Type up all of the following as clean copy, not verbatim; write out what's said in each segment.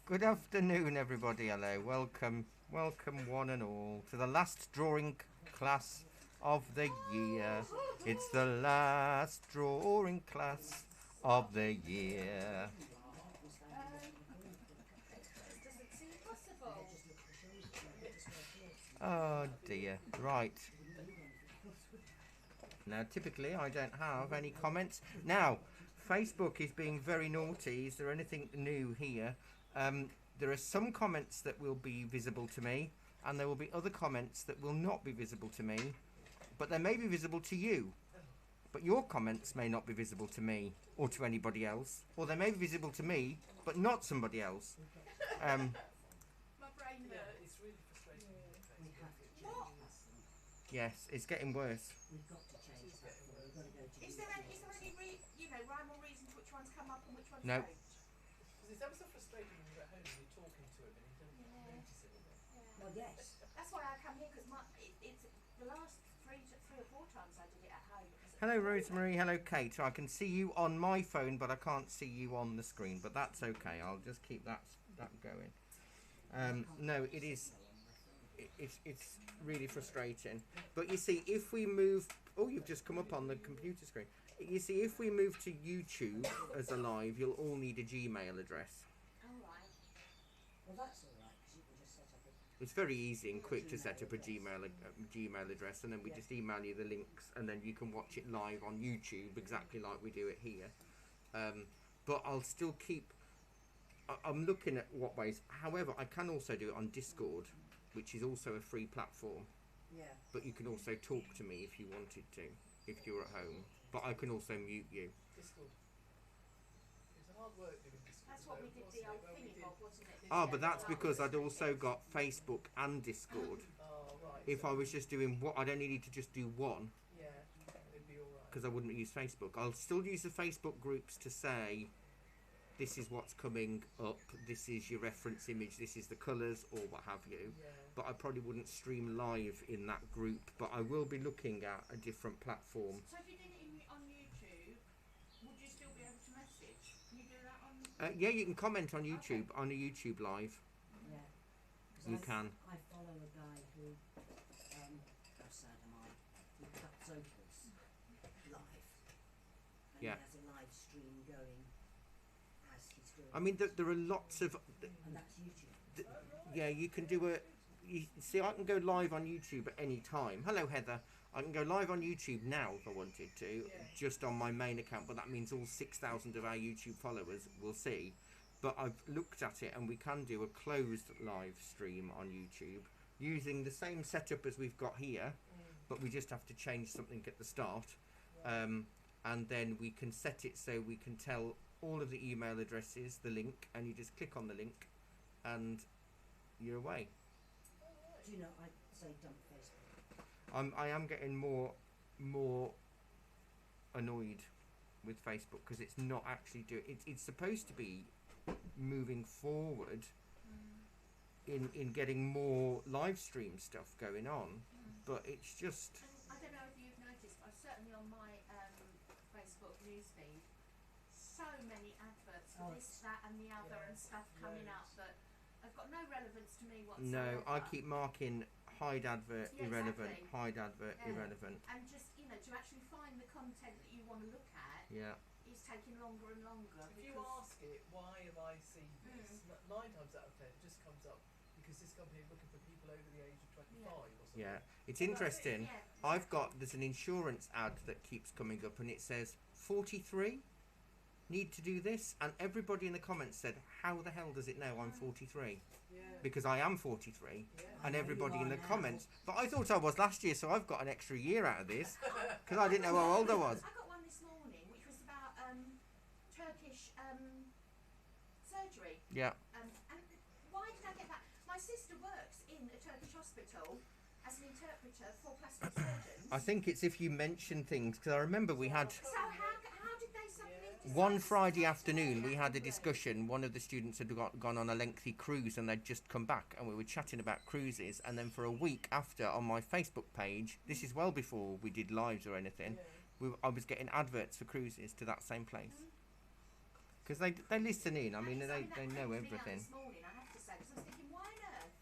Good afternoon, everybody. Hello, welcome, one and all, to the last drawing class of the year. It's the last drawing class of the year. Doesn't seem possible. Oh dear. Right. Now, typically, I don't have any comments. Now, Facebook is being very naughty. Is there anything new here? There are some comments that will be visible to me, and there will be other comments that will not be visible to me, but they may be visible to you. But your comments may not be visible to me or to anybody else, or they may be visible to me, but not somebody else. My brain hurts. It's really frustrating. What? Yes, it's getting worse. We've got to change that. We've got to go to Is there any rhyme or reason to which ones come up and which ones No. don't? Because it's ever so frustrating when you're at home and you're talking to him and you don't notice it. Well, yes. That's why I come here because it's the last three or four times I did it at home. Hello, Rosemary. Hello, Kate. I can see you on my phone, but I can't see you on the screen. But that's okay. I'll just keep that going. No, it is. It's really frustrating. But you see, if we move, oh, you've just come up on the computer screen. You see, if we move to YouTube as a live, you'll all need a Gmail address. All right. Well, that's all right, because you can just set up a... It's very easy and quick to set up a Gmail address, and then we just email you the links, and then you can watch it live on YouTube exactly like we do it here. But I'll still keep. I'm looking at what ways. However, I can also do it on Discord, which is also a free platform. Yeah. But you can also talk to me if you wanted to, if you're at home. But I can also mute you. Discord. It's a hard work doing Discord. That's what we did the old thingy bob, wasn't it? Oh, but that's because I'd also got Facebook and Discord. Oh, right. If so, I was just doing what, I'd only need to just do one, Yeah, it'd be alright. because I wouldn't use Facebook. I'll still use the Facebook groups to say, this is what's coming up, this is your reference image, this is the colours, or what have you. Yeah. But I probably wouldn't stream live in that group. But I will be looking at a different platform. So if you did it on YouTube, would you still be able to message? Can you do that on? Yeah, you can comment on YouTube, on a YouTube live. Yeah. 'Cause You can. I follow a guy who, how sad am I, who cuts opals live. And Yeah. he has a live stream going as he's doing I mean, it. there are lots of... And that's YouTube. Yeah, you can do a... You see, I can go live on YouTube at any time. Hello, Heather. I can go live on YouTube now if I wanted to, just on my main account, but that means all 6,000 of our YouTube followers will see. But I've looked at it, and we can do a closed live stream on YouTube using the same setup as we've got here, but we just have to change something at the start. And then we can set it so we can tell all of the email addresses, the link, and you just click on the link, and you're away. Do you know, I say dump Facebook. I am getting more annoyed with Facebook because it's not actually doing. It's supposed to be moving forward in getting more live stream stuff going on, but it's just. I don't know if you've noticed, but certainly on my Facebook newsfeed, so many adverts for Oh, this, that, and the other, and stuff coming up that have got no relevance to me whatsoever. No, I keep marking hide advert Yeah, irrelevant, exactly. hide advert Yeah. irrelevant. And just, to actually find the content that you want to look at Yeah. is taking longer and longer. If you ask it, why have I seen this? 9 times out of 10 it just comes up because this company is looking for people over the age of 25 or something. Yeah, it's Well, interesting. Yeah, I've got, there's an insurance ad that keeps coming up and it says 43 need to do this, and everybody in the comments said, how the hell does it know I'm 43? Yeah. Because I am 43, Yeah. and I know everybody you in are the now. comments, but I thought I was last year, so I've got an extra year out of this because I didn't know how old I was. I got one this morning which was about Turkish surgery. Yeah. And why did I get that? My sister works in a Turkish hospital as an interpreter for plastic surgeons. I think it's if you mention things, because I remember we had So how did they suddenly decide one to Friday start afternoon, doing we that had a anyway? discussion. One of the students had gone on a lengthy cruise and they'd just come back, and we were chatting about cruises. And then for a week after, on my Facebook page, this is well before we did lives or anything, I was getting adverts for cruises to that same place. because they listen in. I mean, And they that came know to me out everything. This morning, I have to say, because I was thinking, why on earth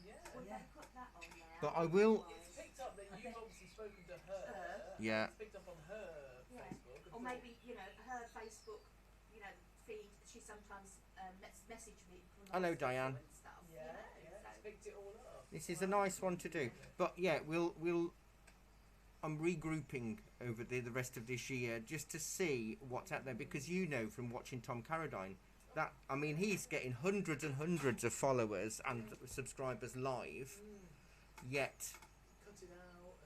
Yeah. would Yeah. they put that on there? But I will- It's picked up that I you've think- obviously spoken to her. Yeah. It's picked up on her Yeah. Facebook. and Or thought, maybe, you know, her Facebook, you know, feed. She sometimes message me. From Hello, hospital Diane. And stuff, Yeah, you know, yeah. It's so. picked it all up. This is a nice one to do. But yeah, we'll. I'm regrouping over the rest of this year just to see what's out there, because you know from watching Tom Carradine that, I mean, he's getting hundreds and hundreds of followers and subscribers live, yet Cut it out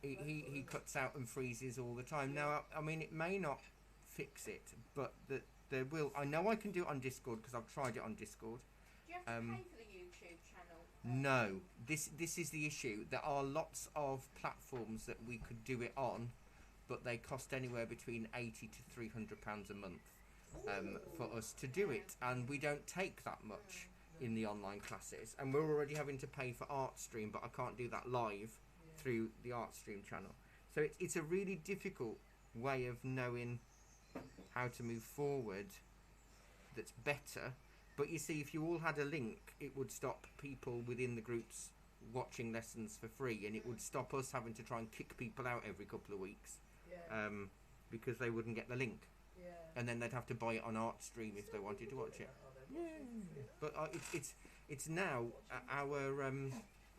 and he cuts out and freezes all the time. Now, I mean, it may not fix it, but there will. I know I can do it on Discord because I've tried it on Discord. Do you have to pay for the YouTube channel? No, this is the issue. There are lots of platforms that we could do it on, but they cost anywhere between £80 to £300 a month for us to do it, and we don't take that much in the online classes. And we're already having to pay for ArtStream, but I can't do that live through the ArtStream channel. So it's a really difficult way of knowing how to move forward. That's better. But you see, if you all had a link, it would stop people within the groups watching lessons for free, and it would stop us having to try and kick people out every couple of weeks because they wouldn't get the link, and then they'd have to buy it on ArtStream if they wanted to watch it. But it's now our Was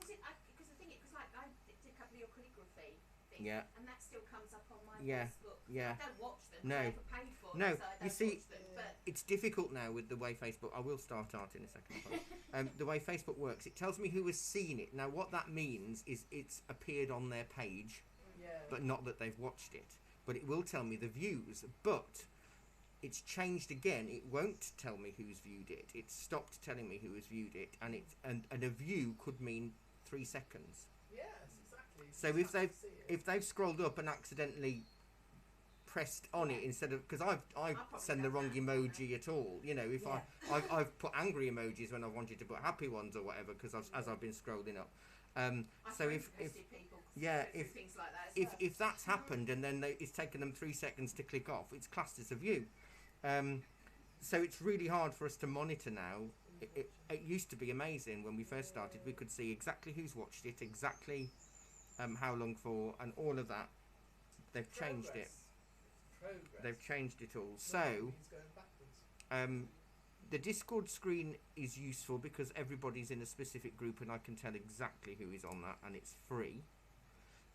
it? Because the thing is, because like I did a couple of your calligraphy things, Yeah. and that still comes up on my Yeah, Facebook. yeah. I don't watch them. No. I never paid for No, them, so I don't you see- watch them. But it's difficult now with the way Facebook. I will start art in a second. The way Facebook works, it tells me who has seen it. Now, what that means is it's appeared on their page, but not that they've watched it. But it will tell me the views. But it's changed again. It won't tell me who's viewed it. It's stopped telling me who has viewed it, and a view could mean 3 seconds. Yes, exactly. So You if just have to see it. if they've scrolled up and accidentally pressed on it instead of, because I probably send the done wrong that. emoji at all, you know, if Yeah. I've put angry emojis when I wanted to put happy ones or whatever, because as I've been scrolling up. I So if requested people yeah, to do if- things like that as well. if that's happened and then it's taken them 3 seconds to click off, it's classed as a view. So it's really hard for us to monitor now. It used to be amazing when we first started. We could see exactly who's watched it, exactly how long for, and all of that. They've changed it. Progress. They've changed it all. Not So always going backwards. the Discord screen is useful because everybody's in a specific group and I can tell exactly who is on that, and it's free.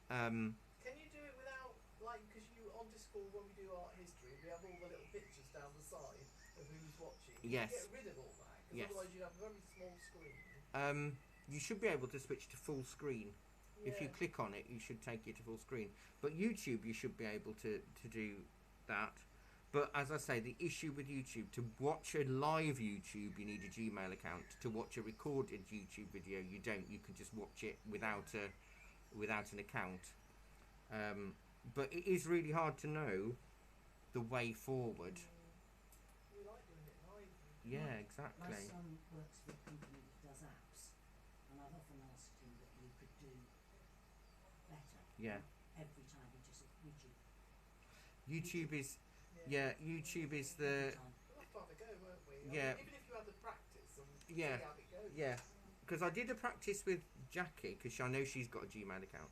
Can you do it without, like, because you on Discord when we do art history, we have all the little pictures down the side of who's watching. Can Yes. you get rid of all that? Because Yes. otherwise you'd have a very small screen. You should be able to switch to full screen. If you click on it, you should take you to full screen. But YouTube, you should be able to do that. But as I say, the issue with YouTube, to watch a live YouTube, you need a Gmail account. To watch a recorded YouTube video, you don't. You can just watch it without an account. But it is really hard to know the way forward. We like doing it live. Yeah, My exactly. son works for a company that does apps, and I've often asked him that you could do better. Yeah. Every time he just said, would you? YouTube is, YouTube is the, We'll have to have a go, won't we? I Yeah. mean, even if you have the practice and Yeah. see how it goes. yeah. Because I did a practice with Jackie, because I know she's got a Gmail account.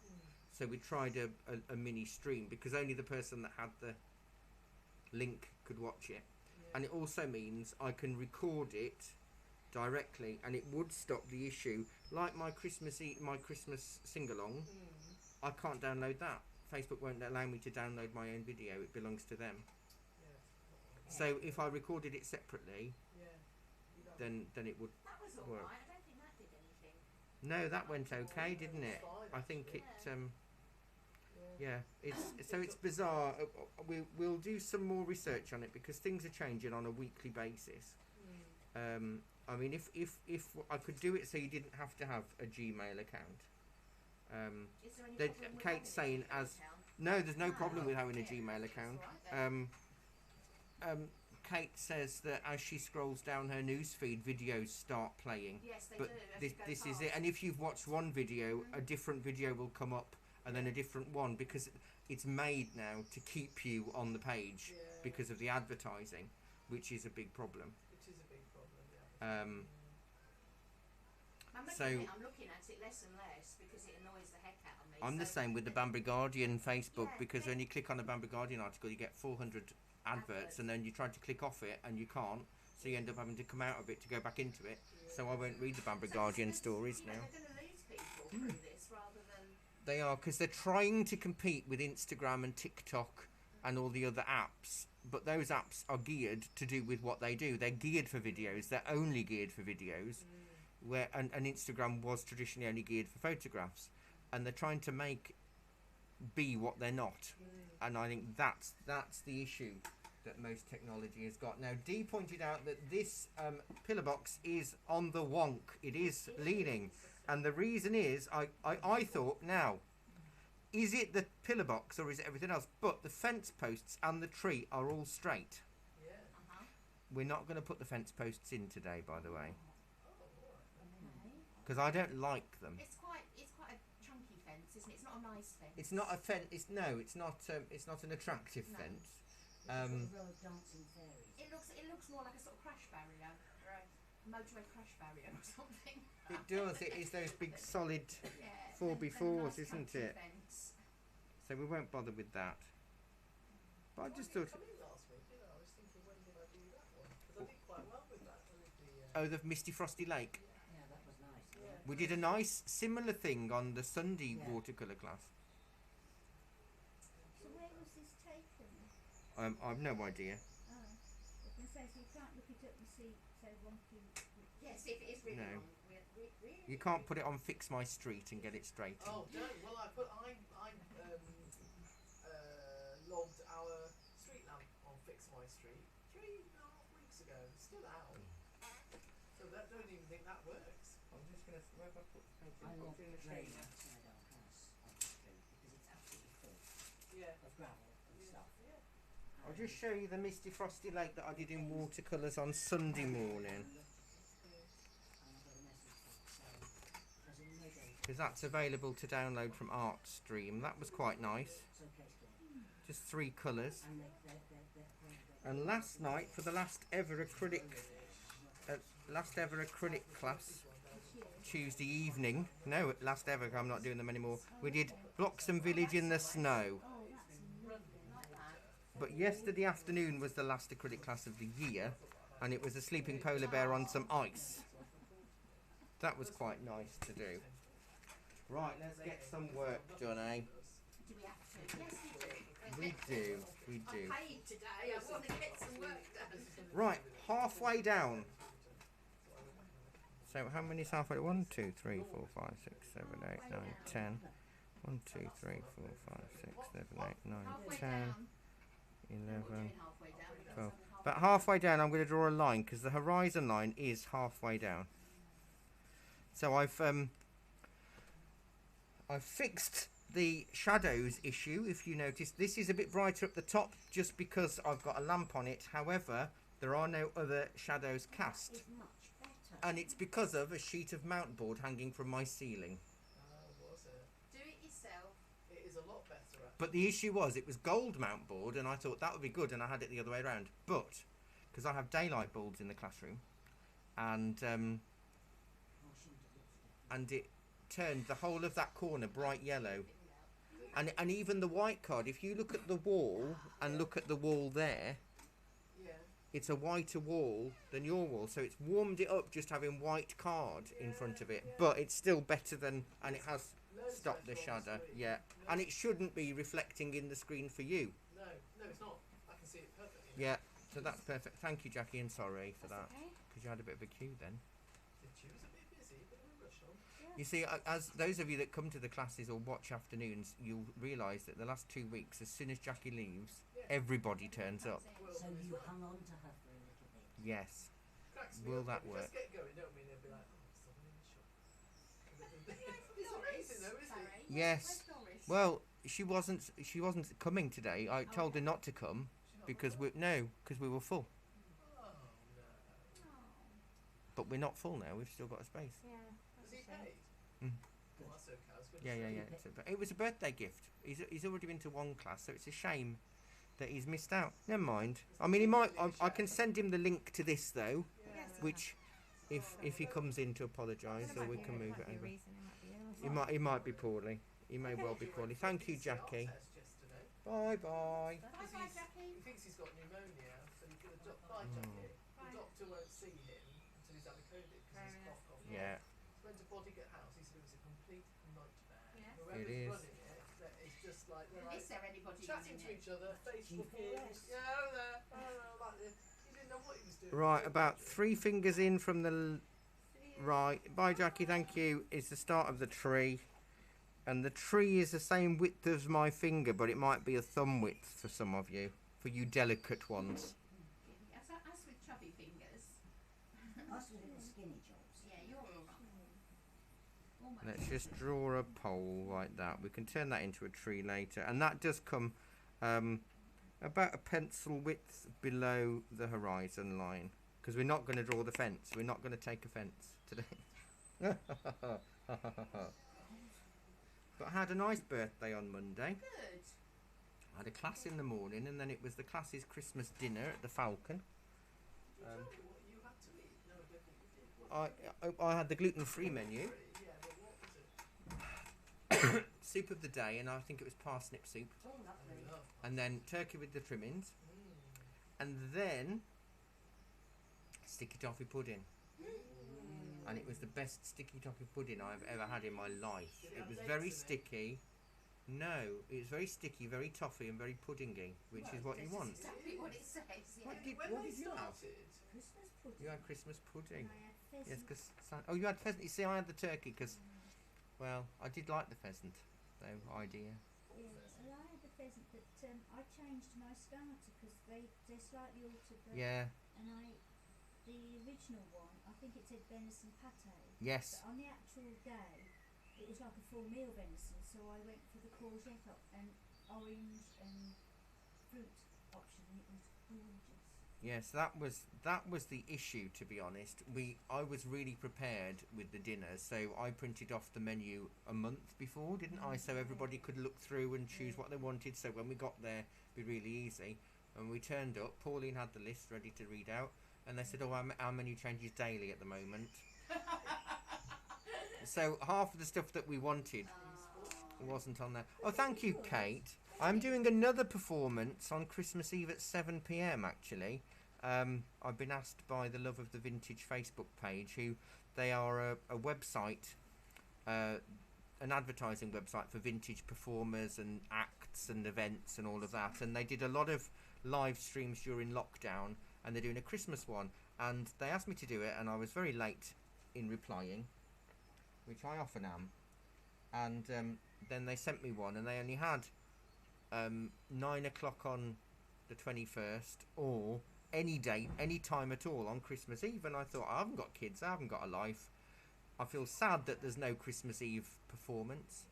So we tried a mini stream, because only the person that had the link could watch it. And it also means I can record it directly, and it would stop the issue. Like my Christmas sing-along, I can't download that. Facebook won't allow me to download my own video. It belongs to them. So if I recorded it separately, then it would. That was all work. right. I don't think that did anything. No, that went okay, didn't it? I think it. Yeah, it's bizarre. We'll do some more research on it because things are changing on a weekly basis. I mean, if I could do it so you didn't have to have a Gmail account. Is there any They- problem with Kate's having a saying Gmail as- account? No, there's no Ah, problem with having a yeah, Gmail that's account. all right then. Kate says that as she scrolls down her newsfeed, videos start playing. Yes, they But do. as this you go this is past. it. And if you've watched one video, a different video will come up, and then a different one, because it's made now to keep you on the page because of the advertising. which is a big problem. Which is a big problem, yeah. I'm looking, So- I'm looking at it less and less because it annoys the heck out of me. I'm the So same with the Banbury Guardian Facebook, Yeah, because yeah. when you click on a Banbury Guardian article, you get 400 adverts, and then you try to click off it and you can't, so you end up having to come out of it to go back into it. So I won't read the Banbury So Guardian there's- stories you know, now. They're going to lose people through this rather than. They are, because they're trying to compete with Instagram and TikTok and all the other apps, but those apps are geared to do with what they do. They're geared for videos. They're only geared for videos, where and Instagram was traditionally only geared for photographs, and they're trying to make be what they're not. And I think that's the issue that most technology has got. Now, Dee pointed out that this pillar box is on the wonk. It is leaning. And the reason is, I thought, now, is it the pillar box or is it everything else? But the fence posts and the tree are all straight. Yeah. We're not going to put the fence posts in today, by the way, Oh, alright. because I don't like them. It's quite a chunky fence, isn't it? It's not a nice fence. It's not a fence. It's not an attractive No. fence. A row of dancing fairies. It looks more like a sort of crash barrier or a motorway crash barrier or something. It does. It is those big solid. Yeah. 4x4s, nice isn't chunky it? Fence. So we won't bother with that. But I just thought. Come in last week, you know, I was thinking, when did I do that one? Because I did quite well with that. With the, Oh, the Misty Frosty Lake. Yeah, that was nice. Yeah. We did a nice similar thing on the Sunday Yeah. watercolour class. So where was this taken? I've no idea. Oh, I was going to say, so you can't look it up and see, say, wonky. Yes, if it is really No. long. Really. You can't put it on Fix My Street and get it straight. oh, no, well, I logged our street lamp on Fix My Street 3.5 weeks ago. It's still out. So that don't even think that works. I'm just going to. Where have I put the I love the drain outside our house on the street because it's absolutely full Yeah. of gravel and stuff. Yeah. I'll just show you the Misty Frosty Lake that I did in watercolours on Sunday morning, And I got a message to say there's a no date. because that's available to download from ArtStream. That was quite nice. So case clear. Just 3 colours. And And last night, for the last ever acrylic class, Tuesday evening. No, last ever. I'm not doing them anymore. We did Bloxham Village in the snow. Oh, that's Like that. But yesterday afternoon was the last acrylic class of the year, and it was a sleeping polar bear on some ice. That was quite nice to do. Right, let's get some work done, eh? Do we have to? Yes, We do, we I'm do. paid today. I want to get some work done. Right, halfway down. So how many is halfway? 1, 2, 3, 4, 5, 6, 7, 8, 9, 10. 1, 2, 3, 4, 5, 6, 7, 8, 9, Halfway 10, down. 11, We're doing halfway down. We've got 12. some About halfway down, I'm going to draw a line because the horizon line is halfway down. So I've fixed the shadows issue. If you notice, this is a bit brighter at the top just because I've got a lamp on it. However, there are no other shadows cast, It's much better. and it's because of a sheet of mount board hanging from my ceiling. Was it? Do it yourself. It is a lot better. Actually. But the issue was it was gold mount board, and I thought that would be good, and I had it the other way around. But because I have daylight bulbs in the classroom, and I shouldn't have looked at it. it turned the whole of that corner bright yellow. And even the white card, if you look at the wall and look at the wall there, Yeah. it's a whiter wall than your wall. So it's warmed it up just having white card in front of it. But it's still better than, and it has Loads stopped the better on shadow. screen. Yeah. No, And it shouldn't be reflecting in the screen for you. no, it's not. I can see it perfectly. Yeah. So that's perfect. Thank you, Jackie, and sorry for that. That's okay. Because you had a bit of a queue then. The tube's a bit busy, but we're rushed on. You see, as those of you that come to the classes or watch afternoons, you'll realise that the last 2 weeks, as soon as Jackie leaves, Yeah. everybody turns up. Well, So it's you like- hung on to her for a little bit. Yes. cracks me Will up. that We work? Just get going, don't we? And they'll be like, oh, someone in the shop. It's Doris, amazing though, isn't Barry. it? Yes. Where's Doris? Well, she wasn't coming today. I told her not to come because we were full. Oh, no. But we're not full now. We've still got a space. Yeah. Was he paid? Mm. Well, that's okay. I was gonna Yeah, say. yeah, yeah. It was a birthday gift. He's already been to one class, so it's a shame that he's missed out. Never mind. I mean, he might. I can send him the link to this though, Yes. which, if he comes in to apologise, There or we might can be- move might it be a over. reason, it might be ill. He might be poorly. He may well be poorly. Thank you, Jackie. Bye bye. Bye bye, Jackie. He thinks he's got pneumonia, so he's going to bye, Jackie. Bye. The doctor won't see him until he's had a COVID because he's Fair cough. Yeah. So went to Bodygut House. He said it was a complete nightmare. Yeah. Whoever's It is. running it, it's just like they're like Is there anybody chatting using to it? each other, Facebooking. G4S. Yeah, oh there, like this. He didn't know what he was doing. Right, about 3 fingers in from the right. Bye, Jackie. Thank you. Is the start of the tree, and the tree is the same width as my finger, but it might be a thumb width for some of you, for you delicate ones. As with chubby fingers. Us little skinny jobs. Yeah, you're all right. Almost. Let's just draw a pole like that. We can turn that into a tree later, and that does come about a pencil width below the horizon line, because we're not going to draw the fence. We're not going to take a fence today. But I had a nice birthday on Monday. Good. I had a class in the morning, and then it was the class's Christmas dinner at the Falcon. Tell me what you had to eat. No, I don't think you did. What I had the gluten-free menu, yeah, but what was it? soup of the day, and I think it was parsnip soup, Oh, lovely. Love. and then turkey with the trimmings, Mm. and then sticky toffee pudding. And it was the best sticky toffee pudding I've ever had in my life. Did it It have was dates very in it? sticky. No, it was very sticky, very toffee, and very puddingy, which is what you want. Exactly what it says, yeah. What did- When what they did you have? started, Christmas pudding. You had Christmas pudding. I had Yes, pheasant. because oh, you had pheasant. You see, I had the turkey because, well, I did like the pheasant, though. Idea. Yeah, well, I had the pheasant, but I changed my starter because they slightly altered the. Yeah. And the original one, I think it said venison pate. Yes. But on the actual day, it was like a full meal venison, so I went for the courgette and orange and fruit option, and it was gorgeous. Yes, that was the issue. To be honest, I was really prepared with the dinner, so I printed off the menu a month before, didn't I? So everybody could look through and choose what they wanted. So when we got there, it'd be really easy. And we turned up. Pauline had the list ready to read out, and they said, "Oh, our menu changes daily at the moment." So half of the stuff that we wanted wasn't on there. Oh, thank you, Kate. I'm doing another performance on Christmas Eve at 7 p.m. actually. I've been asked by the Love of the Vintage Facebook page, who they are a website, an advertising website for vintage performers and acts and events and all of that. And they did a lot of live streams during lockdown, and they're doing a Christmas one. And they asked me to do it, and I was very late in replying, which I often am. And then they sent me one, and they only had 9 o'clock on the 21st, or any date, any time at all on Christmas Eve. And I thought, I haven't got kids, I haven't got a life. I feel sad that there's no Christmas Eve performance.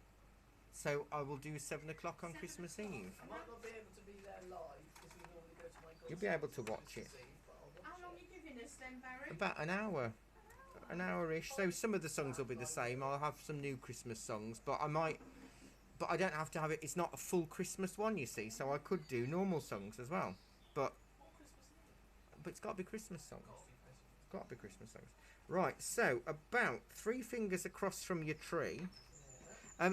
So I will do 7 o'clock on 7 Christmas o'clock. Eve. I might not be able to be there live because we normally go to my You'll be able to watch it. How long are you giving us then, Barry? About an hour. An hour-ish. So some of the songs will be the same. I'll have some new Christmas songs, but I don't have to have it. It's not a full Christmas one, you see, so I could do normal songs as well. But it's got to be Christmas songs. It's got to be Christmas songs. Right, so about 3 fingers across from your tree.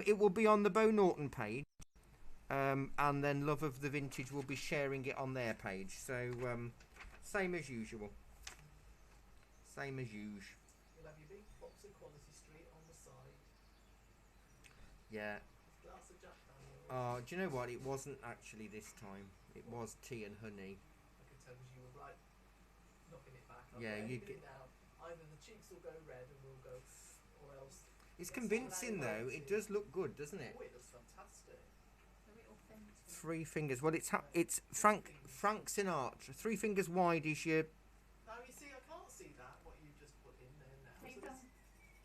It will be on the Bo Norton page. And then Love of the Vintage will be sharing it on their page. So, same as usual. Same as usual. You'll have your big box of Quality Street on the side. Yeah. Glass of Jack Daniels. Oh, do you know what? It wasn't actually this time. It was tea and honey. I could tell you were right knocking it back. Yeah, you get it now. Either the cheeks will go red and we'll go, or else. It's Yes, convincing well, though. It does look good, doesn't it? Oh, it looks fantastic. Very authentic. 3 fingers. Well, it's Frank Sinatra. 3 fingers wide is your Now you see, I can't see that what you just put in there now. Three So fingers.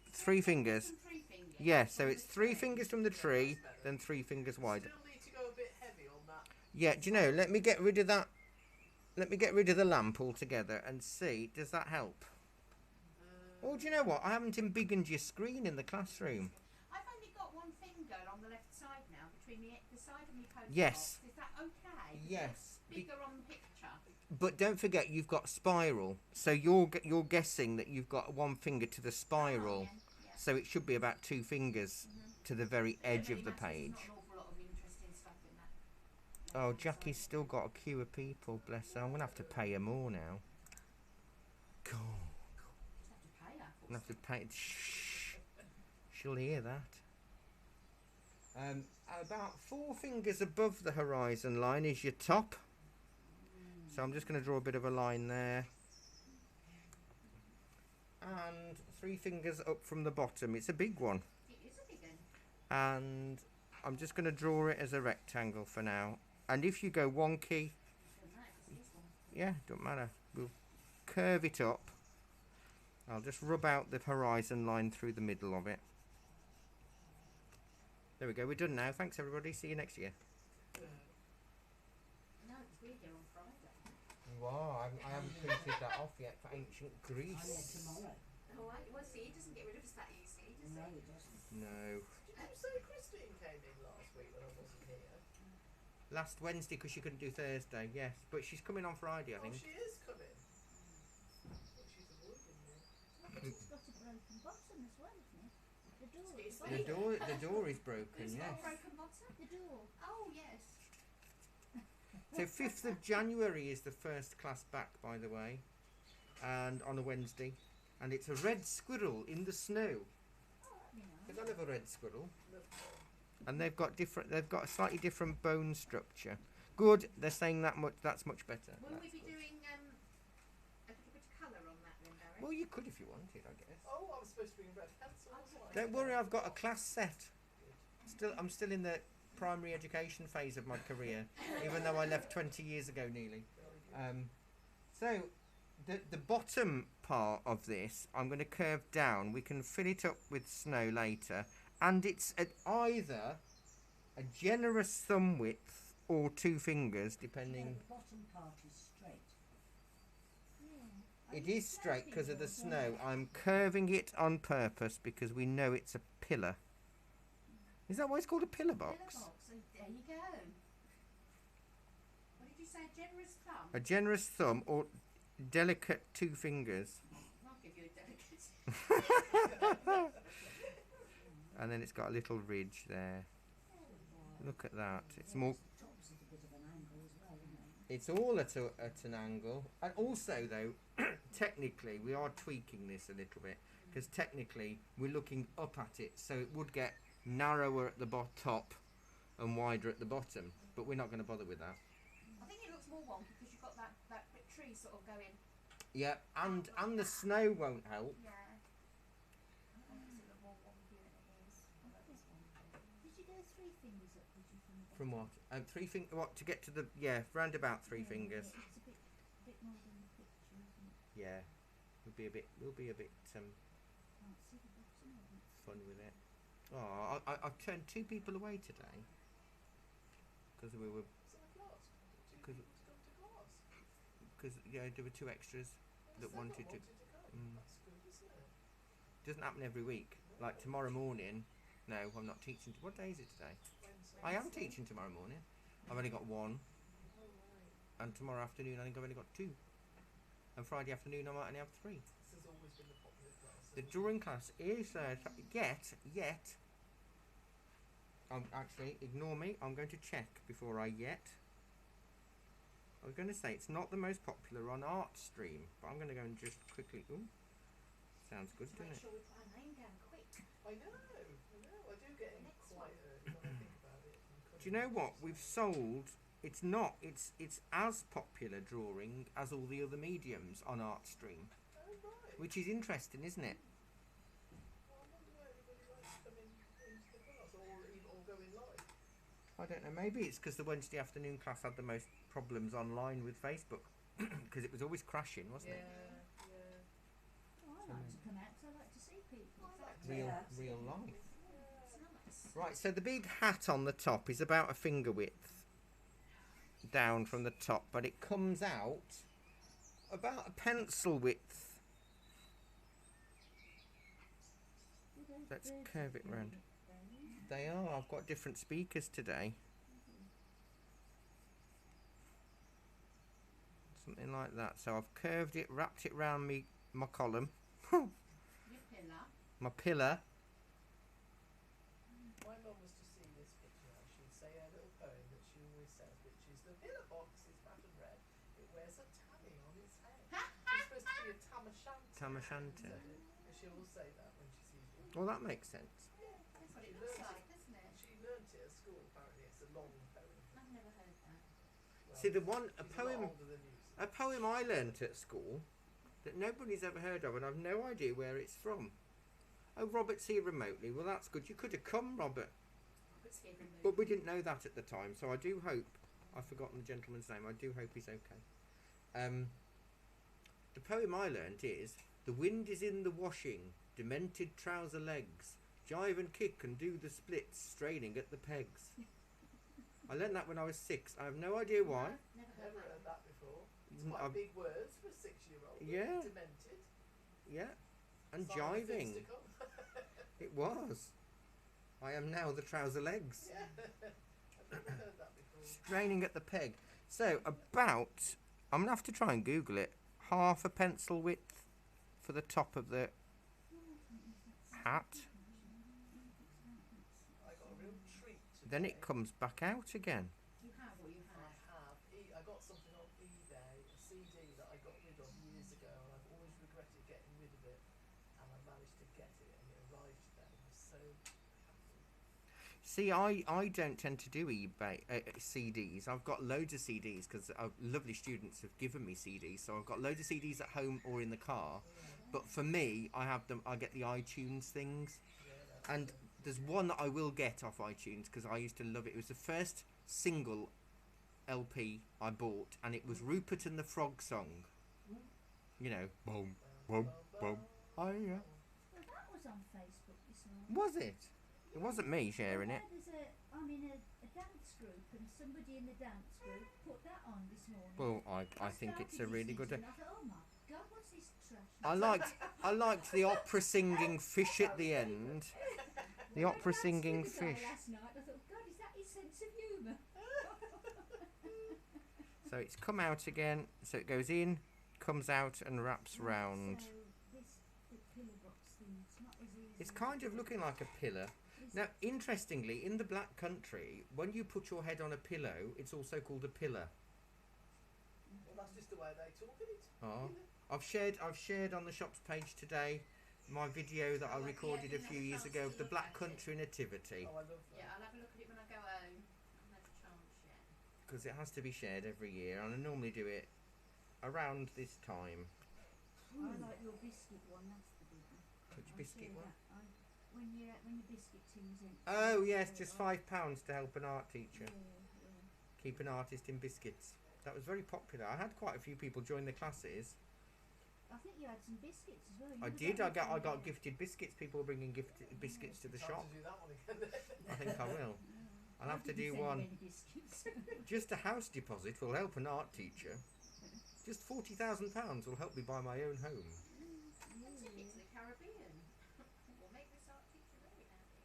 that's 3 fingers. Some 3 fingers. Yeah, so From it's the 3 tree. fingers from the tree, then 3 fingers wide. still need to go a bit heavy on that. Yeah, do you know? Let me get rid of that. Let me get rid of the lamp altogether and see. Does that help? Oh, do you know what? I haven't embiggened your screen in the classroom. I've only got one finger on the left side now, between the side of my post Yes. box. Is that okay? Yes, bigger on the picture. But don't forget, you've got spiral. So you're guessing that you've got one finger to the spiral. Oh, yeah. So it should be about 2 fingers to the very But it edge really of the matters, page. There's not an awful lot of interesting stuff in that. Oh, left-hand Jackie's side. still got a queue of people, bless her. I'm going to have to pay her more now. God, Just have to pay her. I'm going to have to pay. Shh. She'll hear that. About 4 fingers above the horizon line is your top. So I'm just going to draw a bit of a line there. And 3 fingers up from the bottom. It's a big one. It is a big one. And I'm just going to draw it as a rectangle for now. And if you go wonky, Don't know, 'cause this one. yeah, don't matter. We'll curve it up. I'll just rub out the horizon line through the middle of it. There we go. We're done now. Thanks, everybody. See you next year. No, it's we're here on Friday. Wow, I haven't printed that off yet for ancient I'm here Greece. tomorrow. Oh, right. Well, see, it doesn't get rid of us that easily, does No, it? it doesn't. No. Did you say Christine came in last week when I wasn't here? Last Wednesday because she couldn't do Thursday, yes. But she's coming on Friday, I Oh, think. she is coming. Well, she's avoiding me. It's got a broken bottom as well, isn't it? The door. It's The The funny. door is broken, Who's got yes. a broken bottom? The door. Oh, yes. So 5th of January is the first class back, by the way. And on a Wednesday. And it's a red squirrel in the snow. Oh, that'd be nice. Because I love a red squirrel. Look, And they've got a slightly different bone structure. Good, they're saying that's much better. Will we That's be good. doing a little bit of colour on that then, Barry? Well, you could if you wanted, I guess. oh, I was supposed to bring a red pencil, wasn't I? Don't worry, I've got a class set. I'm still in the primary education phase of my career, even though I left 20 years ago nearly. So the bottom part of this, I'm going to curve down. We can fill it up with snow later, and it's at either a generous thumb width or 2 fingers, Yeah, depending. the bottom part is straight. Yeah. It is straight because of the snow. I'm curving it on purpose because we know it's a pillar. Is that why it's called a pillar box? Pillar box. So there you go. What did you say? A generous thumb? A generous thumb or delicate 2 fingers. I'll give you a delicate. And then it's got a little ridge there. Look at that. It's more. The top's at a bit of an angle as well, isn't it? It's all at an angle. And also, though, technically, we are tweaking this a little bit because technically we're looking up at it, so it would get narrower at the top and wider at the bottom. But we're not going to bother with that. I think it looks more wonky because you've got that big tree sort of going. Yeah, and the snow won't help. Yeah. I think it's a little more wonky than it is. Although it is wonky. Did you go 3 fingers up, did you, from the bottom? From what? 3 fingers. What to get to the? Yeah, round about 3 Yeah, fingers. It's a bit more than the picture, isn't it? Yeah, we'll be a bit Can't see the bottom of it. fun with it. Oh, I've turned 2 people away today because we were It's in a class. Two 'Cause- people to come to class. because there were 2 extras that Still wanted to. come. That's good, isn't it? Doesn't happen every week. Like tomorrow morning. No, I'm not teaching. What day is it today? Wednesday. I am teaching tomorrow morning. I've only got 1, Oh, right. and tomorrow afternoon I think I've only got 2, and Friday afternoon I might only have 3. This has always been the popular class. The drawing class is yet. Actually, ignore me. I'm going to check before I yet. I was going to say it's not the most popular on Artstream, but I'm going to go and just quickly. Ooh, sounds good, Just doesn't make it? sure we put our name down quick. I know. I do get in Next quite one. early when I think about it. Do you know what we've sold? It's not. It's as popular drawing as all the other mediums on Artstream, Oh, right. which is interesting, isn't it? Well, I wonder why everybody likes to come into the class or go in live. I don't know. Maybe it's because the Wednesday afternoon class had the most problems online with Facebook because it was always crashing, wasn't it? Yeah. Oh, I like to come out 'cause I like to see people. Real life. It's nice. Right, so the big hat on the top is about a finger width down from the top, but it comes out about a pencil width. Let's curve it round. They are. I've got different speakers today. Something like that. So I've curved it, wrapped it round my column, Your pillar. my pillar. My mum was to see this picture now. She'd say a little poem that she always says, which is the pillar box is fat and red. It wears a tammy on its head. It's supposed to be a tam o'shanter. Tam o'shanter. And she will say that when she sees one. Well, that makes sense. That's what it looks like, doesn't it? She learnt it at school. Apparently, it's a long poem. I've never heard that. Well, See, the one a she's poem lot older than you. a poem I learnt at school that nobody's ever heard of, and I've no idea where it's from. Oh, Robert's here remotely. Well, that's good. You could have come, Robert. It's here removed. But we didn't know that at the time, so I do hope. I've forgotten the gentleman's name. I do hope he's okay. The poem I learnt is: "The wind is in the washing, demented trouser legs, jive and kick and do the splits, straining at the pegs." I learnt that when I was 6. I have no idea why. Never heard Never that. heard that before. It's Mm, quite I've- big words for a 6-year-old. Yeah. Demented. Yeah, and Sign of things jiving. to come. It was. I am now the trouser legs. Yeah. I've never heard that before. Straining at the peg. So about, I'm gonna have to try and Google it. Half a pencil width for the top of the hat. I got a real treat today. Then it comes back out again. You have or you I have? have. I got something on eBay, a CD that I got rid of years ago, and I've always regretted getting rid of it. And I managed to get it, and it arrived today. I was so happy. See, I don't tend to do eBay CDs. I've got loads of CDs because lovely students have given me CDs. So I've got loads of CDs at home or in the car. But for me, I have them. I get the iTunes things, Yeah, that's and there's one that I will get off iTunes because I used to love it. It was the first single LP I bought, and it was Rupert and the Frog song. You know, boom, boom, boom. Oh yeah. Well, that was on Facebook this morning. Was it? It wasn't me sharing it. I'm in a dance group, and somebody in the dance group put that on this morning. Well, I think it's a really good. I thought, oh my God, what's this trash? I liked the opera singing fish at the end. The opera singing fish. Last night, I thought, God, is that his sense of humour? So it's come out again. So it goes in, comes out, and wraps round. So the pillar box thing, it's not as easy. It's kind of looking like a pillar. Now, interestingly, in the Black Country, when you put your head on a pillow, it's also called a pillar. Well, that's just the way they talk it. Oh. I've shared on the shop's page today my video that I recorded a few years ago of the Black Country Nativity, Oh, I love that. Yeah, I'll have a look at it when I go home. I've had a chance yet. because it has to be shared every year, and I normally do it around this time. I like your biscuit one, that's the big one. Which I'll biscuit share one? that. When your biscuit tin's in. Oh yes, just £5 to help an art teacher. Yeah. Keep an artist in biscuits. That was very popular. I had quite a few people join the classes. I think you had some biscuits as well. You I never did. got I anything got there. gifted biscuits. People were bringing biscuits to the Time shop. to do that one again. I think I will. I'll have to do didn't send one. you any biscuits. Just a house deposit will help an art teacher. Just £40,000 will help me buy my own home. And took it to the Caribbean. Will make this art teacher very happy.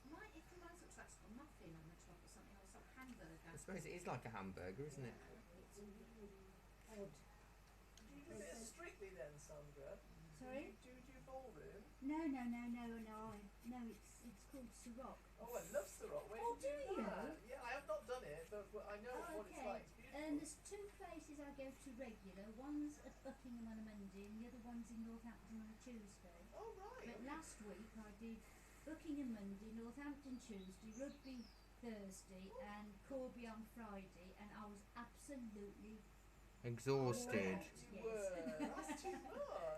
It reminds looks like it's got a muffin on the top or something, or some hamburger. I suppose it is like a hamburger, isn't it? It's really Odd. Do you do it strictly then, Sandra? Sorry? Do you do ballroom? No, it's called Ciroc. Oh, I love Ciroc. Where Oh, do you do that? you? Yeah, I have not done it, but I know Oh, what it's okay. like. It's beautiful. There's two places I go to regular. One's at Buckingham on a Monday, and the other one's in Northampton on a Tuesday. Oh, right. But last week I did Buckingham Monday, Northampton Tuesday, Rugby Thursday, and Corby on Friday, and I was absolutely Exhausted. You Yes. were. That's too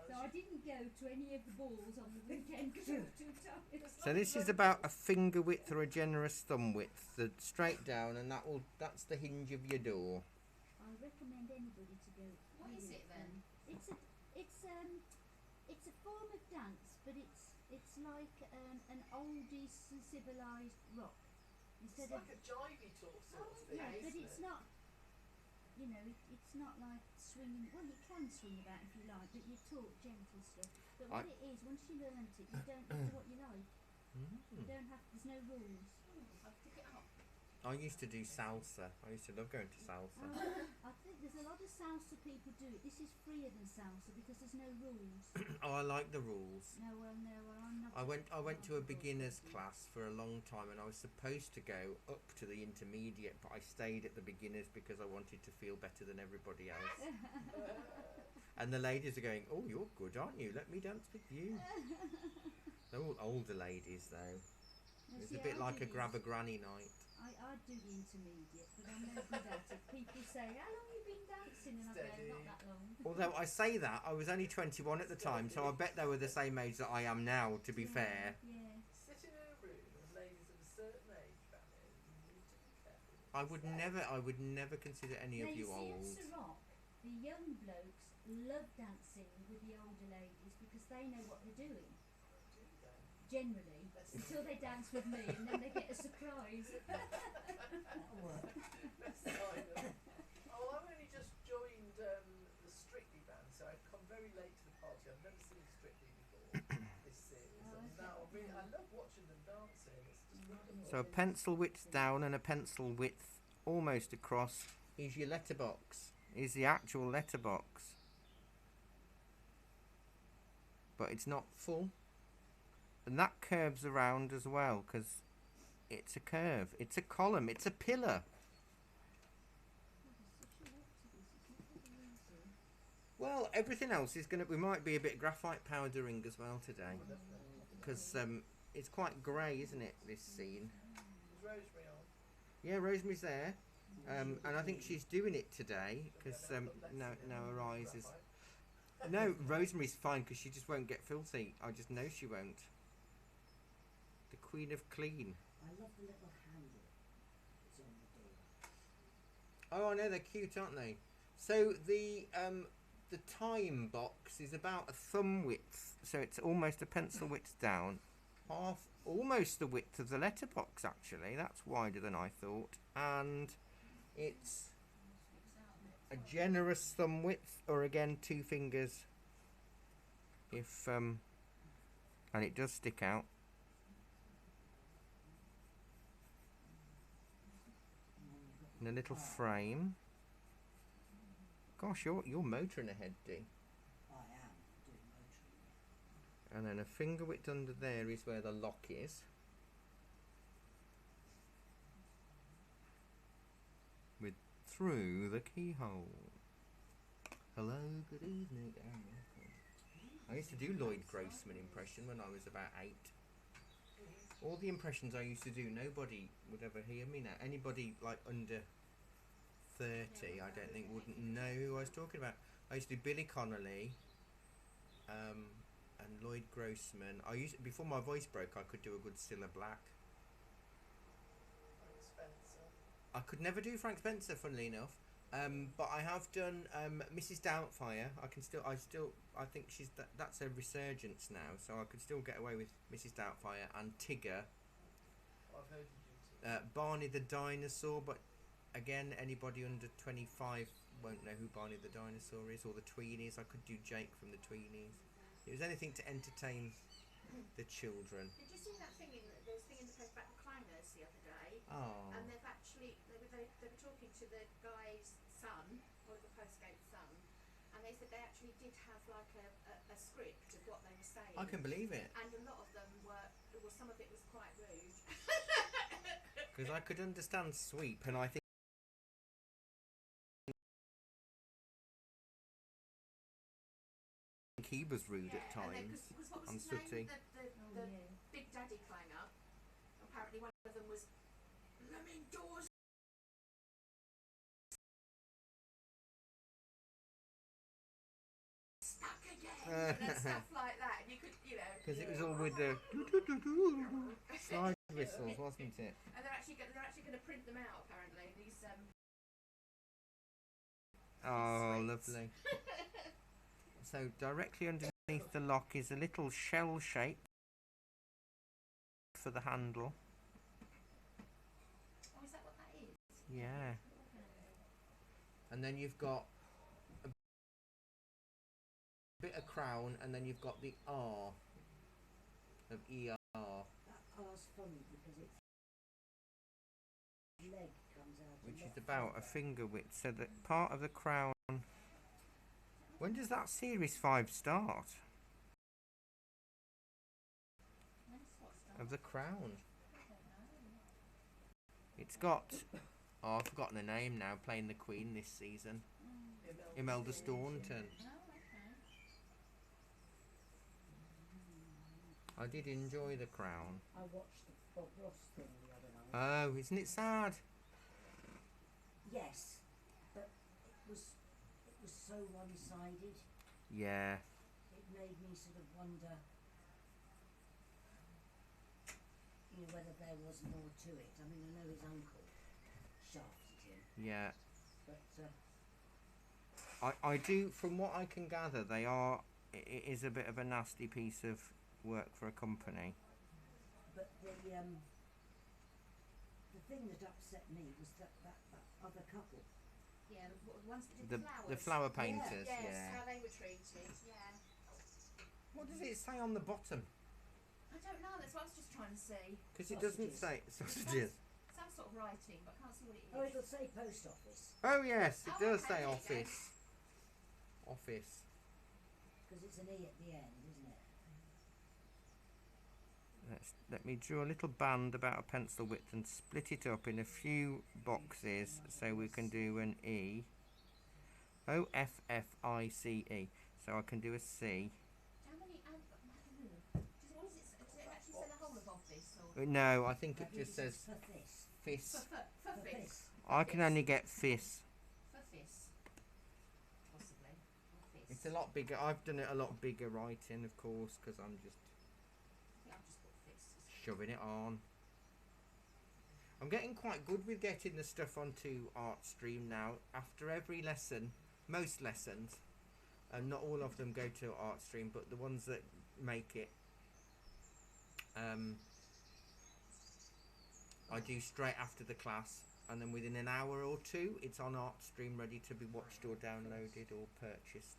so I much. didn't go to any of the balls on the weekend because I was too tired. So this is about a finger width or a generous thumb width, straight down, and that's the hinge of your door. I recommend anybody to go. What is really it then? It's a form of dance, but it's like an oldie civilized rock. It's Instead of like a jivey sort of thing, yeah, but isn't it's it? not. You know, it's not like swinging. Well, you can swing about if you like, but you talk gentle stuff. But what it is, once you learnt it, you don't do what you like. You don't have. There's no rules. I'll pick it up. I used to do salsa. I used to love going to salsa. I think there's a lot of salsa people do it. This is freer than salsa because there's no rules. Oh, I like the rules. No, I'm not. I went to a beginner's class for a long time, and I was supposed to go up to the intermediate, but I stayed at the beginners because I wanted to feel better than everybody else. And the ladies are going, "Oh, you're good, aren't you? Let me dance with you." They're all older ladies, though. No, It's see, a bit I like do a the grab a granny night. I do the intermediate, but I'm no good at it. People say, "How long have you been dancing?" And I go, Steady. "Not that long." Although I say that, I was only 21 at the time, so I bet they were the same age that I am now, to be Yeah, fair. Yeah. Sit in a room and ladies of a certain age, Fanny, you need to be careful. what I you would never consider any Now of you you see old. at Sir Rock, the young blokes love dancing with the older ladies because they know what they're doing. do then. Generally, until they dance with me, and then they get a surprise. That'll work. Best kind of. Oh, I've only just joined the Strictly band, so I've come very late to the party. I've never seen Strictly before this series, Oh, and okay. now I love watching them dancing. It's just wonderful. So a pencil width down and a pencil width almost across is your letterbox. Is the actual letterbox. But it's not full. And that curves around as well because it's a curve. It's a column. It's a pillar. Well, everything else is going to... We might be a bit graphite powdering as well today. Because it's quite grey, isn't it, this scene? Is Rosemary on? Yeah, Rosemary's there. And I think she's doing it today because now her eyes is... No, Rosemary's fine because she just won't get filthy. I just know she won't. The Queen of Clean. I love the little handle that's on the door. Oh, I know, they're cute, aren't they? So the time box is about a thumb width, so it's almost a pencil width down, almost the width of the letterbox. Actually, that's wider than I thought, and it's a generous thumb width, or again 2 fingers. If and it does stick out. In a little frame. Gosh, you're motoring ahead, Dee. I am doing motoring. And then a finger width under there is where the lock is. With through the keyhole. Hello, good evening. I used to do Lloyd Grossman impression when I was about 8. All the impressions I used to do, nobody would ever hear me now. Anybody like under 30, I don't think wouldn't know who I was talking about. I used to do Billy Connolly, and Lloyd Grossman. Before my voice broke, I could do a good Cilla Black. Frank Spencer. I could never do Frank Spencer, funnily enough. But I have done Mrs. Doubtfire. I think that's a resurgence now, so I could still get away with Mrs. Doubtfire and Tigger. I've heard you do too. Barney the Dinosaur, but again, anybody under 25 won't know who Barney the Dinosaur is, or the Tweenies. I could do Jake from the Tweenies. It was anything to entertain the children. Did you see that thing there was a thing in the post about recliners the other day? Oh. And they've actually they were talking to the guy's son, Oliver Postgate's son, and they said they actually did have like a script of what they were saying. I can believe it. And a lot of them some of it was quite rude. Because I could understand sweep, and I think he was rude at times. Because what was I'm his sooty. name? The Big Daddy clanger. Apparently one of them was blooming doors stuck again and stuff like that. And you could, Because it was all with the slide whistles, wasn't it? And they're actually going to print them out apparently. These Oh, sweets. lovely. So directly underneath the lock is a little shell shape for the handle. Oh, is that what that is? Yeah. And then you've got a bit of crown, and then you've got the R of ER. That R's funny because it's leg comes out. which a is lot about a further. finger width. So that part of the crown. When does that series 5 start? When's what start? Of the crown. I don't know. It's got. Oh, I've forgotten the name now. Playing the Queen this season. Imelda Staunton. Oh, okay. I did enjoy the crown. I watched the Bob Ross thing the other night. Oh, isn't it sad? Yes, but it was so one-sided. Yeah. It made me sort of wonder, whether there was more to it. I mean, I know his uncle shafted him, Yeah. but I do, from what I can gather, they are. It is a bit of a nasty piece of work for a company. the thing that upset me was that other couple. Yeah, the ones that did The flowers. flower painters. Yes, Yeah. how they were treated. Yeah. What does it say on the bottom? I don't know. That's what I was just trying to see. Because it doesn't say sausages. Some sort of writing, but I can't see what it is. Oh, it'll say post office Oh yes, it Oh, does okay, say there you go. office. Office. because it's an E at the end, isn't it? Let me draw a little band about a pencil width and split it up in a few boxes so we can do an E. OFFICE. So I can do a C. How many? What does it say? Does it actually say the whole of office? Or No, I think it I think just says for this. FIS. for fis? I can only get FIS. For fis. Possibly. Or fis. It's a lot bigger. I've done it a lot bigger writing, of course, because I'm just I think I've just put fis. shoving it on. I'm getting quite good with getting the stuff onto ArtStream now. After every lesson, most lessons, and not all of them go to ArtStream, but the ones that make it, I do straight after the class, and then within an hour or two, it's on ArtStream ready to be watched or downloaded or purchased.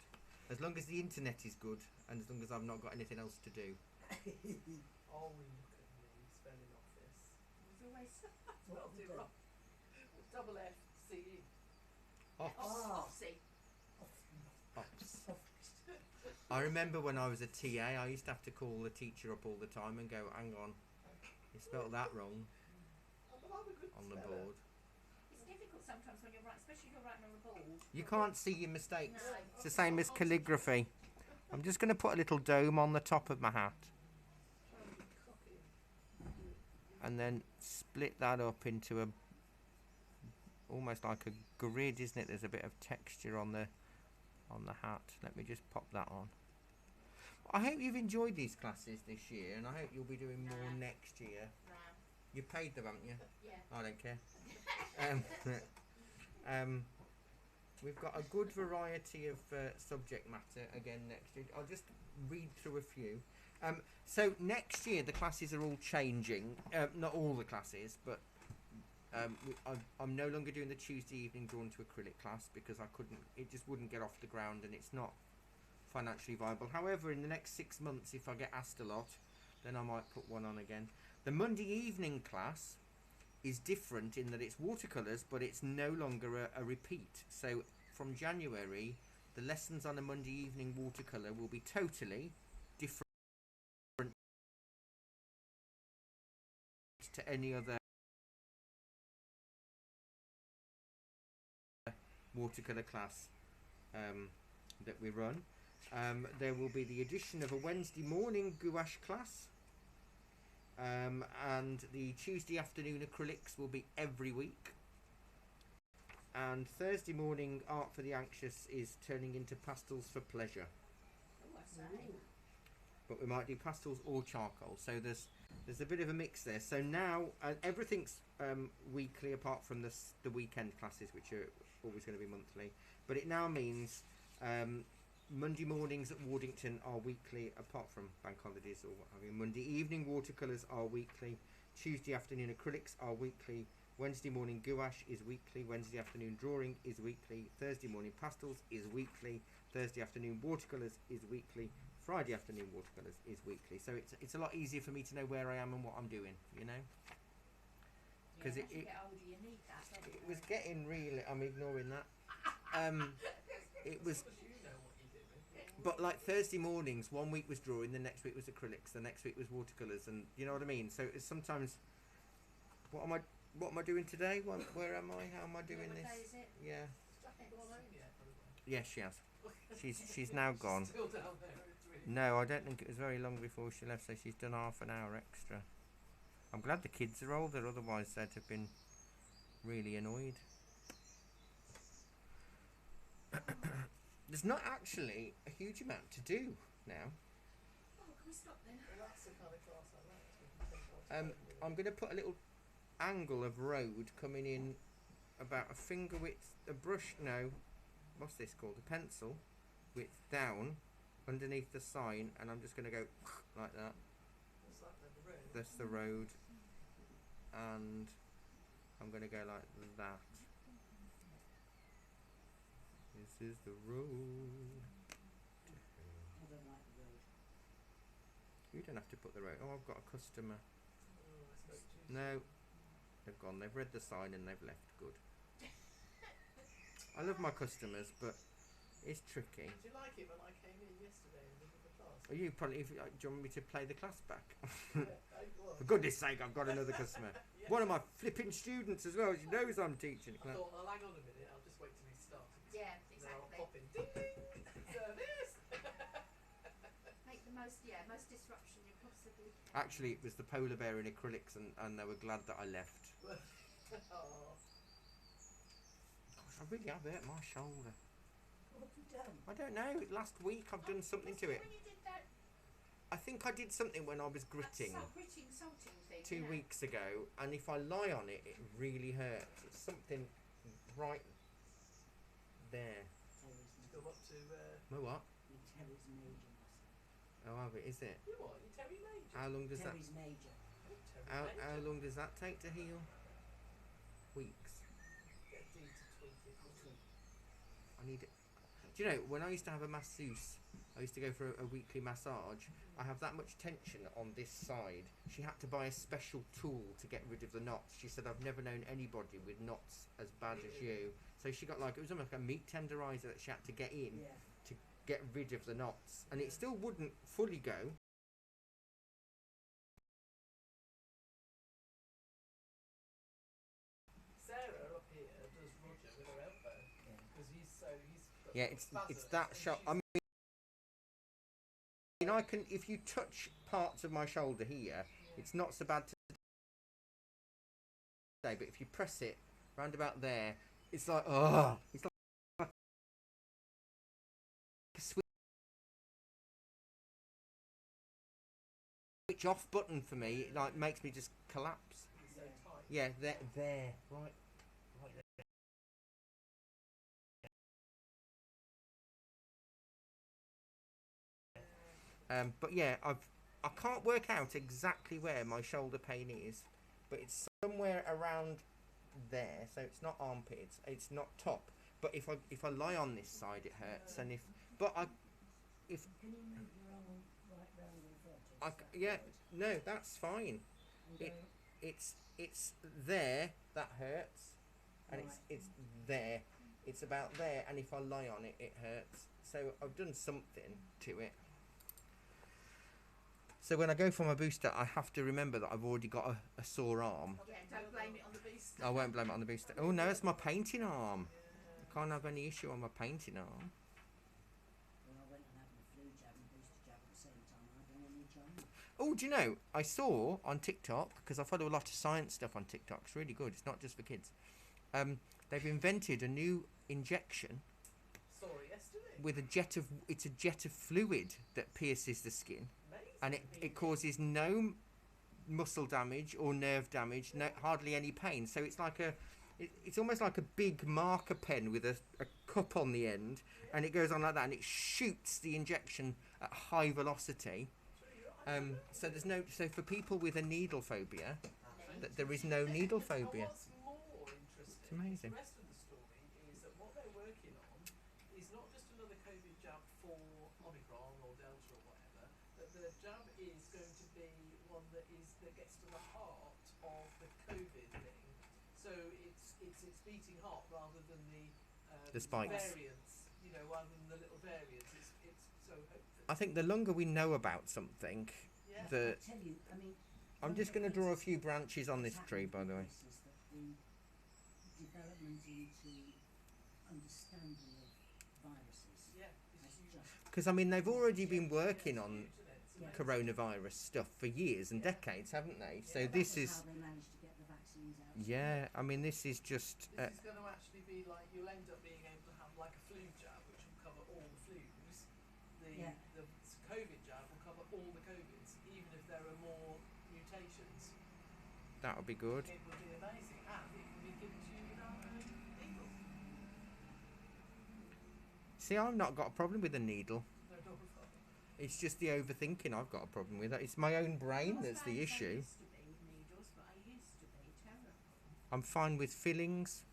As long as the internet is good, and as long as I've not got anything else to do. Oh, look at me spelling office. There's always Spelled it wrong. Double F C E. Ops. Offsy. Ops. I remember when I was a TA, I used to have to call the teacher up all the time and go, hang on, you spelt that wrong on the board. It's difficult sometimes when you're writing, especially if you're writing on a board. You can't see your mistakes. No. It's the same as calligraphy. I'm just going to put a little dome on the top of my hat and then split that up into a almost like a grid, isn't it? There's a bit of texture on the hat. Let me just pop that on. I hope you've enjoyed these classes this year, and I hope you'll be doing more next year. No. You paid them, haven't you? Yeah. I don't care. We've got a good variety of subject matter again next year. I'll just read through a few. So next year the classes are all changing. Not all the classes, but I'm no longer doing the Tuesday evening drawn to acrylic class because I couldn't. It just wouldn't get off the ground, and it's not financially viable. However, in the next 6 months, if I get asked a lot, then I might put one on again. The Monday evening class is different in that it's watercolours, but it's no longer a repeat. So from January, the lessons on a Monday evening watercolour will be totally different to any other watercolour class that we run. There will be the addition of a Wednesday morning gouache class, and the Tuesday afternoon acrylics will be every week, and Thursday morning art for the anxious is turning into pastels for pleasure, Oh, I say. but we might do pastels or charcoal, so there's a bit of a mix there. So now everything's weekly apart from the weekend classes, which are always going to be monthly, but it now means Monday mornings at Wardington are weekly apart from bank holidays or what have you. Monday evening watercolours are weekly, Tuesday afternoon acrylics are weekly, Wednesday morning gouache is weekly, Wednesday afternoon drawing is weekly, Thursday morning pastels is weekly, Thursday afternoon watercolours is weekly, Friday afternoon watercolours is weekly. So it's a lot easier for me to know where I am and what I'm doing, you know. because As you get older, you need that, don't it you? was getting really. I'm ignoring that. It was. As long as you know what you're doing. But like Thursday mornings, one week was drawing, the next week was acrylics, the next week was watercolors, and you know what I mean. So it's sometimes, what am I doing today? Where am I? How am I doing What this? day is it? Yeah. Has Jackie gone home yet, by the way? Yes, she has. She's now gone. Still down there at 3. No, I don't think it was very long before she left, so she's done half an hour extra. I'm glad the kids are older, otherwise they'd have been really annoyed. There's not actually a huge amount to do now. Oh, can we stop then? Well, that's the kind of class I like. We can take our time with I'm it. going to put a little angle of road coming in about a finger width, a brush, no, what's this called? A pencil width down underneath the sign, and I'm just going to go like that. What's that then? The road? That's the road, and I'm going to go like that. This is the road. I don't like the road. You don't have to put the road. Oh, I've got a customer. Oh, I spoke to you. No, they've gone. They've read the sign and they've left. Good. I love my customers, but it's tricky. Did you like it when I came in yesterday in the middle of the class? Are you probably? Do you want me to play the class back? Well, For goodness sake, I've got another customer. yeah. One of my flipping students as well. She knows I'm teaching I class. thought, well, hang on a minute, I'll just wait till he starts. Yeah, Then I'll exactly. pop in, ding ding, service. Make the most disruption you possibly can. Actually, it was the polar bear in acrylics, and they were glad that I left. Oh. Gosh, I really have hurt my shoulder. What have you done? I don't know. Last week I've done something to it. When you did that, I think I did something when I was gritting gritting salting thing. 2 weeks ago, and if I lie on it, it really hurts. It's something right there. Terry's Still up to, Oh, what? Terry's major muscle. Oh, have it, is it? you what, you Terry Major? How long does that? Terry's major. Oh, Terry How Major. long does that take to heal? Weeks. Get Dee to tweak it. I need it. Do you know, when I used to have a masseuse, I used to go for a weekly massage. I have that much tension on this side. She had to buy a special tool to get rid of the knots. She said, I've never known anybody with knots as bad as you. So she got like, it was almost like a meat tenderizer that she had to get in Yeah. to get rid of the knots. And it still wouldn't fully go. Sarah up here does Roger with her elbow. Yeah. Because he's got Yeah, sort of it's spasms, that and sharp. she's- I mean, I can, if you touch parts of my shoulder here, it's not so bad to say, but if you press it round about there, it's like, oh, it's like a switch off button for me. It like makes me just collapse. He's so tight. Yeah, there, right there. But yeah, I can't work out exactly where my shoulder pain is, but it's somewhere around there. So it's not armpits, it's not top. But if I lie on this side, it hurts. And if Can you move your arm right round in front? yeah, no, that's fine. And it- go, It's there that hurts, and Right. it's there. It's about there, and if I lie on it, it hurts. So I've done something to it. So when I go for my booster, I have to remember that I've already got a sore arm. Yeah, don't blame it on the booster. I won't blame it on the booster. Oh no, it's my painting arm. I can't have any issue on my painting arm. When I went and had my flu jab and booster jab at the same time, I don't want any China. Oh, do you know, I saw on TikTok, because I follow a lot of science stuff on TikTok, it's really good, it's not just for kids. They've invented a new injection Saw it yesterday. with it's a jet of fluid that pierces the skin, Amazing. and it causes no muscle damage or nerve damage, no, hardly any pain. So it's like it's almost like a big marker pen with a cup on the end, and it goes on like that, and it shoots the injection at high velocity. So for people with a needle phobia, that there is no needle phobia. And what's more interesting, It's amazing. the rest of the story is that what they're working on is not just another COVID jab for Omicron or Delta or whatever, but the jab is going to be one that gets to the heart of the COVID thing So it's beating hot rather than The spikes. variants. You know, rather than the little variants. It's so hopefully. I think the longer we know about something, Yeah. the I tell you, I mean, I'm just going to draw a few branches on this tree, by the way. Is that the development into understanding of viruses Yeah. has It's huge. just Because I mean, they've already been working It's on huge, isn't it? It's Yeah. amazing. coronavirus stuff for years and decades, haven't they? So Yeah. this that was is, how they managed to get the vaccines out. yeah. I mean, this is just. This is going to actually be like you'll end up being able to have like a flu jab, which will cover all the flus. Yeah. The COVID jab will cover all the COVIDs, even if there are more mutations. That would be good. It will be amazing, and it can be given to you without a needle. See, I've not got a problem with a needle. No double. It's just the overthinking I've got a problem with. It's my own brain Not as that's bad the as I issue. used to be with needles, but I used to be terrible. I'm fine with fillings.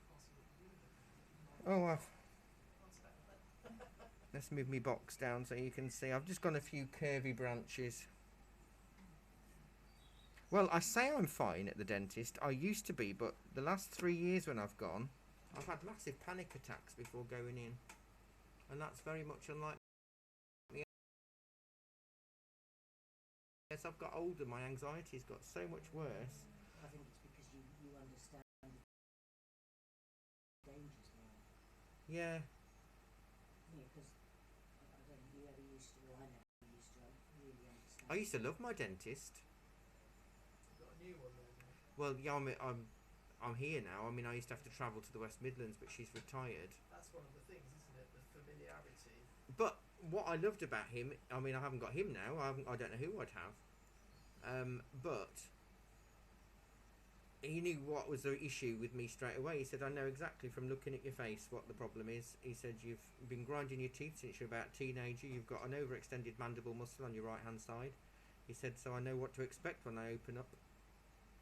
Possible. Oh, That's better. let's move my box down so you can see. I've just got a few curvy branches. Well, I say I'm fine at the dentist. I used to be, but the last 3 years when I've gone, I've had massive panic attacks before going in. And that's very much unlike me. As I've got older, my anxiety's got so much worse. I think it's because you understand the dangers more. Yeah. Yeah, because I don't think you ever used to, or I never used to really understand. I used to love my dentist. You've got a new one there now. Well, yeah, I'm here now. I mean, I used to have to travel to the West Midlands, but she's retired. That's one of the things, isn't it? The familiarity. But what I loved about him, I mean, I haven't got him now. I don't know who I'd have. But he knew what was the issue with me straight away. He said, I know exactly from looking at your face what the problem is. He said, you've been grinding your teeth since you're about a teenager. You've got an overextended mandible muscle on your right hand side. He said, so I know what to expect when I open up.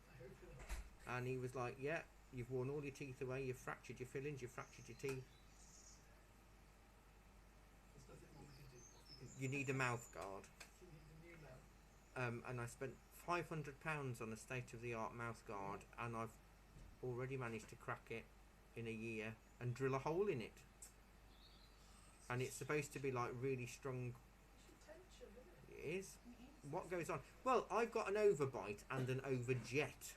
I hope not. And he was like, yeah, you've worn all your teeth away. You've fractured your fillings. You've fractured your teeth. There's nothing more we can do. Off You need a mouth guard. You need a new mouth. And I spent £500 on a state-of-the-art mouth guard, and I've already managed to crack it in a year and drill a hole in it. And it's supposed to be like really strong. It's your tension, isn't it? It is. It is. What goes on? Well, I've got an overbite and an overjet.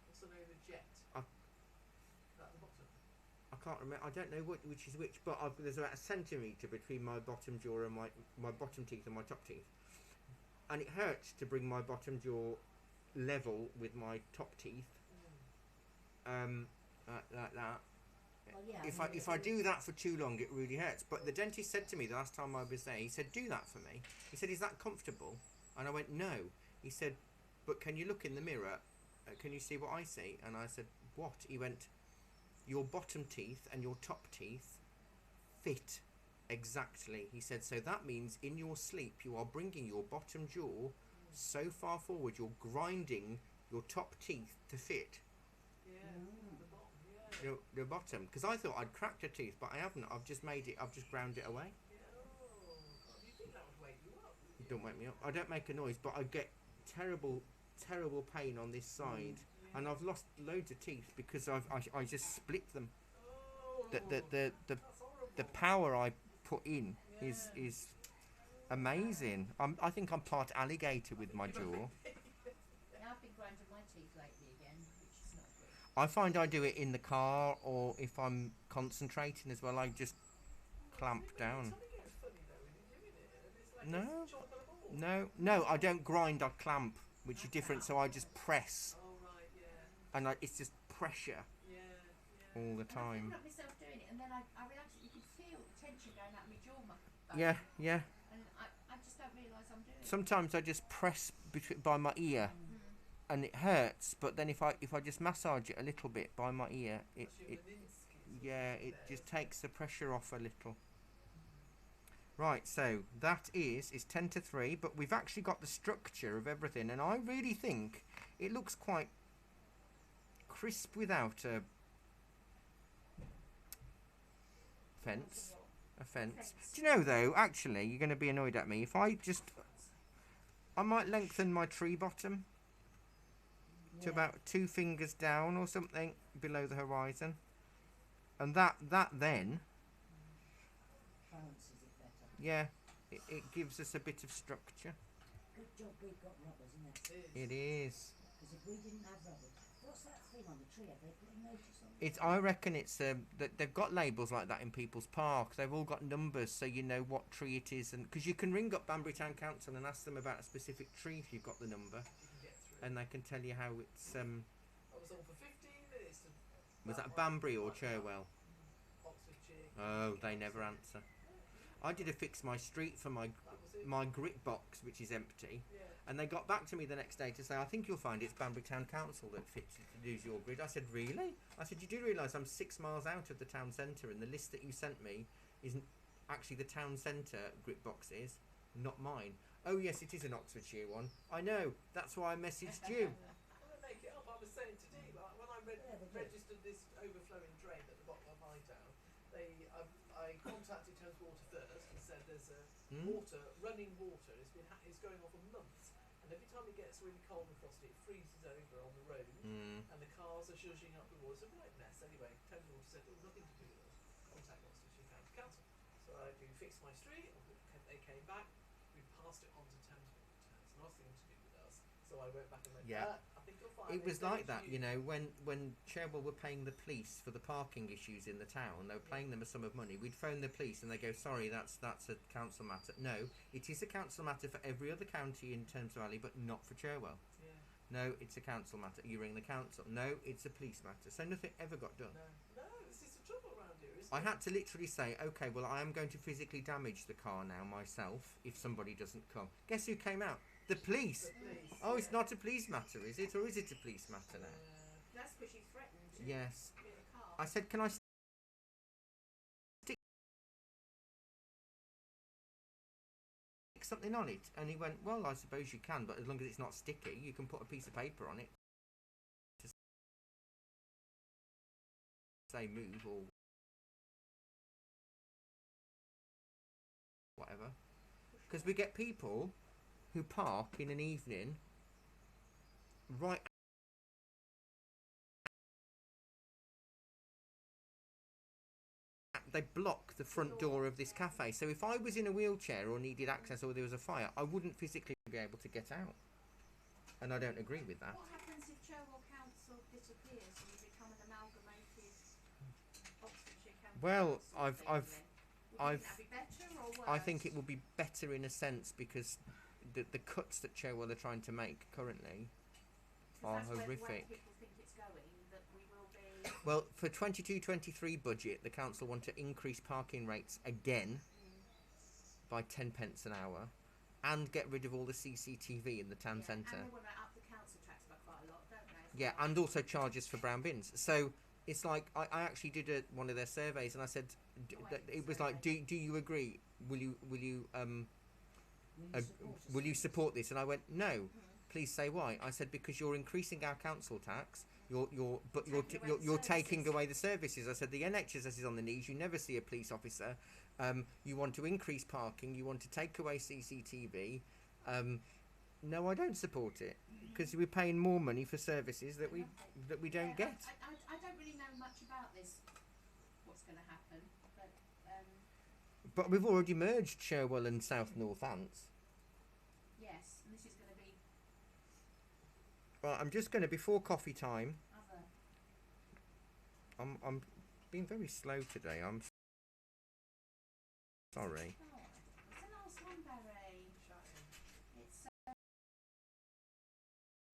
What's an overjet? I- At the bottom. I can't remember. I don't know which is which, but there's about a centimetre between my bottom jaw and my bottom teeth and my top teeth. And it hurts to bring my bottom jaw level with my top teeth. Like that. Well, yeah, If I do that for too long, it really hurts. But the dentist said to me the last time I was there, he said, do that for me. He said, is that comfortable? And I went, no. He said, but can you look in the mirror? Can you see what I see? And I said, what? He went, your bottom teeth and your top teeth fit exactly. He said, so that means in your sleep you are bringing your bottom jaw so far forward, you're grinding your top teeth to fit Yeah. Mm. The bottom. Yeah. the bottom. Because I thought I'd cracked a tooth, but I haven't. I've just ground it away. Yeah. Oh, God. You think that would wake you up? It don't wake me up. I don't make a noise, but I get terrible pain on this side. And I've lost loads of teeth because I just split them. Oh. The That's horrible. the power I put in is amazing. I think I'm part alligator with my jaw. Now I've been grinding my teeth lately again, which is not good. I find I do it in the car, or if I'm concentrating as well, I just clamp down. Something gets funny though when you're doing it, and it's like No. it's chopping a ball. No, I don't grind. I clamp, which is different. So I just press, Oh right, yeah, and it's just pressure yeah. all the And I time. figured out myself doing it, and then I realised that you could feel the tension going out my jaw. Yeah. And I just don't realise I'm doing it. Sometimes I just press by my ear, and it hurts. But then if I just massage it a little bit by my ear, it just takes the pressure off a little. Right, so that is 10 to 3, but we've actually got the structure of everything, and I really think it looks quite crisp without a fence. A fence. Do you know though, actually, you're going to be annoyed at me if I might lengthen my tree bottom. to Yeah. about 2 fingers down or something below the horizon, and that then, Balances it better. yeah, it gives us a bit of structure. Good job we've got rubbers, isn't it? It is. Because if we didn't have rubbers, what's that thing on the tree? Have they put a notice on it? It's. I reckon it's that they've got labels like that in people's parks. They've all got numbers, so you know what tree it is, and because you can ring up Banbury Town Council and ask them about a specific tree if you've got the number, You can get through. and they can tell you how it's. I was on for 15 minutes. Was that Banbury or Cherwell? Oxfordshire. Oh, they never answer. I did a fix my street for That was it. my grit box, which is empty, Yeah. and they got back to me the next day to say, I think you'll find it's Banbury Town Council that does your grid. I said, really? I said, you do realise I'm 6 miles out of the town centre, and the list that you sent me isn't actually the town centre grit box is, not mine. Oh yes, it is an Oxfordshire one. I know. That's why I messaged you. I don't make it up. I was saying to Dee, like when I Yeah, they do. registered this overflowing drain at the bottom of my town, I contacted Thames Water first and said there's a running water. It's going on for months, and every time it gets really cold and frosty, it freezes over on the road, and the cars are shushing up the water. It's a right mess. Anyway, Thames Water said it was nothing to do with us. Contact Oxfordshire County Council. So I do fix my street. They came back. We passed it on to Thames Water. It's nothing to do with us. So I went back and went, Yeah. I think you'll find It was it's like down that, to you know, when Cherwell were paying the police for the parking issues in the town. They were paying them a sum of money. We'd phone the police and they go, sorry, that's a council matter. No, it is a council matter for every other county in Thames Valley, but not for Cherwell. Yeah. No, it's a council matter. You ring the council. No, it's a police matter. So nothing ever got done. No, this is the trouble around here, isn't I it? had to literally say, okay, well, I am going to physically damage the car now myself if somebody doesn't come. Guess who came out? The police. The police, Oh, it's yeah. not a police matter, is it? Or is it a police matter now? That's because you threatened to Yes. hit a car. I said, can I stick something on it? And he went, well, I suppose you can, but as long as it's not sticky, you can put a piece of paper on it to say move or whatever. Because we get people who park in an evening right they block the front door of this cafe. So if I was in a wheelchair or needed access or there was a fire, I wouldn't physically be able to get out. And I don't agree with that. What happens if Cherwell Council disappears and you become an amalgamated Oxfordshire County Well, Council I've thing then? Would I've that be better or worse? I think it will be better in a sense because the cuts that Cherwell are trying to make currently 'Cause are that's where horrific. people think it's going, that we will be... Well, for 22-23 budget, the council want to increase parking rates again by 10 pence an hour and get rid of all the CCTV in the town And centre. they want to up the council tax by quite a lot, don't they? Yeah, and also charges for brown bins. So it's like I actually did one of their surveys, and I said it was like, do you agree? Will you will you support this? And I went, no. Please say why. I said because you're increasing our council tax. You're taking away the services. I said the NHS is on the knees. You never see a police officer. You want to increase parking. You want to take away CCTV. No, I don't support it because we're paying more money for services that we don't get. I don't really know much about this, what's going to happen, but But we've already merged Cherwell and South Northants. yes, and this is going to be Right, I'm just going to before coffee time. other... I'm being very slow today. I'm sorry. Oh, it's the last one, Barry.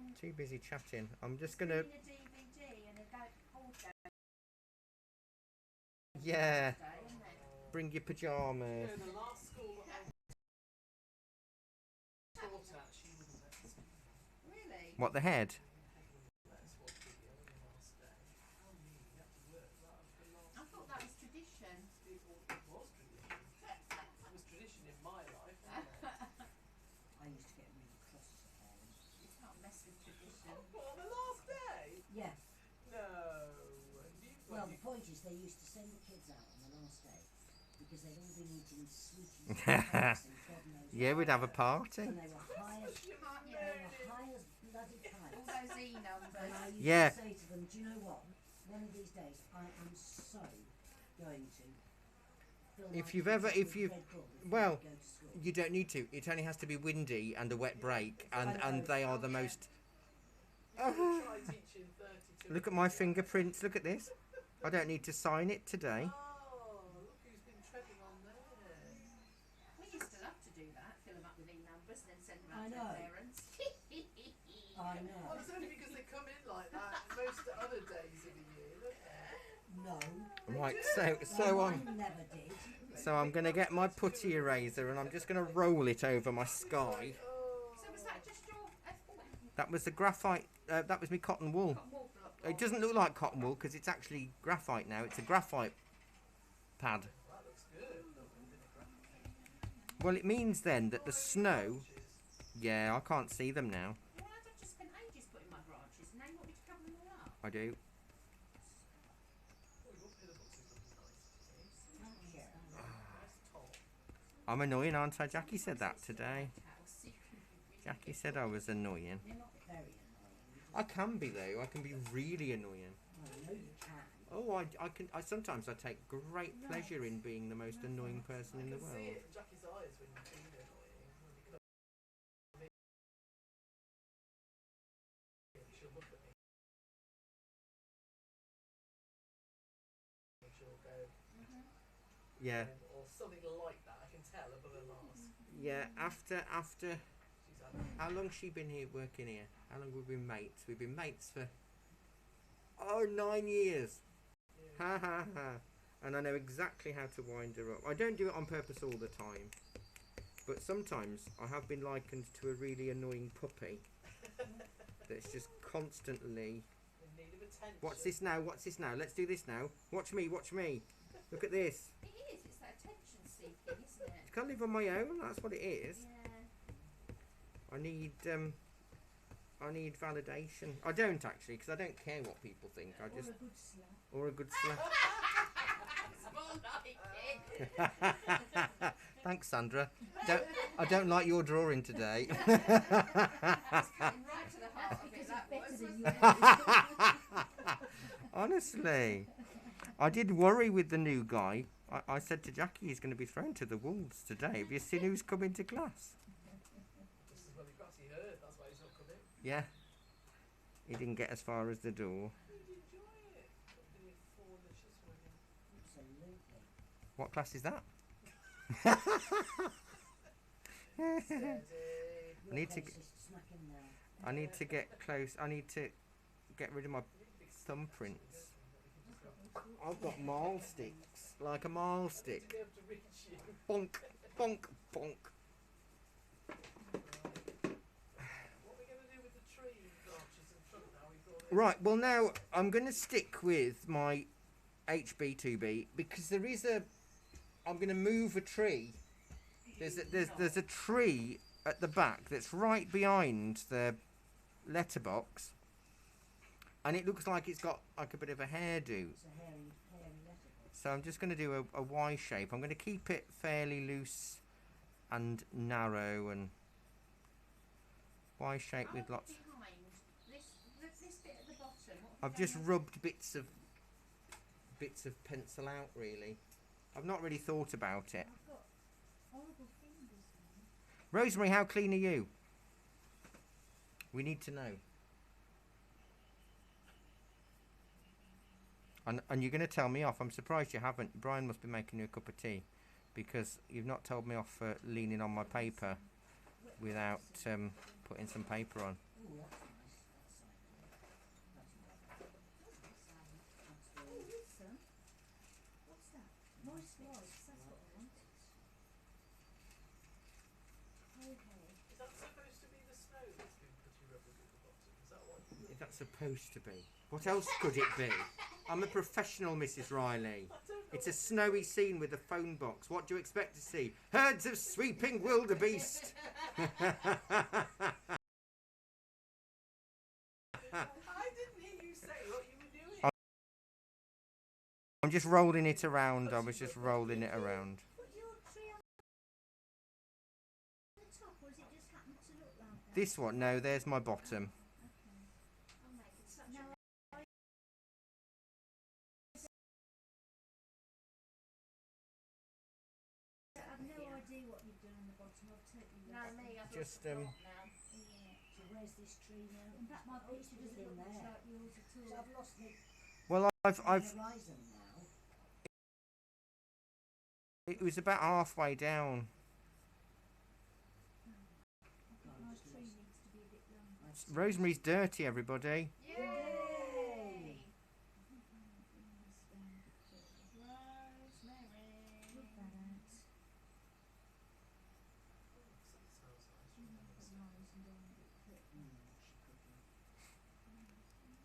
It's Too busy chatting. I'm just going to. a DVD and a board game Yeah. today, isn't it? Bring your pyjamas. The last school that I taught at, she wouldn't let us. Really? What, the head? Let us watch video on the last day. Oh, me, you have to work right up to the last I thought that was tradition. It was tradition. It was tradition in my life. Wasn't it? I used to get really cross as a parent. You can't mess with tradition. What, on the last day? Yeah. No. Well, the point is they used to send the kids out on the last day because they'd all been eating sweeties and cakes and God knows Yeah, what. we'd have a party. And they were high as, You can't, they were high as bloody all kites. those E-nums And I used Yeah. to say to them, do you know what? One of these days I am so going to fill If my you've kids ever- up if with you've- Red Bull before well, they go to school. You don't need to. It only has to be windy and a wet break, and they are the most. You could try teaching 32. Look at my fingerprints. Look at this. I don't need to sign it today. Oh, look who's been treading on there. We used to love to do that, fill them up with e-numbers and then send them I out to know. their parents. I know. Well, it's only because they come in like that most other days of the year, don't they? No. Right. Mine never did. So I'm gonna get my putty eraser and I'm just gonna roll it over my sky. Oh. So was that just your That was the graphite. That was me cotton wool. cotton wool block? It doesn't look like cotton wool because it's actually graphite now. It's a graphite pad. That looks good. Well, it means then that the snow. Yeah, I can't see them now. Well, I've just spent ages putting my branches, and now you want me to cover them all up? I do. Oh, your pillar box is looking nice. Yeah. Nice top. I'm annoying, aren't I? Jackie said that today. House, you can really Jackie said I was annoying. You're not very annoying. I can be though. I can be really annoying. I know you can. Oh, I can. Sometimes I take great pleasure in being the most annoying person in the I can see world. it in Jackie's eyes when you're being annoying. When you come in, she'll look at me. And she'll go, Yeah, or something like that. I can tell above her mask. yeah. After She's had how long's she been here working here? How long have we been mates? We've been mates for 9 years. Ha ha ha. And I know exactly how to wind her up. I don't do it on purpose all the time. But sometimes I have been likened to a really annoying puppy that's just constantly. in need of attention. What's this now? What's this now? Let's do this now. Watch me, watch me. Look at this. It is, it's that attention seeking, isn't it? I can't live on my own, that's what it is. Yeah. I need validation. I don't actually, because I don't care what people think. I Or just a good slap. or a good slap. It's more like it. Thanks, Sandra. I don't like your drawing today. It's cutting right to the heart of it, Because that it's was. better than you. Honestly, I did worry with the new guy. I said to Jackie, he's going to be thrown to the wolves today. Have you seen who's coming to class? Just as well he perhaps he heard, that's why he's not come in. Yeah. He didn't get as far as the door. He'd enjoy it. Did it fall delicious for him? Absolutely. What class is that? Steady. I need to. Closest, smack in there. I need to get close. I need to get rid of my You need a big stick, thumbprints. don't you? That you can just go I've got mile sticks, like a mile to stick. be able to reach you. Bonk, bonk, bonk. What are we going to do with the tree branches in front now? We've got it. Right. Well, now I'm going to stick with my HB2B because there is a. I'm going to move a tree. There's a tree at the back that's right behind the letterbox, and it looks like it's got like a bit of a hairdo. It's a hairy letterbox. So I'm just going to do a Y shape. I'm going to keep it fairly loose and narrow and Y shape with lots. Behind this bit at the bottom. What have I've you just done? rubbed bits of pencil out. Really, I've not really thought about it. I've got horrible fingers now. Rosemary, how clean are you? We need to know. And you're going to tell me off. I'm surprised you haven't. Brian must be making you a cup of tea because you've not told me off for leaning on my paper without putting some paper on. Oh, that's nice. That's Oh, very listen. What's that? Moist wipes. That's what I wanted. Okay. Is that supposed to be the snow that's been putty rubbered at the bottom? Is that what? Is that supposed to be? What else could it be? I'm a professional, Mrs. Riley. I don't know. It's a snowy scene with a phone box. What do you expect to see? Herds of sweeping wildebeest. I didn't hear you say what you were doing. I'm just rolling it around. I was just rolling it around. Put your tree on the top, or does it just happen to look like that? This one, no, there's my bottom. Okay. I'll make it just Yeah. So where's this tree now? In fact, my Oh, it's picture doesn't within look much there. like yours at So all. I've lost the well, I've horizon now. it was about halfway down. I think my tree needs to be a bit longer. Rosemary's dirty, everybody. Yay! I think I might bring this down a bit further. Rosemary. Put that out. Smells nice. Put the horizon down a bit further.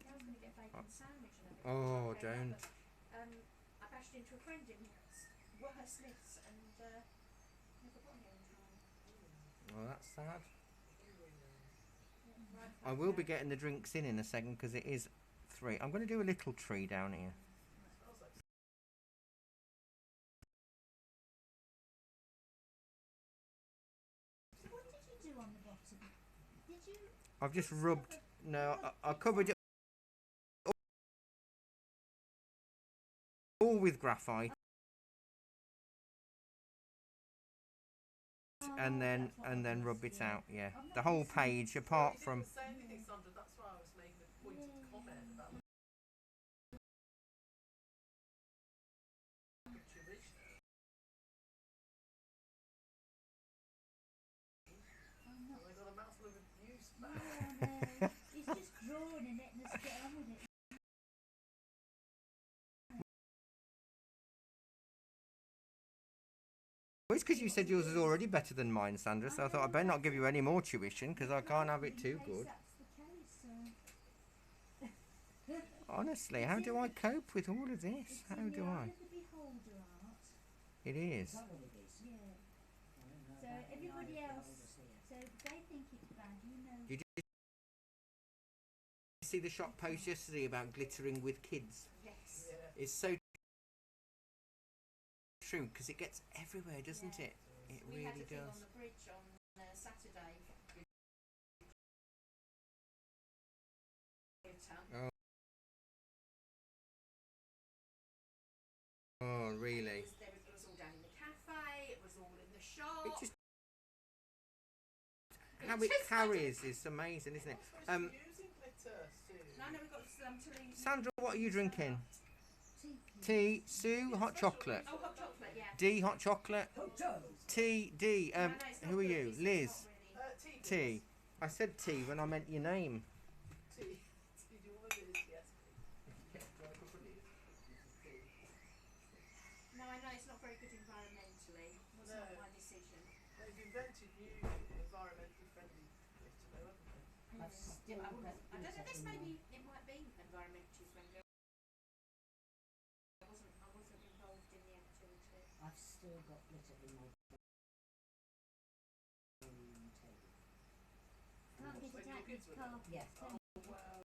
I was going to get a bacon sandwich and everything. Oh, Okay, don't. but, I bashed into a friend in Smith's and never got here in time. Well, that's sad. Right, I will be getting the drinks in a second because it is 3. I'm going to do a little tree down here. So what did you do on the bottom? Did you? I've just rubbed. No, I covered it all with graphite, and then rub it out. Yeah, the whole page apart from. You didn't say anything, Sandra. That's why I was making a pointed comment about the picture original. I'm not. And I got a mouthful of abuse No, back. no. It's just drawing in it and let's get on with it. Well, it's because you said yours is already better than mine, Sandra. So I thought I better not give you any more tuition because I can't have it too good. That's the case. Honestly, how do I cope with all of this? It's How in do the I? eye of the beholder art. It is. Is that what it is? Yeah. I don't know So about the everybody eye of the else. beholders here. So they think it's bad. You know. You did see the shop post yesterday about glittering with kids? Yes. Yeah. It's so true because it gets everywhere, doesn't Yeah. it? It We had really a thing on does. the bridge on Saturday. Oh, really? It was all down in the cafe. It was all in the shop. It just how it just- carries is amazing, isn't it? I'm supposed to be using glitter soon. No, we got to leave. Sandra, what are you drinking? Tea. Tea, Sue, hot chocolate. Oh, hot chocolate, yeah. D, hot chocolate. Hoto! T, D. No, it's not Who are good. you? It's Liz. not really. Tea. T. I said T when I meant your name. Tea. Tea. Do you want this? Yes, please. Do I go for these? Tea. No, I know it's not very good environmentally. It was not my decision. They've invented new environmentally friendly glitter, though, haven't they? I've Yeah, still but I got don't know. glitter This in my- maybe it might be environmentally friendly. I wasn't involved in the activity. I've still got glitter in my table. Can't get When it your out kids with were little. carpet. Yes. can you? Wow.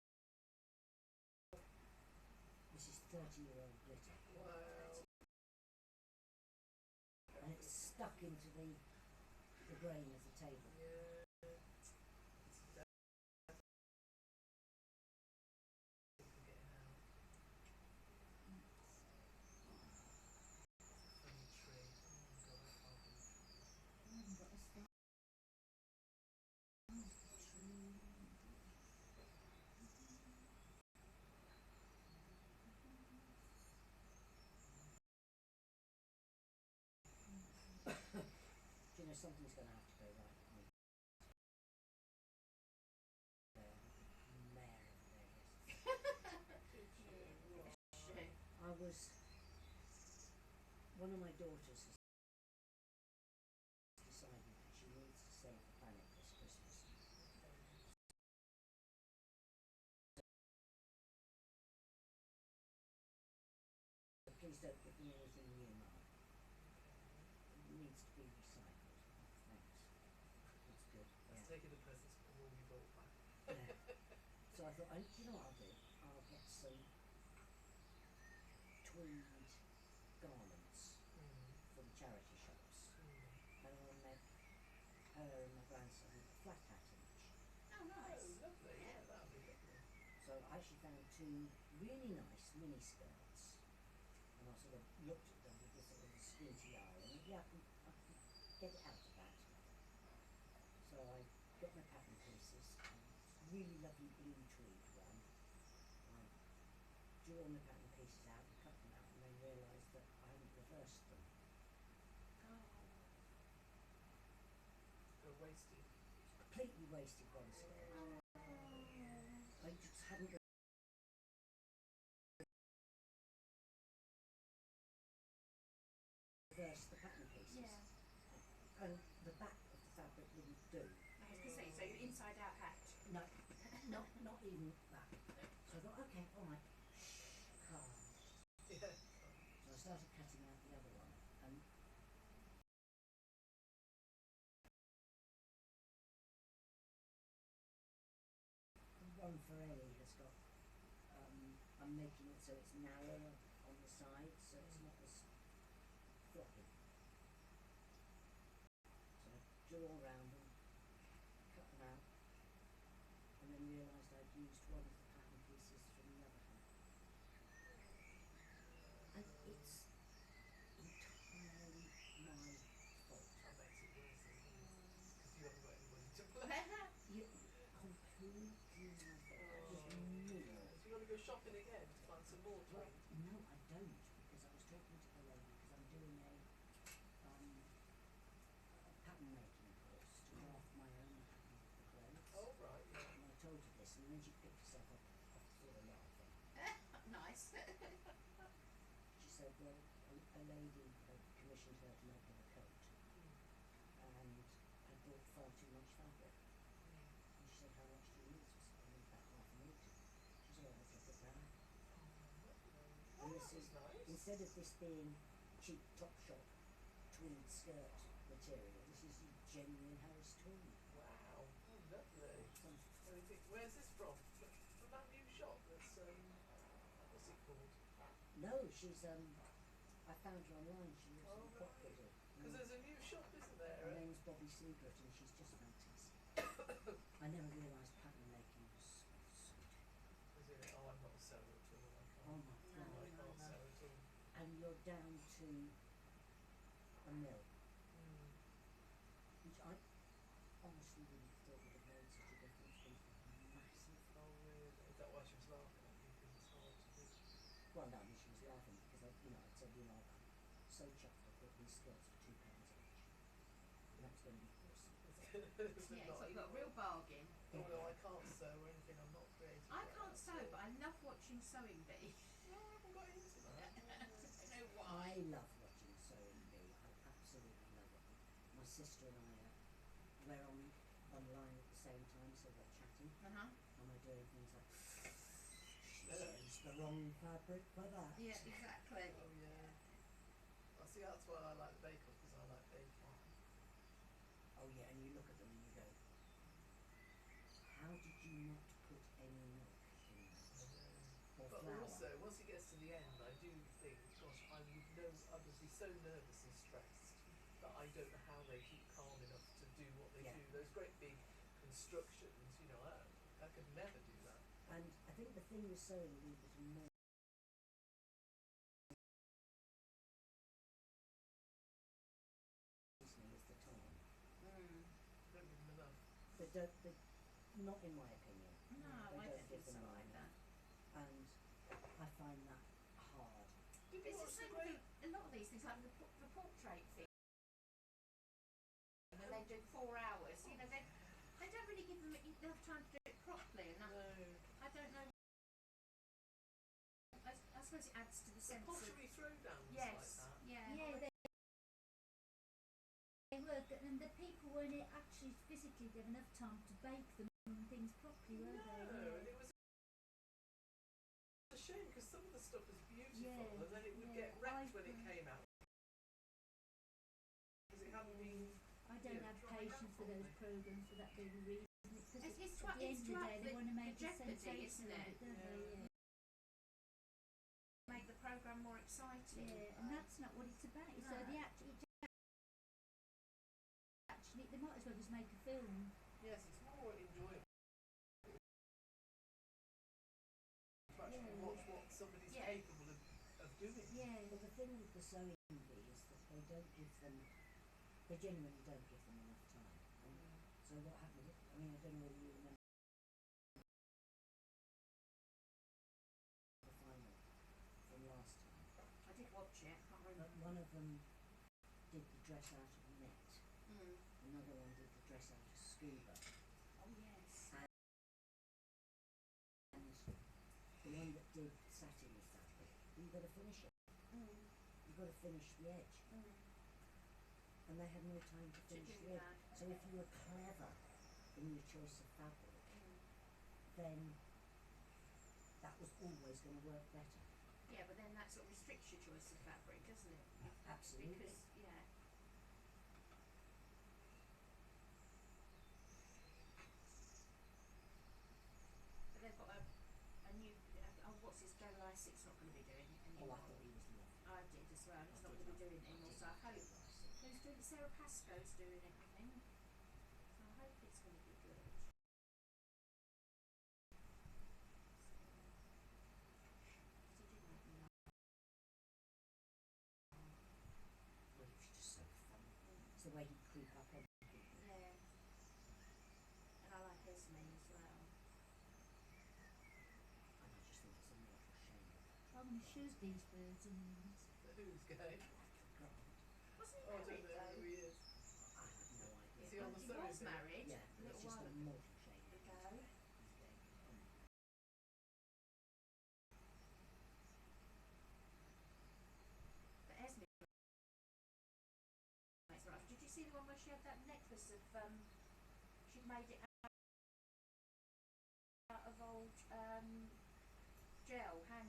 This is 30-year-old glitter. Wow. And it's stuck into the grain of the table. Yeah. I haven't got a start. Do you know something's going to have to go right on mayor of there. I was. One of my daughters has decided that she needs to save the planet this Christmas. So please don't give me anything new, Mum. It needs to be recycled. Oh, thanks. That's good. Let's take it the presents all you bought back. Yeah. So I thought, you know what I'll do? I'll get some tweed garments from charity shops, and I'll make her and my grandson a flat hat each. Oh, nice. Oh, lovely. Yeah, that would be lovely. So I actually found 2 really nice mini skirts, and I sort of looked at them with this sort of squinty eye, and maybe I can get it out of that. So I got my pattern pieces, really lovely blue tweed one. I drew all my pattern pieces out and cut them out, and then realised that I hadn't reversed them. They're wasted. Completely wasted one skirt. I just hadn't reversed the pattern pieces. Yeah. And the back of the fabric wouldn't do. I was going to say, so you're inside out hatch. No, not even that. So I thought, okay, all right. Calm. Yeah. So I started cutting out the other one, and the one for Ellie has got. I'm making it so it's narrower on the sides, so it's not as floppy. So I drew all round them, cut them out, and then realised I'd used one of the pattern pieces from the other hat. And it's entirely my fault. That makes it worse, because you haven't got anybody to play. You completely my fault. That was me. So you want to go shopping again to find some more Well, tweed? no, I don't, because I was talking to the lady because I'm doing a pattern making course to craft my own pattern for clothes. Oh right, yeah. And I told her this, and then she picked herself up off the floor laughing. Nice. She said, well, a lady had commissioned her to make her a coat, and had bought far too much fabric. And she said, how much do you use? I need about half a metre. She said, oh, I'll take a bag. Oh, And that this was is, nice. instead of this being cheap Topshop tweed skirt material, this is genuine Harris tweed. Wow. Oh, lovely. Some, And you think, where's this from? From that new shop that's, what's it called? no, she's I found her online. She lives Oh, in right. Crockford. Because there's a new shop, isn't there? Her name's Bobby Seagrett, and she's just fantastic. I never realised pattern making was so difficult. Is it? Oh, I'm not a sewer at all. I Oh can't. my No, I god. can't sew at all. And you're down to a mill, which I honestly wouldn't have thought would have made such a difference, but it's massive. Oh, really? Is that why she was laughing at you? Because it's hard to do. Well, no, I mean, she was laughing because I said, I'm so chuffed I bought these skirts for £2 each. And that's going to be awesome. It's Yeah, not so I've got a even- real bargain. Although I can't sew or anything, I'm not creative. I like can't that, sew, so- but I love watching sewing bee. No, I haven't got into that. I don't know I why. love watching Sewing Bee. I absolutely love it. My sister and I we're online at the same time, so we're chatting, Uh-huh. and we're doing things like, she used the wrong fabric for that. Yeah, exactly. Oh, yeah. I see, that's why I like the Bake Off, because I like baking. Oh yeah, and you look at them and you go, how did you not put any milk in that? Or But flour? also, once it gets to the end, I do think, gosh, I would be so nervous and stressed that I don't know how they keep calm enough to do what they Yeah. do. Those great big constructions, I could never do that. And I think the thing with Sewing Bee was more is the time. Don't give them enough. They not in my opinion. No, They I don't give think so them either. enough. And I find that hard. Did you It's the watch the same great? with a lot of these things, like the portrait thing. And they do 4 hours. They don't really give them enough time to do it properly. And No. I don't know. I suppose it adds to the The sense of pottery throwdowns yes, like that. yeah. Yeah, they work, and the people weren't actually physically give enough time to bake them and things properly, were No, they? and it was a shame because some of the stuff was beautiful, Yeah, and then it would yeah, get wrecked when it I've, came out because it hadn't been. I don't Yeah, have dry out patience for those programs for that very reason. Because It's at the end of the day, they want to the make a jeopardy, sensation isn't of it? it, don't they? Yeah. Make the programme more exciting. Yeah, and that's not what it's about. So No. the actually, they might as well just make a film. Yes, it's more enjoyable to actually Yeah. watch what somebody's Yeah. capable of doing. Yeah, But the thing with the Sewing Bee is that they genuinely don't give them enough time. And so what happens, I mean, mean, I don't know whether you remember the final from last time. I did watch it. Can't But remember. one of them did the dress out of net. Mm. Another one did the dress out of scuba. Oh yes. And the one that did satin with fabric, you've got to finish it. Mm. You've got to finish the edge. Mm. And they had no time to finish do the edge. that. So if you were clever in your choice of fabric, Mm. then that was always going to work better. Yeah, but then that sort of restricts your choice of fabric, doesn't it? Absolutely. Because yeah. But they've got a new. Oh, what's his Joe Lycett's not going to be doing it Oh, anymore. I thought he was lovely. I did as well. He's I not did going to be love- doing it I anymore. did So I love hope. Joe Lycett. Who's doing it? Sarah Pascoe's doing it, I think. So I hope it's going to be good. Because he did make me laugh. Well, he was just so funny. It's the way he'd creep up on people. Yeah. And I like Esme as well. And I just think it's a mortal shame that I'm going to shoot these birds and things. Who's gay? God, Wasn't he Oh, I married don't know though? who he is. I have no idea. Is he on the He sewing was bit? married Yeah, a but little it's just while a mortal shame that ago. he's gay. But Esme makes me laugh. Did you see the one where she had that necklace of she'd made it out of old hand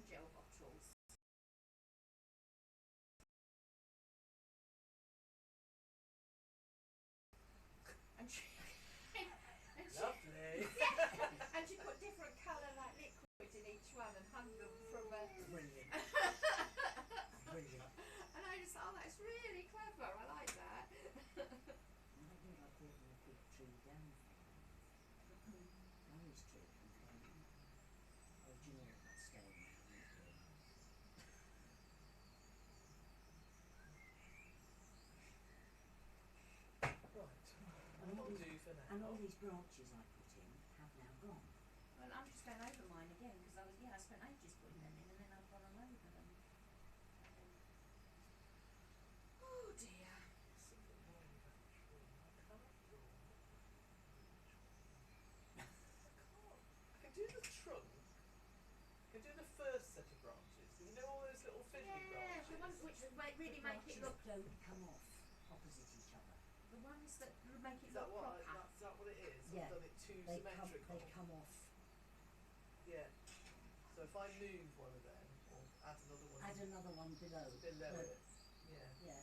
gel bottles. And she Lovely. and she put different colour like liquids in each one and hung them from a Brilliant. Brilliant. and I just thought, oh, that's really clever, I like that. I think I bought them a big tree down from Barry's tree from oh, do you know what, that's staying now, isn't it? Right. And all That'll these- do for now. And all these branches I put in have now gone. Well, I'm just going over mine again because I spent ages putting them in and then I've gone all over them. Oh dear. Something manufacturing. I can't draw which one. I can do the trunk. I can do the first set of branches. You know all those little fiddly Yeah, branches? the ones which really The make it branches look, don't come off opposite each other. the ones that make it Is that look what? proper. Is that what it is? Yeah. I've done it too They symmetrical. come off. Yeah. So if I move one of them, or add another one Add another one below. below No, it, yeah. Yeah,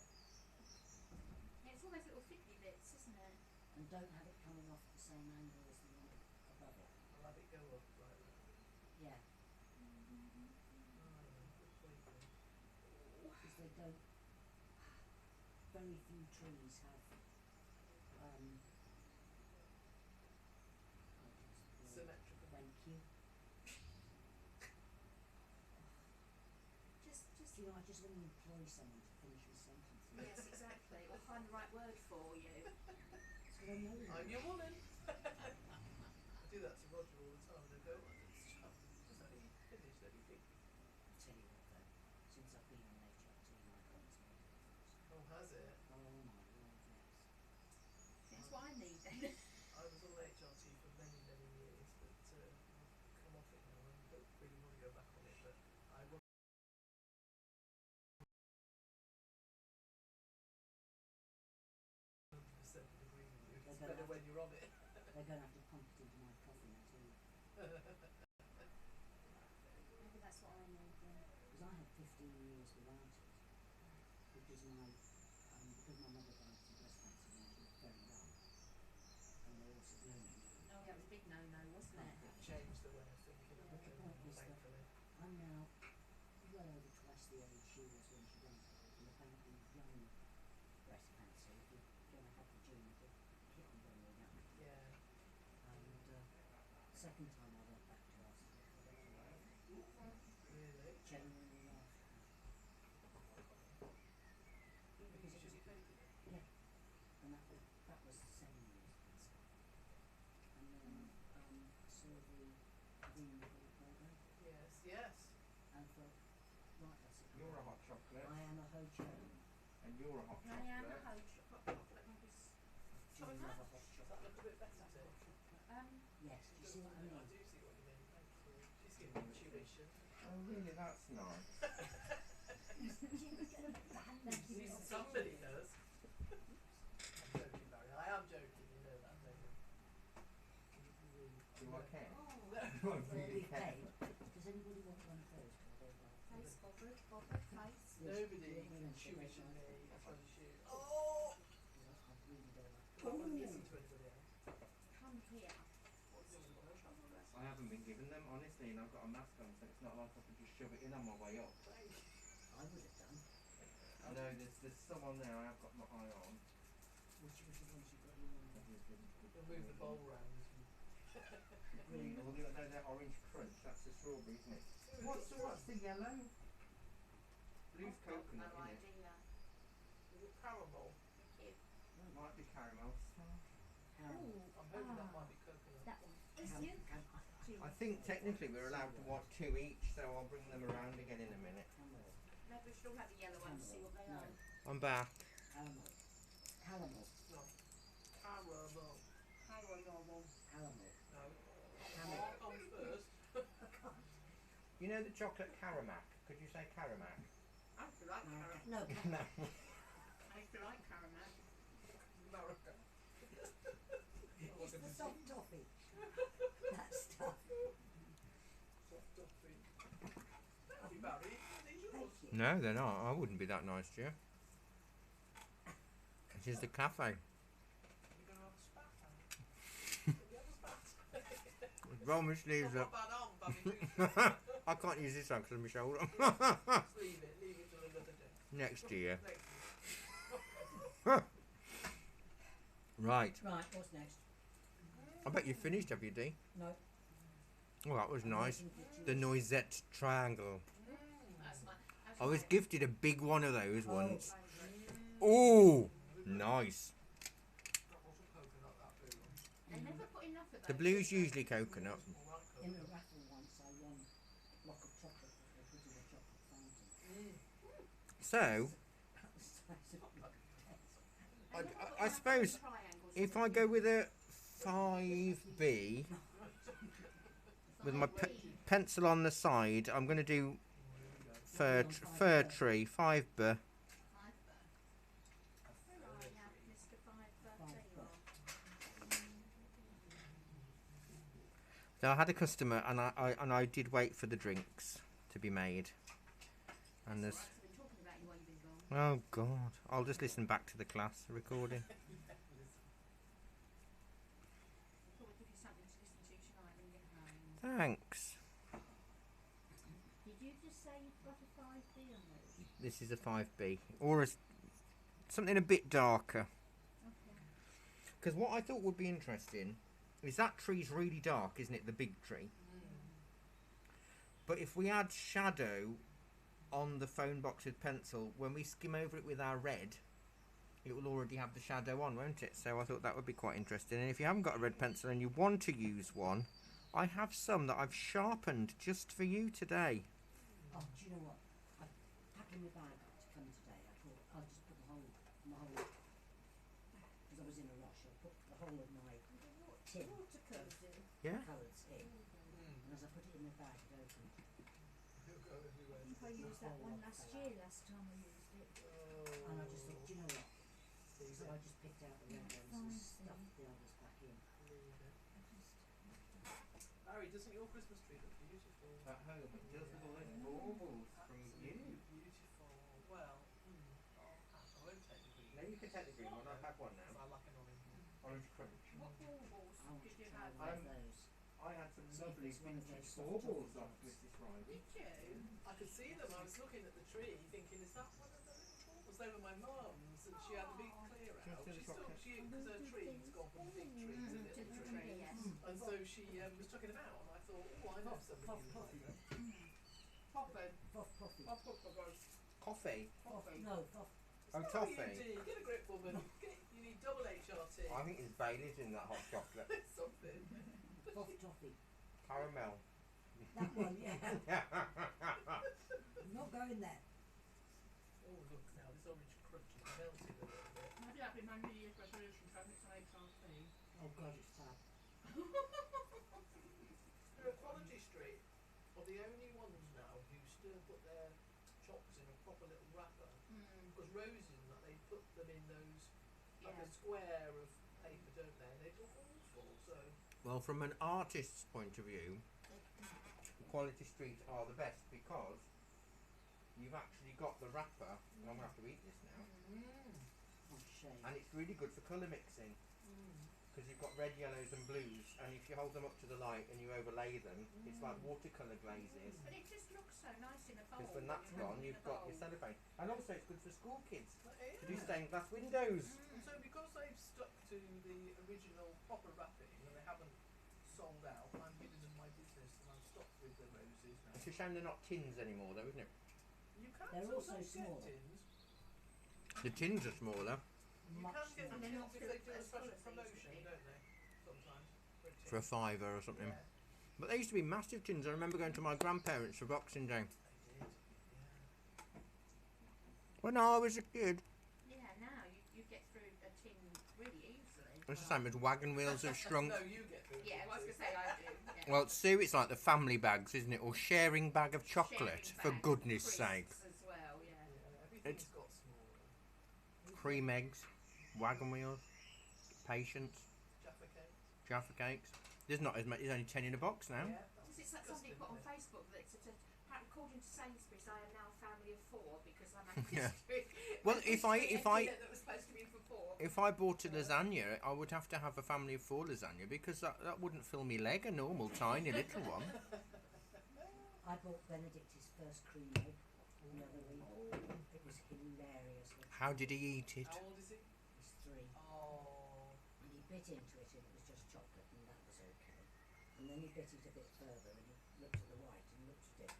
Yeah, it's all those little fiddly bits, isn't it? and don't have it coming off at the same angle as the one above it. I'll have it go up like that. Yeah, Good point then. because they don't. Very few trees have. Symmetrical. Thank you. Just Do you know, I just want to employ someone to finish my sentences. yes, exactly. Or find the right word for you. It's because I know them. I'm your woman. I do that to Roger all the time, and I go, just let me finish, let me think. I tell you what though, since I've been on HRT, my God, it's made a difference. Oh, has it? Oh my word, yes. That's what I need then. I was on HRT for many, many years, but I've come off it now. I don't really want to go back on it, but I want 100% agree with you. It's They're better gonna when you're on it. They're going to have to pump it into my coffee, I tell you. Maybe that's what I need then. Because I had 15 years without it. Because my mother died from breast cancer when she was very young. And they all said, no, no, no. Oh, that was a big no-no, wasn't it? It changed the way of thinking of But the point it, is that thankfully. I'm now well over twice the age she was when she died. And apparently young breast cancer, if you're going to have the gene, it'll hit you when you're young. Yeah. And second time I went back to hospital, I don't know why. Really? Genuinely laughed at her. Because it was Yeah. And that was 7 years cancer. And Ho chocolate. And you're a hot I am a chocolate. hot chocolate. Maybe Do you love a hot Does that chocolate? look a bit better, hot Tiff? chocolate. Yes, do you see what I mean? I do see what you mean, thank you. She's giving me tuition. Oh, really? That's nice. Thank you. Somebody does. I'm joking, Barry. I am joking, you know that, don't you? Do I care? Oh, Do I Well, really we've care? paid. Does anybody want one of those? Because they like face bothered, face. Nobody can tuition me as well as you. Oh! I really don't like I wouldn't listen to anybody else. Come here. What's your chocolate? I haven't been given them, honestly, and I've got a mask on, so it's not like I could just shove it in on my way up. Thank you. I would have done. I know there's some on there I have got my eye on. Which was the ones you got your You'll move the bowl round as you... Green, or the orange crunch, that's the strawberry, isn't it? What's the yellow? Blue's I've got coconut, no isn't it? idea. Is it caramel? Thank you. Might be caramel. caramel. Ooh, I'm hoping that might be coconut. that one. This you? Two. I think technically we're allowed to want 2 each, so I'll bring them around again in a minute. Caramel. Maybe we should all have the yellow ones, see what they No. are. I'm back. Caramel. Caramel. No. Caramel. Caramel. Caramel. No. Caramel. What comes first? You know the chocolate Caramac? Could you say Caramac? I used to like caramel. No, No. I used to like caramel. America. it's the soft toffee. That stuff. Soft toffee. Thank you, Barry. Are these yours? Thank you. No, they're not. I wouldn't be that nice to you. This is the cafe. You're going to have a spat, Barry? Have you had a spat? Roll my sleeves Not up. my bad arm, Barry. I can't use this one because of my shoulder. Just leave it till another day. Next year. Next Right. Right, what's next? I bet you finished, have you, Dee? No. Oh, that was I'm nice. waiting for The Jules. noisette triangle. That's my. I was gifted a big one of those Oh. once. favourite. Oh, nice. That wasn't coconut, that blue one. They never put enough of those. The blue's do they? usually coconut. All right, In a coconut. raffle once, I won a block of chocolate that they put in a chocolate fountain. So, That was the size of my desk. They I- never I- put I enough suppose triangles if in I the go cube. with a 5B with my pencil on the side, I'm going to do fir tree, 5B. Where are you, Mr. Five? There you are. So I had a customer, and I did wait for the drinks to be made. And there's, That's all right, I've been talking about you while you've been gone. oh God, I'll just listen back to the class recording. I thought we'd give you something to listen to tonight when you get home. Thanks. Did you just say you've got a 5B on those? This is a 5B, or something a bit darker. Okay. Because what I thought would be interesting is that tree's really dark, isn't it? The big tree. But if we add shadow on the phone box with pencil, when we skim over it with our red, it will already have the shadow on, won't it? So I thought that would be quite interesting. And if you haven't got a red pencil and you want to use one, I have some that I've sharpened just for you today. Oh, do you know what? I packing my bag to come today. I thought I'll just put my whole, because I was in a rush. I put the whole of my tin Watercolour. Yeah. colours in, and as I put it in my bag, it opened. It'll go everywhere. I think I used that one last year, last time I used it. And I just thought, do you know what? So I just picked out the red ones and stuffed the others back in. Barry, doesn't your Christmas tree look beautiful? At home, it does with all those baubles from you. Beautiful. Well, I won't take the green. No, you can take the green one. I've had one now. I like an orange one. Orange crunch. What baubles I want did to you try have? one of Um, those. I had some See if lovely it's one of vintage those soft baubles toffee off ones. Mrs. Riley. Did you? I could see them. I was looking at the tree thinking, is that one of the little baubles? They were my mum's and she had a big clear Just out. do the She still, chocolate. because her tree's gone from big tree to To little the tree. tree, yes. And so she was chucking them out and I thought, oh, I know somebody Puff who coffee. likes them. Poppin'. Puff coffee. Pop up, pop up. Coffee. Coffee. No, puff. Oh, It's toffee. WD. Get a grip, woman. You need double HRT. I think it's Bailey's in that hot chocolate. Something. Puff toffee. Caramel. That one, yeah. I'm not going there. Oh, look. melted a little bit. Maybe that'll be my New Year's resolution, try and make some HRT. Oh God, it's fab. Ecology Street are the only ones now who still put their chocolates in a proper little wrapper. Because Roses and that, they put them in those, like Yeah. a square of paper, don't they? And they look awful, so... Well, from an artist's point of view, Quality Street are the best because you've actually got the wrapper. I'm going to have to eat this now. Oh, shame. And it's really good for colour mixing because you've got red, yellows and blues, and if you hold them up to the light and you overlay them, it's like watercolour glazes. But it just looks so nice in a bowl. Because when that's you know, gone, in you've a got bowl. your cellophane. And also it's good for school kids But to do yeah. stained glass windows. And so because they've stuck to the original proper wrapping and they haven't sold out, I'm giving them my business and I'm stocked with the Roses now. It's a shame they're not tins anymore though, isn't it? You can They're also sometimes get small. tins. The tins are smaller. You Much can get And the they're tins not if they do a as special full as they used to promotion, be. don't they? Sometimes. For a tin. £5 or something. Yeah, But they used to be massive tins. I remember going to my grandparents for Boxing Day. they did. Yeah. When I was a kid. Yeah, now you get through a tin really easily. It's the same as wagon wheels of strung. No, you get through. Yeah, I was going to say I do. Yeah. Well, Sue, it's like the family bags, isn't it? Or sharing bag of chocolate, Sharing for bag, goodness crisps sake. as well, yeah. Yeah, everything's got smaller. Cream eggs, wagon wheels, patience, Jaffa cake. Jaffa cakes. There's not as much. There's only 10 in a box now. Yeah, Because that's it's like somebody disgusting, put on isn't it? Facebook that it's according to Sainsbury's, I am now a family of 4 because I'm Yeah. a Well, if I that was supposed to be for 4. if I bought a lasagna, I would have to have a family of 4 lasagna because that wouldn't fill me leg, a normal tiny little one. I bought Benedict's first cream egg the other week. It was hilarious. How did he eat it? How old is he? He's 3. Oh. And he bit into it and it was just chocolate and that was okay. And then he bit it a bit further and he looked at the white and looked at it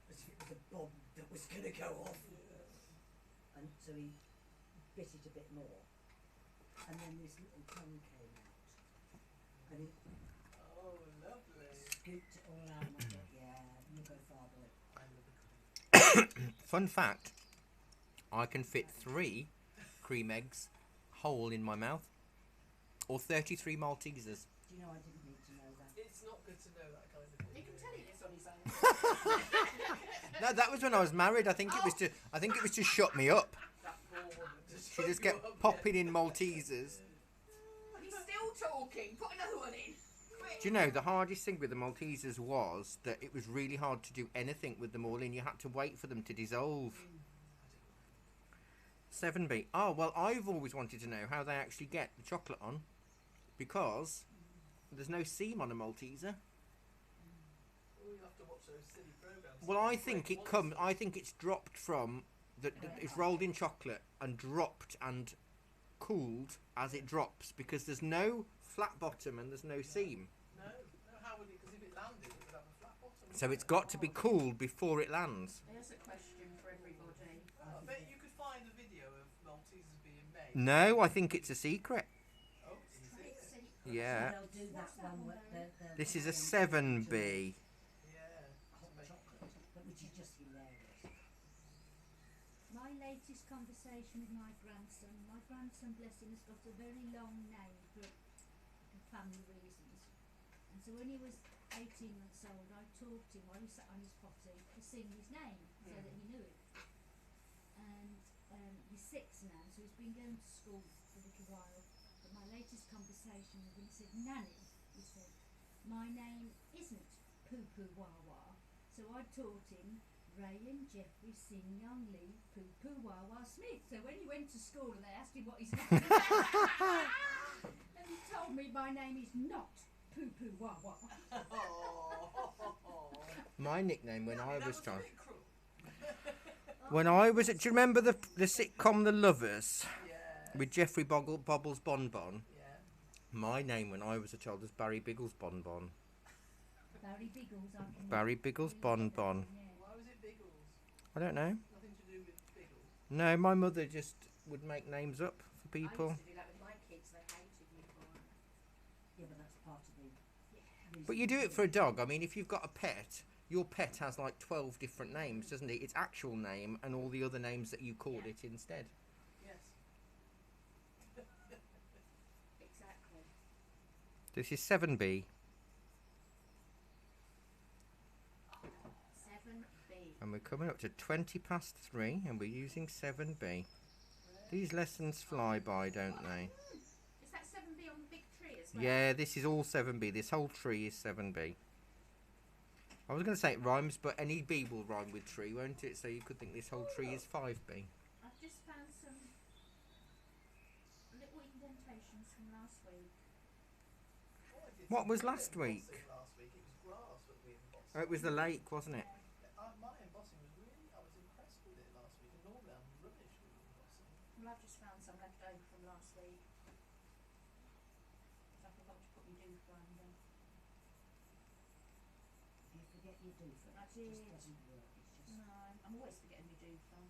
as if it was a bomb that was going to go off. And so he bit it a bit more. And then this little tongue came out. And he Oh, lovely. scooped it all out and I thought, yeah, you go far, boy. I love a cream. Fun fact: I can fit 3 cream eggs whole in my mouth, or 33 Maltesers. Do you know I didn't need to know that? It's not good to know that kind of thing. You can tell he lives on his own. No, that was when I was married. I think it was to. I think it was to shut me up. That ball just She just kept popping in Maltesers. He's still talking. Put another one in. Quick. Do you know the hardest thing with the Maltesers was that it was really hard to do anything with them all in. You had to wait for them to dissolve. 7B. Oh, well, I've always wanted to know how they actually get the chocolate on, because there's no seam on a Malteser. Oh, you have to watch those silly programs. Well, I think it comes. I think it's dropped from it's rolled in chocolate and dropped and cooled as it drops, because there's no flat bottom and there's no seam. No, how would it? Because if it landed, it would have a flat bottom. So it's got to be cooled before it lands. There's a question for everybody. I bet you could find a video of Maltesers being made. No, I think it's a secret. Oh, is Trade it? secret. Yeah. So they'll do that What's that one one where though? This is a 7B. Yeah. hot chocolate, but which is just hilarious. My latest conversation with my grandson, bless him, has got a very long name for family reasons. And so when he was 18 months old, I taught him while he sat on his potty to sing his name so that he knew it. And he's 6 now, so he's been going to school for a little while. But my latest conversation with him, he said, Nanny, he said, my name isn't Poo Poo Wah Wah. So I taught him Ray and Jeffrey Sing Young Lee Poo Poo Wah Wah Smith. So when he went to school and they asked him what his name was, and he told me my name is not Poo Poo Wah Wah. Oh. My nickname when I That was a child. bit cruel. When I was, do you remember the sitcom The Lovers Yeah. with Jeffrey Bobbles Bonbon? Yeah. My name when I was a child was Barry Biggles Bonbon. Barry Biggles, I can Barry Biggles Bonbon. Yeah. Why was it Biggles? I don't know. Nothing to do with Biggles. No, my mother just would make names up for people. I used to do that with my kids. They hated me for it. Yeah, but that's part of the reason. But you do it for a dog. I mean, if you've got a pet, your pet has like 12 different names, doesn't it? Its actual name and all the other names that you called Yeah. it instead. Yes. This is 7B. 7B. And we're coming up to 3:20 and we're using 7B. These lessons fly by, don't they? Is that 7B on the big tree as well? Yeah, this is all 7B. This whole tree is 7B. I was going to say it rhymes, but any B will rhyme with tree, won't it? So you could think this whole tree is 5B. I've just found some little indentations from last week. Oh, I did What some was good last week? embossing last week. It was grass that we embossed. Oh, it was the lake, wasn't it? My embossing was really, I was impressed with it last week, and normally I'm rubbish with embossing. Well, I've just found some left over from last week. So I forgot to put my doofer under. If you forget your doofer, I it just did. doesn't work. It's just No, I'm always forgetting my doofer.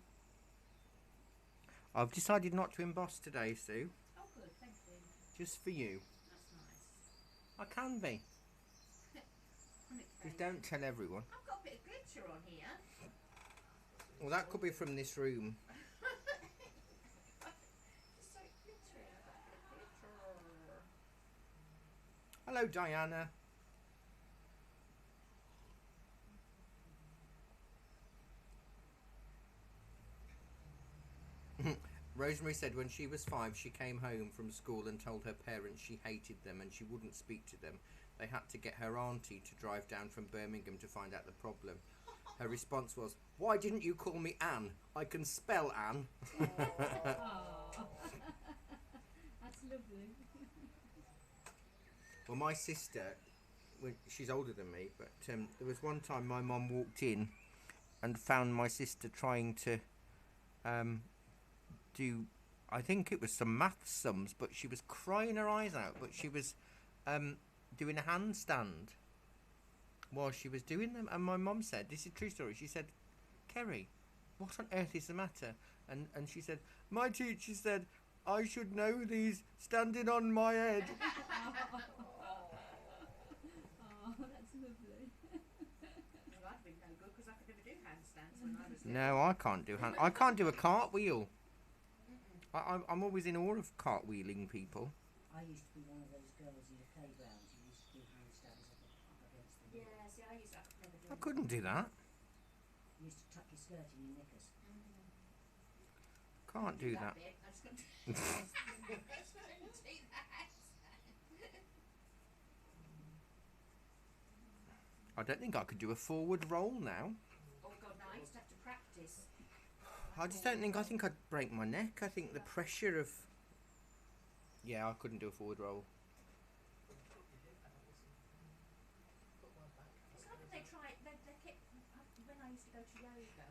I've decided not to emboss today, Sue. Oh, good, thank you. Just for you. That's nice. I can be. On Just occasion. don't tell everyone. I've got a bit of glitter on here. Well, that could be from this room. It's so glittery. I've got a bit of glitter. Hello, Diana. Rosemary said when she was 5, she came home from school and told her parents she hated them and she wouldn't speak to them. They had to get her auntie to drive down from Birmingham to find out the problem. Her response was, "Why didn't you call me Anne? I can spell Anne." Aw. That's lovely. Well, my sister, she's older than me, but there was one time my mum walked in and found my sister trying to do, I think it was some math sums, but she was crying her eyes out, but she was doing a handstand while she was doing them. And my mum said, this is a true story, she said, "Kerry, what on earth is the matter?" And she said, "My teacher said I should know these standing on my head." Oh, that's lovely. Well, I've been no good because I could never do handstands when I was little. No, I can't do I can't do a cartwheel. I'm always in awe of cartwheeling people. I used to be one of those girls in the playground who used to do handstands up against the wall. Yeah, see, I could never do I couldn't do that. You used to tuck your skirt in your knickers. Can't do that. bit. I just got to do that. I don't think I could do a forward roll now. Oh God, no! I used to have to practice. I just don't think. I think I'd break my neck. I think the pressure of. Yeah, I couldn't do a forward roll. It's like when they kept when I used to go to yoga.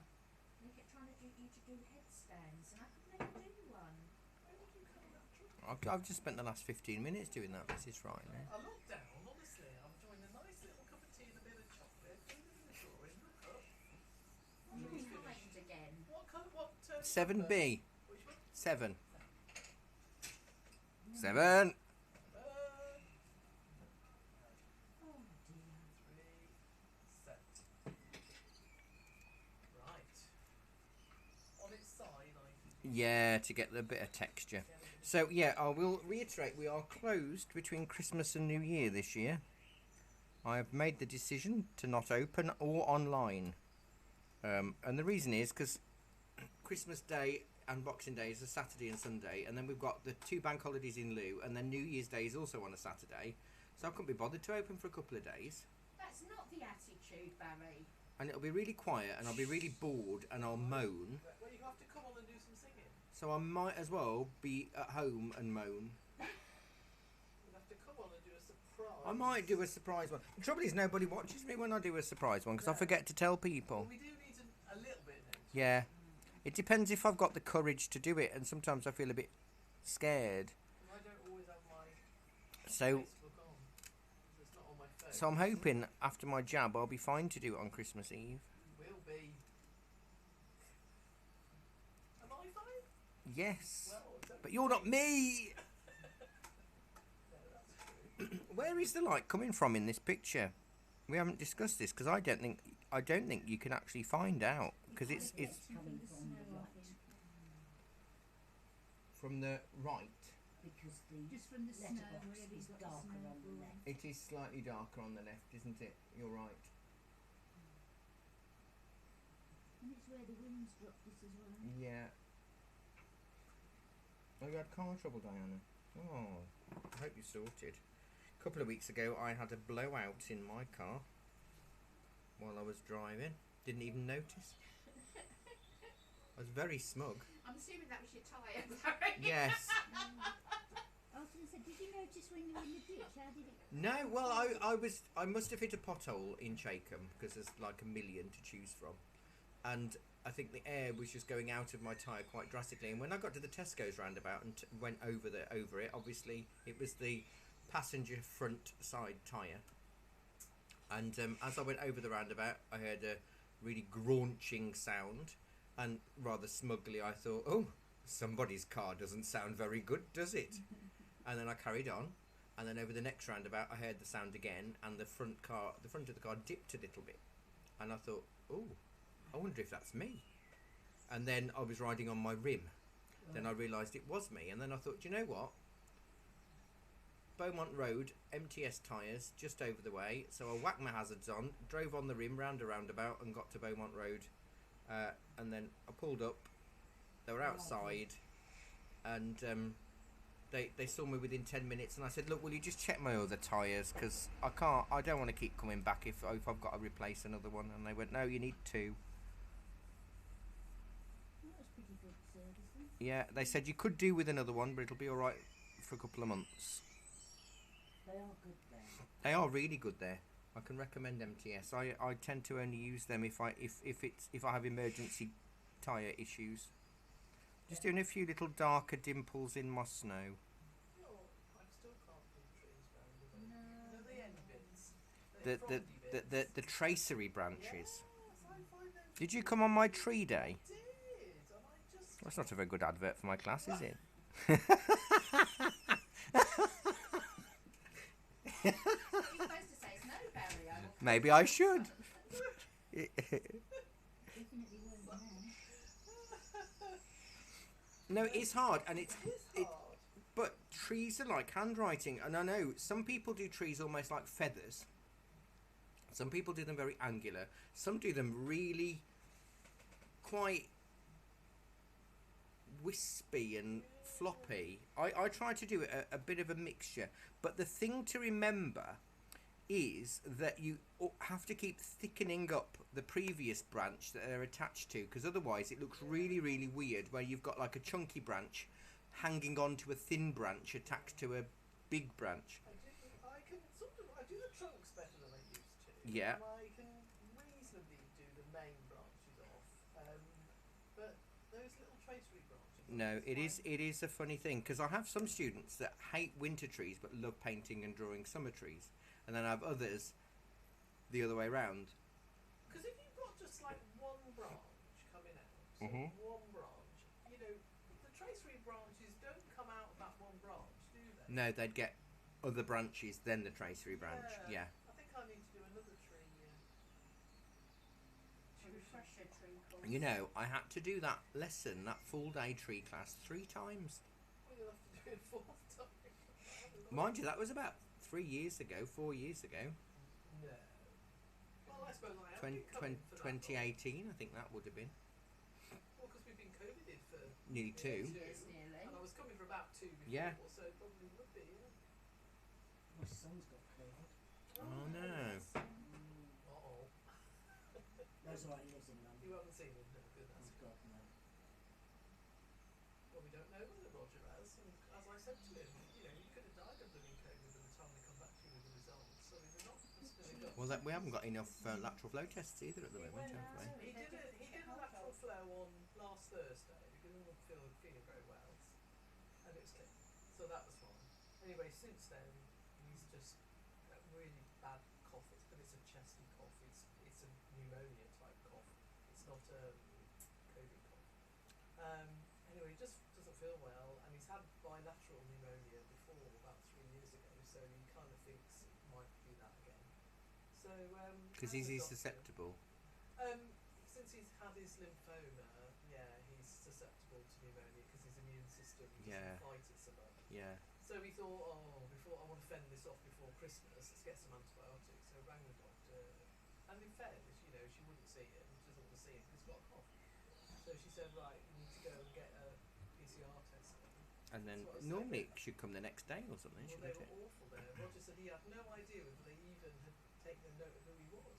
They kept trying to do you to do headstands, and I could never do one. I've just spent the last 15 minutes doing that, Mrs. Ryan. I looked down, honestly, I'm enjoying a nice little cup of tea and a bit of chocolate, put it in the drawer, in the cup. What's behind again? What 7B. Which one? 7. 7. Oh dear. 3, 7. Right. On its side, Yeah, to get the bit of texture. So, yeah, I will reiterate, we are closed between Christmas and New Year this year. I have made the decision to not open or online. And the reason is because Christmas Day and Boxing Day is a Saturday and Sunday, and then we've got the 2 bank holidays in lieu, and then New Year's Day is also on a Saturday. So I couldn't be bothered to open for a couple of days. That's not the attitude, Barry. And it'll be really quiet, and I'll be really bored, and I'll moan. well, you have to come on and do some singing. So I might as well be at home and moan. You have to come on and do a surprise. I might do a surprise one. The trouble is nobody watches me when I do a surprise one, because I forget to tell people. Well, we do need a little bit now. Yeah. It depends if I've got the courage to do it, and sometimes I feel a bit scared. I don't always have my So Facebook on. So it's not on my phone. so I'm hoping after my jab I'll be fine to do it on Christmas Eve. Will be. Am I fine? Yes. Well, don't But you're not me! no, that's true. Where is the light coming from in this picture? We haven't discussed this, because I don't think you can actually find out, because it's It's coming from the right. from the right. because the Just from the snow, letterbox where is he's got the darker snow on the fall. left. It is slightly darker on the left, isn't it? You're right. And it's where the wind's dropped it as well. Yeah. Oh, you had car trouble, Diana? Oh, I hope you sorted. A couple of weeks ago, I had a blowout in my car while I was driving. Didn't even notice. I was very smug. I'm assuming that was your tyre, Barry. Yes. I was going to say, did you notice when you were in the ditch? How did it? No, well, I must have hit a pothole in Chatham because there's like a million to choose from, and I think the air was just going out of my tyre quite drastically. And when I got to the Tesco's roundabout and went over it, obviously it was the passenger front side tyre. And as I went over the roundabout, I heard a really graunching sound, and rather smugly I thought, oh, somebody's car doesn't sound very good, does it? And then I carried on, and then over the next roundabout I heard the sound again, and the front of the car dipped a little bit, and I thought, oh, I wonder if that's me. And then I was riding on my rim. Then I realised it was me, and then I thought, do you know what? Beaumont Road, MTS tyres, just over the way. So I whacked my hazards on, drove on the rim round a roundabout, and got to Beaumont Road. And then I pulled up. They were outside, and they saw me within 10 minutes, and I said, look, will you just check my other tyres, because I don't want to keep coming back if I've got to replace another one. And they went, no, you need 2. That was pretty good service then. Yeah, they said you could do with another one, but it'll be all right for a couple of months. They are good there. They are really good there. I can recommend MTS. I tend to only use them if I have emergency tyre issues. Just doing a few little darker dimples in my snow. No, I still can't do trees round the way. No. You know the end bits? The tracery Yes, branches. I find them. Did you come on my tree day? I did, and I just. That's not a very good advert for my class, is it? You're supposed to say it's no, Barry. I will Maybe I should. Definitely weren't then. No, it's hard, and It's hard. but trees are like handwriting, and I know some people do trees almost like feathers. Some people do them very angular. Some do them really quite wispy and floppy. I try to do a bit of a mixture, but the thing to remember is that you have to keep thickening up the previous branch that they're attached to, because otherwise it looks really, really weird where you've got like a chunky branch hanging onto a thin branch attached to a big branch. I can sort of. I do the trunks better than I used to. Yeah. And I can reasonably do the main branches off. But those little tracery branches. No, it's fine. it is a funny thing, because I have some students that hate winter trees but love painting and drawing summer trees, and then I have others the other way round. Because if you've got just like one branch coming out, so Mhm. one branch, you know, the tracery branches don't come out of that one branch, do they? No, they'd get other branches than the tracery branch. Yeah. I think I need to do another tree. A refresher tree course. You know, I had to do that lesson, that full day tree class, 3 times. Well, you'll have to do it 4 times. Mind you, that was about 4 years ago. No. Well, I suppose I have 20, been coming for that long. 2018, I think that would have been. Well, because we've been COVIDed for Nearly 2. Years nearly. and I was coming for about 2 before, Yeah. so it probably would be. Yeah. My son's got COVID. Oh no. Uh-oh. That's why he lives in London. You haven't seen him? No, good, Oh that's good. God, no. Well, we don't know whether Roger has, and as I said to him, you know, you could have died of blooming COVID by the time they come back to you with the results, so if they're not necessarily got... Well, we haven't got enough lateral flow tests either at the moment, have we? He did a lateral flow on last Thursday because he wasn't feeling very well, and it was clean, so that was fine. Anyway, since then he's just a really bad cough. But it's a chesty cough. It's a pneumonia type cough. It's not a COVID cough. Anyway, he just doesn't feel well, and he's had bilateral pneumonia before about 3 years ago, so he kind of thinks it might do that again. So Because as a he's doctor- susceptible. Since he's had his lymphoma, yeah, he's susceptible to pneumonia because his immune system and Yeah. doesn't fight it so much. Yeah. So we thought, before I want to fend this off before Christmas, let's get some antibiotics. So I rang the doctor, and in fairness, you know, she wouldn't see him. She doesn't want to see him because he's got a cough. So she said, right, you need to go and get a PCR test done. And then That's what I was normally saying. it should come the next day or something, Well, they shouldn't were it? awful there. Roger said he had no idea whether they even had taken a note of who he was.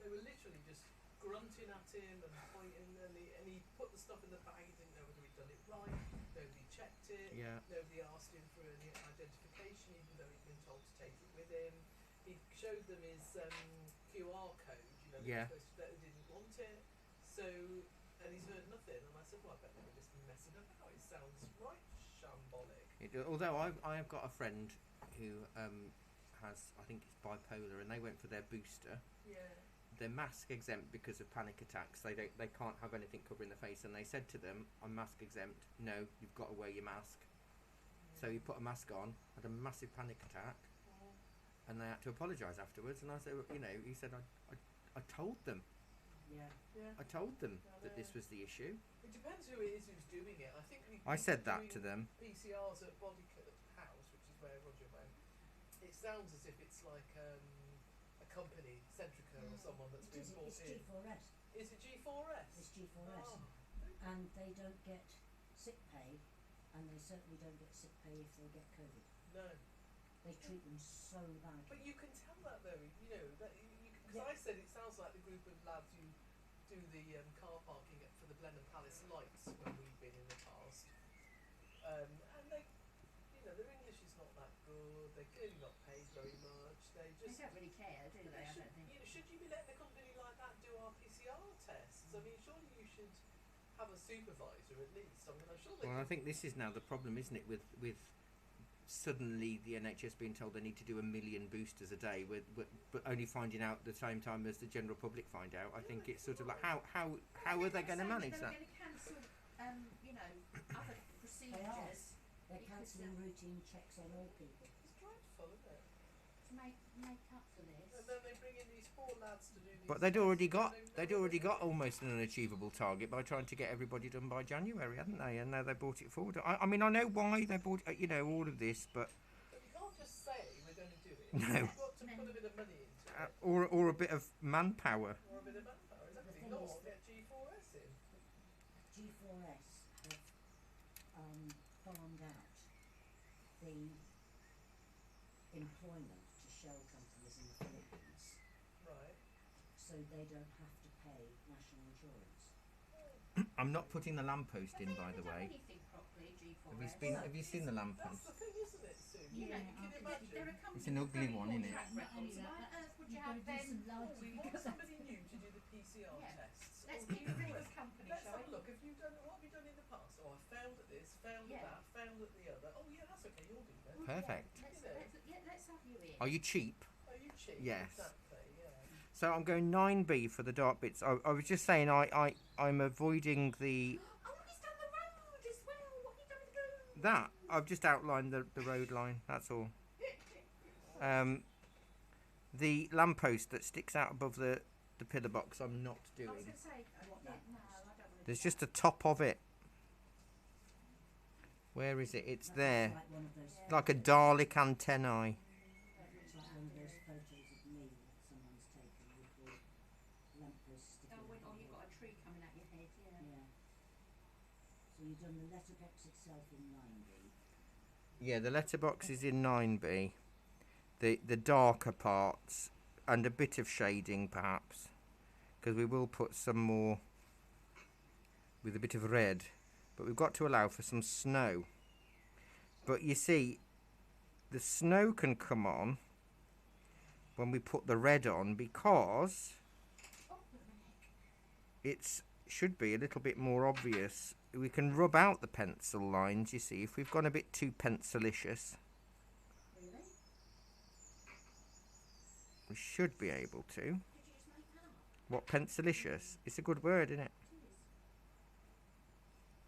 They were literally just grunting at him and pointing, and he put the stuff in the bag. He didn't know whether he'd done it right. Nobody checked it. Yeah. Nobody asked him for any identification, even though he'd been told to take it with him. He showed them his QR code. You know, Yeah. they didn't want it. So, and he's heard nothing. And I said, well, I bet they were just messing about. It sounds right shambolic. Although I have got a friend who has, I think it's bipolar, and they went for their booster. Yeah. They're mask exempt because of panic attacks. They can't have anything covering their face, and they said to them, "I'm mask exempt. No, you've got to wear your mask." So he put a mask on, had a massive panic attack, and they had to apologise afterwards. And I said, you know, he said, I told them, Yeah. Yeah. I told them I that this know. was the issue. It depends who it is who's doing it. I think I said that to them. PCRs at Bodyclip House, which is where Roger went. It sounds as if it's like a company, Centrica or someone that's been It's bought in. G4S. Is it G4S? It's G4S. Oh. And they don't get sick pay, and they certainly don't get sick pay if they get COVID. No. They treat them so But badly. you can tell that though, you know, that because Yeah. I said it sounds like the group of lads who do the car parking for the Blenheim Palace lights when we've been in the past. And they, you know, their English is not that good. They're clearly not paid very much. They They just. don't really care, do But they? I should, don't think. you know, should you be letting a company like that do our PCR tests? I mean, surely you should have a supervisor at least. I mean, I'm sure they. Well, I could- think this is now the problem, isn't it? With suddenly the NHS being told they need to do 1 million boosters a day, but only finding out at the same time as the general public find out. I think it's sort of like how are they going to manage that? They're going to cancel, you know, other procedures They're cancelling routine checks on all people. It's dreadful, isn't it? to make up for this. And then they bring in these poor lads to do these. But they'd already got tests. they'd already got almost an unachievable target by trying to get everybody done by January, hadn't they? And now they brought it forward. I mean, I know why they brought you know all of this, but But you can't just say we're going to do it. No. You've got to put a bit of money into it. or a bit of manpower. Or a bit of manpower, But the exactly. thing Not is get G4S in. G4S have farmed out the employment to shell companies in the Philippines, Right. so they don't have to pay national insurance. I'm not putting the lamppost in, by the They way. don't anything properly, Have you seen the That's lamppost? the thing, isn't it, Sue? You know, You can imagine. they're a company It's an with ugly very one, poor isn't it? track Not record, only so that, why on earth would you you've have got to do them? some Oh, lighting we want because somebody new to do the PCR Yeah. tests. Let's Oh, be a really good. good company, Let's shall have a we? look. What have you done in the past? Oh, I found at this, found Yeah. at that, found at the other. Oh, yeah, that's okay. You'll do that. Perfect. Let's have you in. Are you cheap? Are you cheap? Yes. Exactly. Yeah. So I'm going 9B for the dark bits. I was just saying I'm avoiding the Oh, he's done the road as well. What have you done with the road? that. I've just outlined the road line. That's all. The lamppost that sticks out above the pillar box, I'm not I was doing. going to say, What no, I lamppost? don't want to. There's just a top of it. Where is it? It's That there. looks like one of those Like a photos. Dalek antennae. It's like one of those photos of me that someone's taken with the lamppost sticking Oh, out oh, of you've it. got a tree coming at your head, yeah. Yeah. So you've done the letterbox itself in 9B. Yeah, the letterbox is in 9B. The darker parts and a bit of shading perhaps, because we will put some more with a bit of red, but we've got to allow for some snow. But you see, the snow can come on when we put the red on, because Oh, look at my neck. it's should be a little bit more obvious. We can rub out the pencil lines, you see, if we've gone a bit too pencilicious. Really? We should be able to. Did you just make that up? What, pencilicious? It's a good word, isn't it? It is.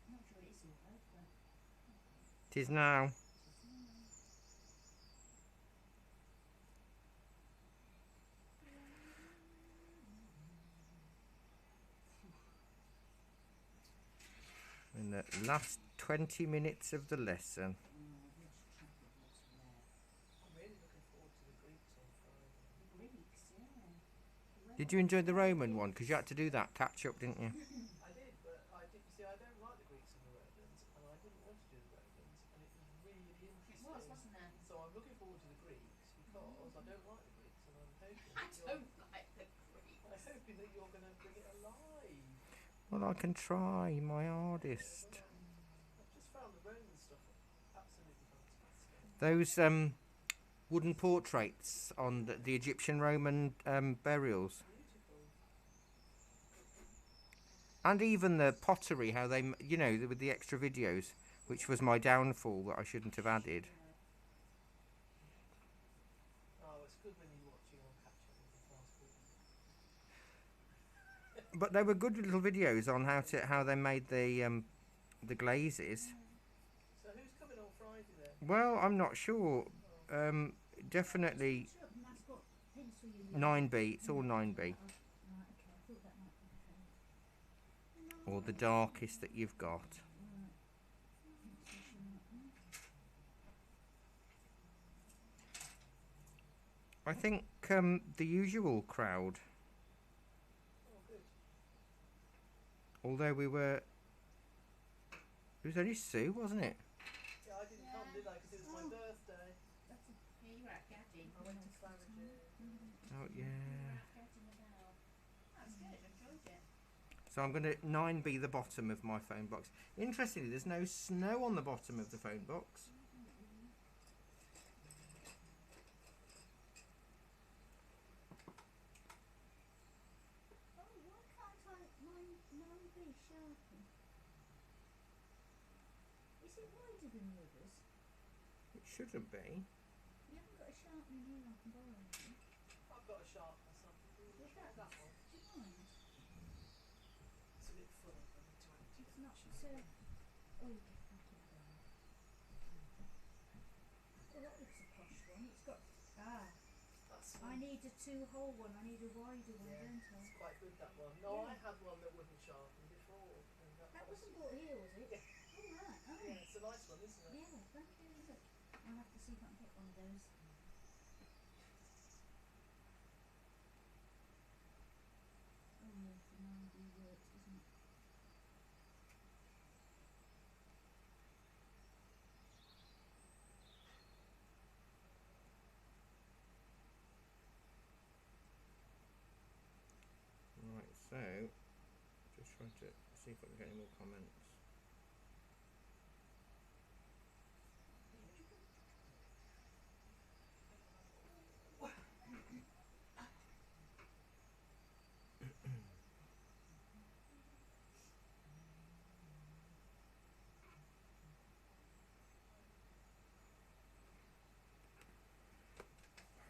I'm not sure it is your word, but It is now. And in the last 20 minutes of the lesson. I've lost track of what's where. I'm really looking forward to the Greeks on Friday. The Greeks, yeah. Did you enjoy the Roman one? Because you had to do that catch up, didn't you? I did, but I did. You see, I don't like the Greeks and the Romans, and I didn't want to do the Romans, and it was really interesting. It was, wasn't it? So I'm looking forward to the Greeks because I don't like the Greeks, and I'm hoping. I that you're- don't like the Greeks. I'm hoping that you're going to bring it alive. Well, I can try my hardest. I've just found the Roman stuff absolutely fantastic. Those wooden portraits on the Egyptian Roman burials. Beautiful. And even the pottery, how they, you know, with the extra videos, which was my downfall that I shouldn't have added. Oh, it's good when you're watching on catch up with the fast forward. But they were good little videos on how they made the glazes. So who's coming on Friday then? Well, I'm not sure. Definitely Switch up and that's what pencil you use. 9B. It's all 9B. Right, okay, I thought that might be the case. Or the darkest that you've got. Right. Pencil sharpener. I think the usual crowd. Oh, good. Although it was only Sue, wasn't it? Yeah, I didn't come, did I? Because it was my birthday. That's a, yeah, you were out gadding. I went to Claridge's. Oh You were yeah. out gadding about. That's good, I enjoyed it. So I'm going to 9B the bottom of my phone box. Interestingly, there's no snow on the bottom of the phone box. Oh, why can't I mine be sharpened? Is it wider than the others? It shouldn't be. You haven't got a sharpener here I can borrow. have you? I've got a sharpener, so What's try that? that one. Do you mind? It's a bit full. I need to empty It's it. not so. Oh, yes, thank you. Oh, that looks a posh one. It's got. Ah, That's I need a 2-hole one. I need a wider one, Yeah, don't I? it's quite good, that one. No, Yeah. I had one that wouldn't sharpen before. And That wasn't bought here, was it? Yeah. Oh, right. Oh. Yeah, it's a nice one, isn't it? Yeah, thank you. Look, I'll have to see if I can get one of those. Oh, yes, the 9B works, doesn't it? Right, so just trying to see if I can get any more comments.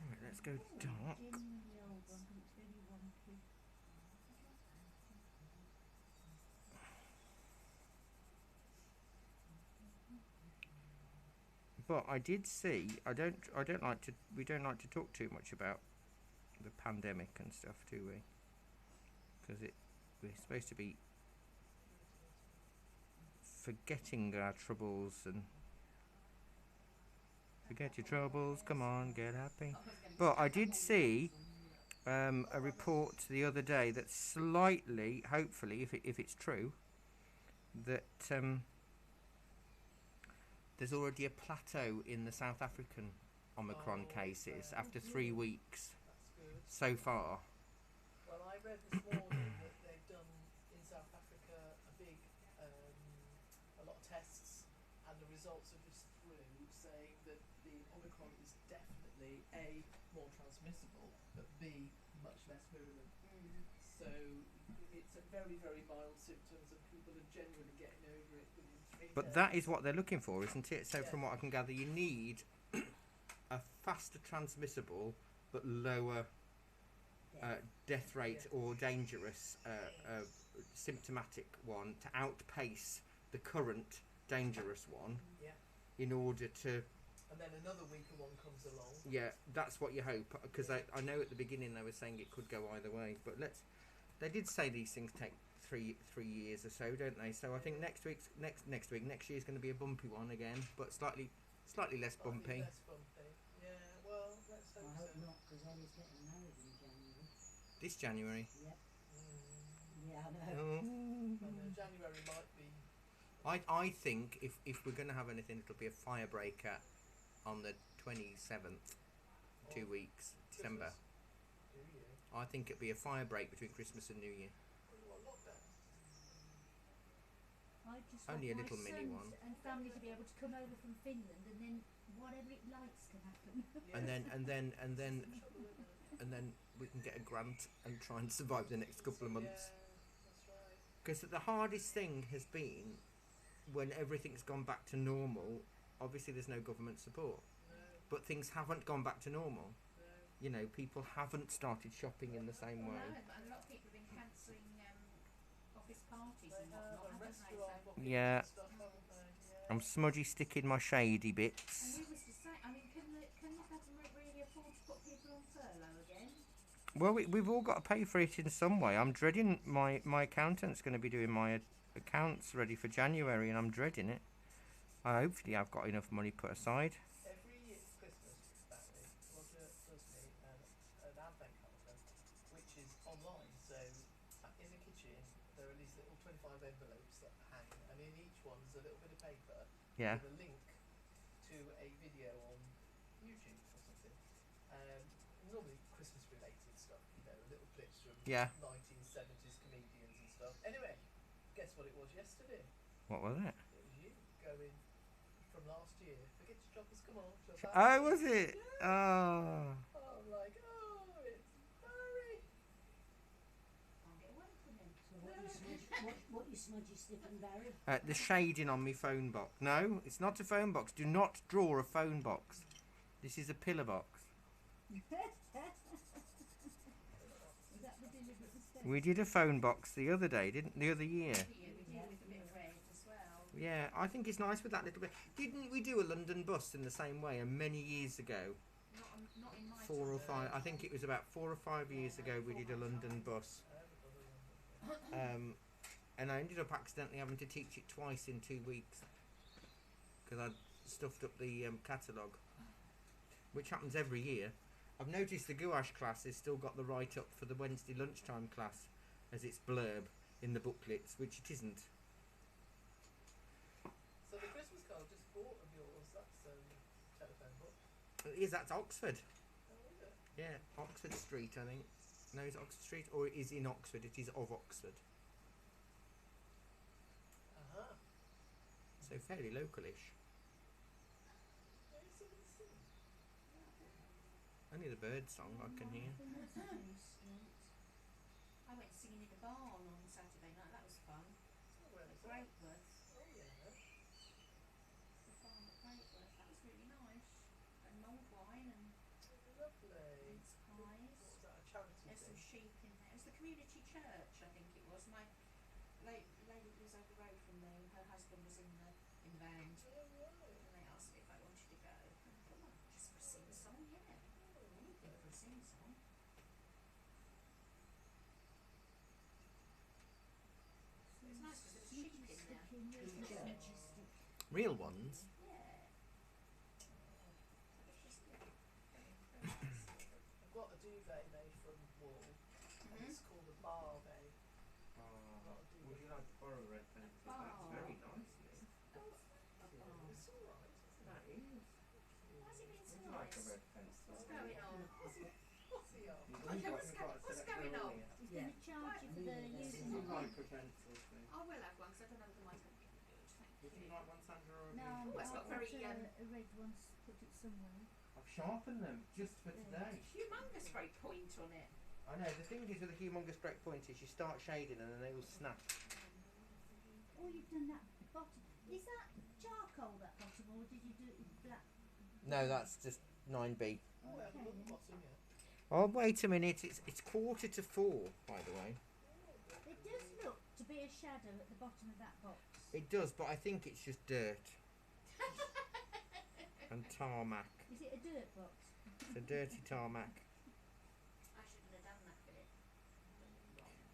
Right, let's go dark. Genuinely old one, but it's very wonky. But I did see. I don't like to. We don't like to talk too much about the pandemic and stuff, do we? Because we're supposed to be forgetting our troubles and forget your troubles. Come on, get happy. But I did see a report the other day that slightly, hopefully, if it's true, that there's already a plateau in the South African Omicron Oh, cases okay. after 3 weeks That's good. so far. Well, I read this morning that they've done in South Africa a lot of tests, and the results are just through saying that the Omicron is definitely A, more transmissible, but B, much less virulent. So it's a very, very mild symptoms, and people are generally getting over it within 3 days. But that is what they're looking for, isn't it? So Yeah. from what I can gather, you need a faster transmissible but lower death rate or dangerous symptomatic one to outpace the current dangerous one Yeah. in order to, And then another weaker one comes along. yeah, that's what you hope, because I know at the beginning they were saying it could go either way, but they did say these things take three years or so, don't they? So I think next year's going to be a bumpy one again, but slightly less Slightly bumpy. less bumpy. Yeah, well, let's hope I hope so. not, because Ellie's getting married in January. This January. Yep. Mm. Yeah, I know. Oh. I know, January might be. I think if we're going to have anything, it'll be a firebreaker on the 27th, 2 of weeks, December. Christmas. Do you? I think it'll be a fire break between Christmas and New Year. What, lockdown? I just Only a want my little mini sons one. and family to be able to come over from Finland, and then whatever it likes can happen. And then Trouble, isn't it? and then we can get a grant and try and survive the next couple of months. Yeah, that's right. Because the hardest thing has been when everything's gone back to normal. Obviously, there's no government support, No, but things haven't gone back to normal. no. You know, people haven't started shopping in the same No, way. and a lot of people have been cancelling office parties They and have, whatnot, and haven't they? restaurant So, bookings Yeah. and stuff, haven't they? Yeah. I'm smudgy sticking my shady and bits. we was to say, I mean, can the government really afford to put people on furlough again? Well, we've all got to pay for it in some way. I'm dreading my accountant's going to be doing my accounts ready for January, and I'm dreading it. Hopefully, I've got enough money put aside. Every Christmas, Barry, Roger does me an advent calendar, which is online. So in the kitchen, there are these little 25 envelopes that hang, and in each one there's a little bit of paper Yeah. with a link to a video on YouTube or something. Normally Christmas-related stuff, you know, little clips from Yeah. 1970s comedians and stuff. Anyway, guess what it was yesterday? What was it? It was you going from last year. Forget your choppers, come on. Oh, was it? Oh. I'm like, oh, it's Barry. Can't get away from him. So what you smudgy sticking, Barry? The shading on my phone box. No, it's not a phone box. Do not draw a phone box. This is a pillar box. Is that the deliberate mistake? We did a phone box the other day, the other year. Yeah, we do with a bit of red as well. Yeah, I think it's nice with that little bit. Didn't we do a London bus in the same way many years ago? Not in my 4 or time. 5. I think it was about 4 or 5 years ago we did a London bus. And I ended up accidentally having to teach it twice in 2 weeks because I'd stuffed up the catalogue, which happens every year. I've noticed the gouache class has still got the write-up for the Wednesday lunchtime class as its blurb in the booklets, which it isn't. So the Christmas card I just bought of yours, that's telephone book. That's Oxford. Oh, is it? Yeah, Oxford Street, I think. No, is it Oxford Street? Or it is in Oxford. It is of Oxford. Uh-huh. So fairly localish. Only the bird song I can hear. I went singing in the barn on Saturday night. That was fun. Oh, where At was that? Greatworth. Oh, yeah. The farm at Greatworth. That was really nice. And mulled wine and Lovely. mince pies. What was that, a charity There's some thing? sheep in there. It was the community church, I think it was. My lady lives over the road from there, and her husband was in the band, Oh, right. and they asked me if I wanted to go. And I thought, well, just for a sing song, yeah. Oh, Anything for a sing song. It was nice because there was sheep in there. Real ones. Yeah. It was just good. I've got a duvet made from wool. And it's called a barbet. Would you like to borrow a red pencil? That's very nice, Liz. It's alright, isn't That it? is. Why has it been so Would you like a nice? red pencil? What's going on? What's he on? You've Okay, got what's quite a what's selection going on? earlier. He's going to charge you for the Yeah. use Would you of like a pencil, please? I will have one because I don't know whether mine's going to be any good. Thank Would you you. like one, Sandra, or a No, blue? Oh, it's got I very, want a red one. Put it somewhere. I've sharpened them just for today. Humongous great point on it. I know, the thing is with a humongous break point is you start shading and then they will snap. Oh, you've done that bottom. Is that charcoal, that bottom, or did you do it with black? No, that's just 9B. Oh, I haven't got the Okay. bottom yet. Oh, wait a minute, it's 4:45, by the way. It does look to be a shadow at the bottom of that box. It does, but I think it's just dirt. And tarmac. Is it a dirt box? It's a dirty tarmac. I shouldn't have done that bit.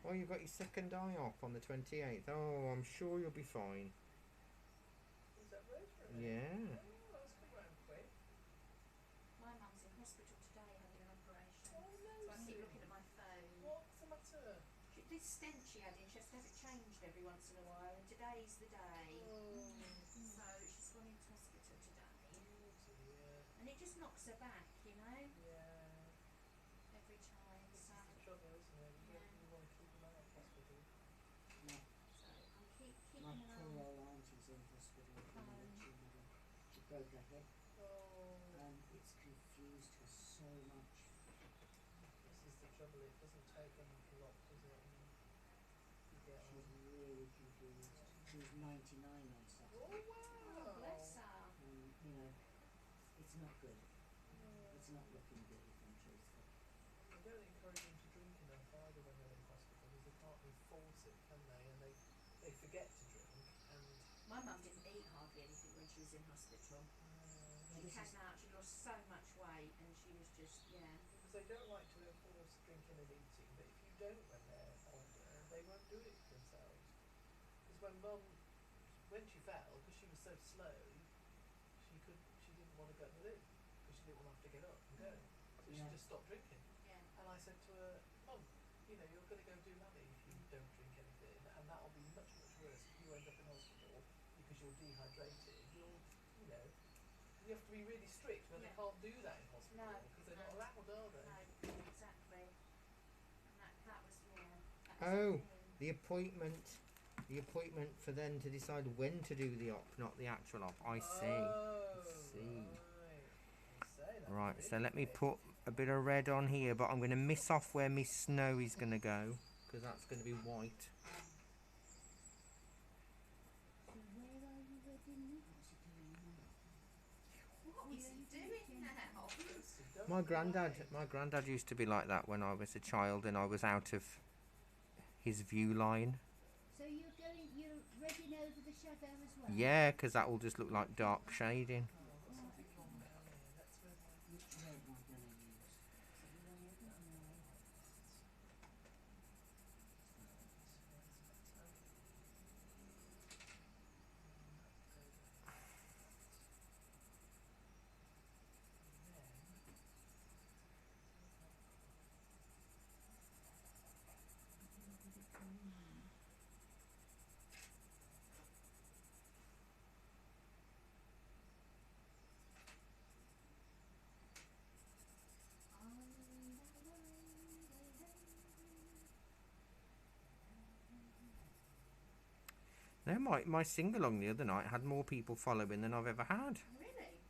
Oh, you've got your second eye op on the 28th. Oh, I'm sure you'll be fine. Was that Rotary? Yeah. Oh, that's come round quick. My mum's in hospital today having an operation. Oh no, So I keep Sue. looking at my phone. What's the matter? This stent she had in, she has to have it changed every once in a while, and today's the day. Oh, So she's gone into hospital today. dear. And it just knocks her back, you know, Yeah. every time. This So, is the trouble, isn't it? You, Yeah. you want to keep them out of hospital. My, so I'm keeping my an eye poor on. old auntie's in hospital at the minute. She broke her hip Oh, and it's confused her so much. this is the trouble. It doesn't take a lot, does it? And you get on. She's really confused. She was 99 on Oh Saturday. wow! Oh, bless her. And, you know, it's not good. No. It's not looking good if I'm truthful. They don't encourage them to drink enough either when they're in hospital because they can't enforce it, can they? And they forget to drink and My mum didn't eat hardly anything when she was in hospital. Yeah, She this came is- out, she lost so much weight, and she was just, yeah. because they don't like to enforce drinking and eating. But if you don't when they're older, they won't do it themselves. Because when she fell, because she was so slow, she didn't want to go to the loo because she didn't want to have to get up and go. So she Yeah. just stopped drinking. Yeah. And I said to her, Mum, you know, you're going to go do Nanny if you don't drink anything, and that'll be much, much worse if you end up in hospital because you're dehydrated. You know, you have to be really strict when they Yeah. can't do that in hospital No, because they're no. not allowed, are they? No, exactly. And that was, yeah. That was Oh, the thing. the appointment for them to decide when to do the op, not the actual op. I see. Oh, see. Right. Right, so let me put a bit of red on here, but I'm going to miss off where my snow is going to go, because that's going to be white. So where are you reading now? What is he doing now? My granddad used to be like that when I was a child and I was out of his view line. So you're reading over the shadow as well? Yeah, because that will just look like dark shading. Which red am I going to use? No, my sing-along the other night had more people following than I've ever had. Really?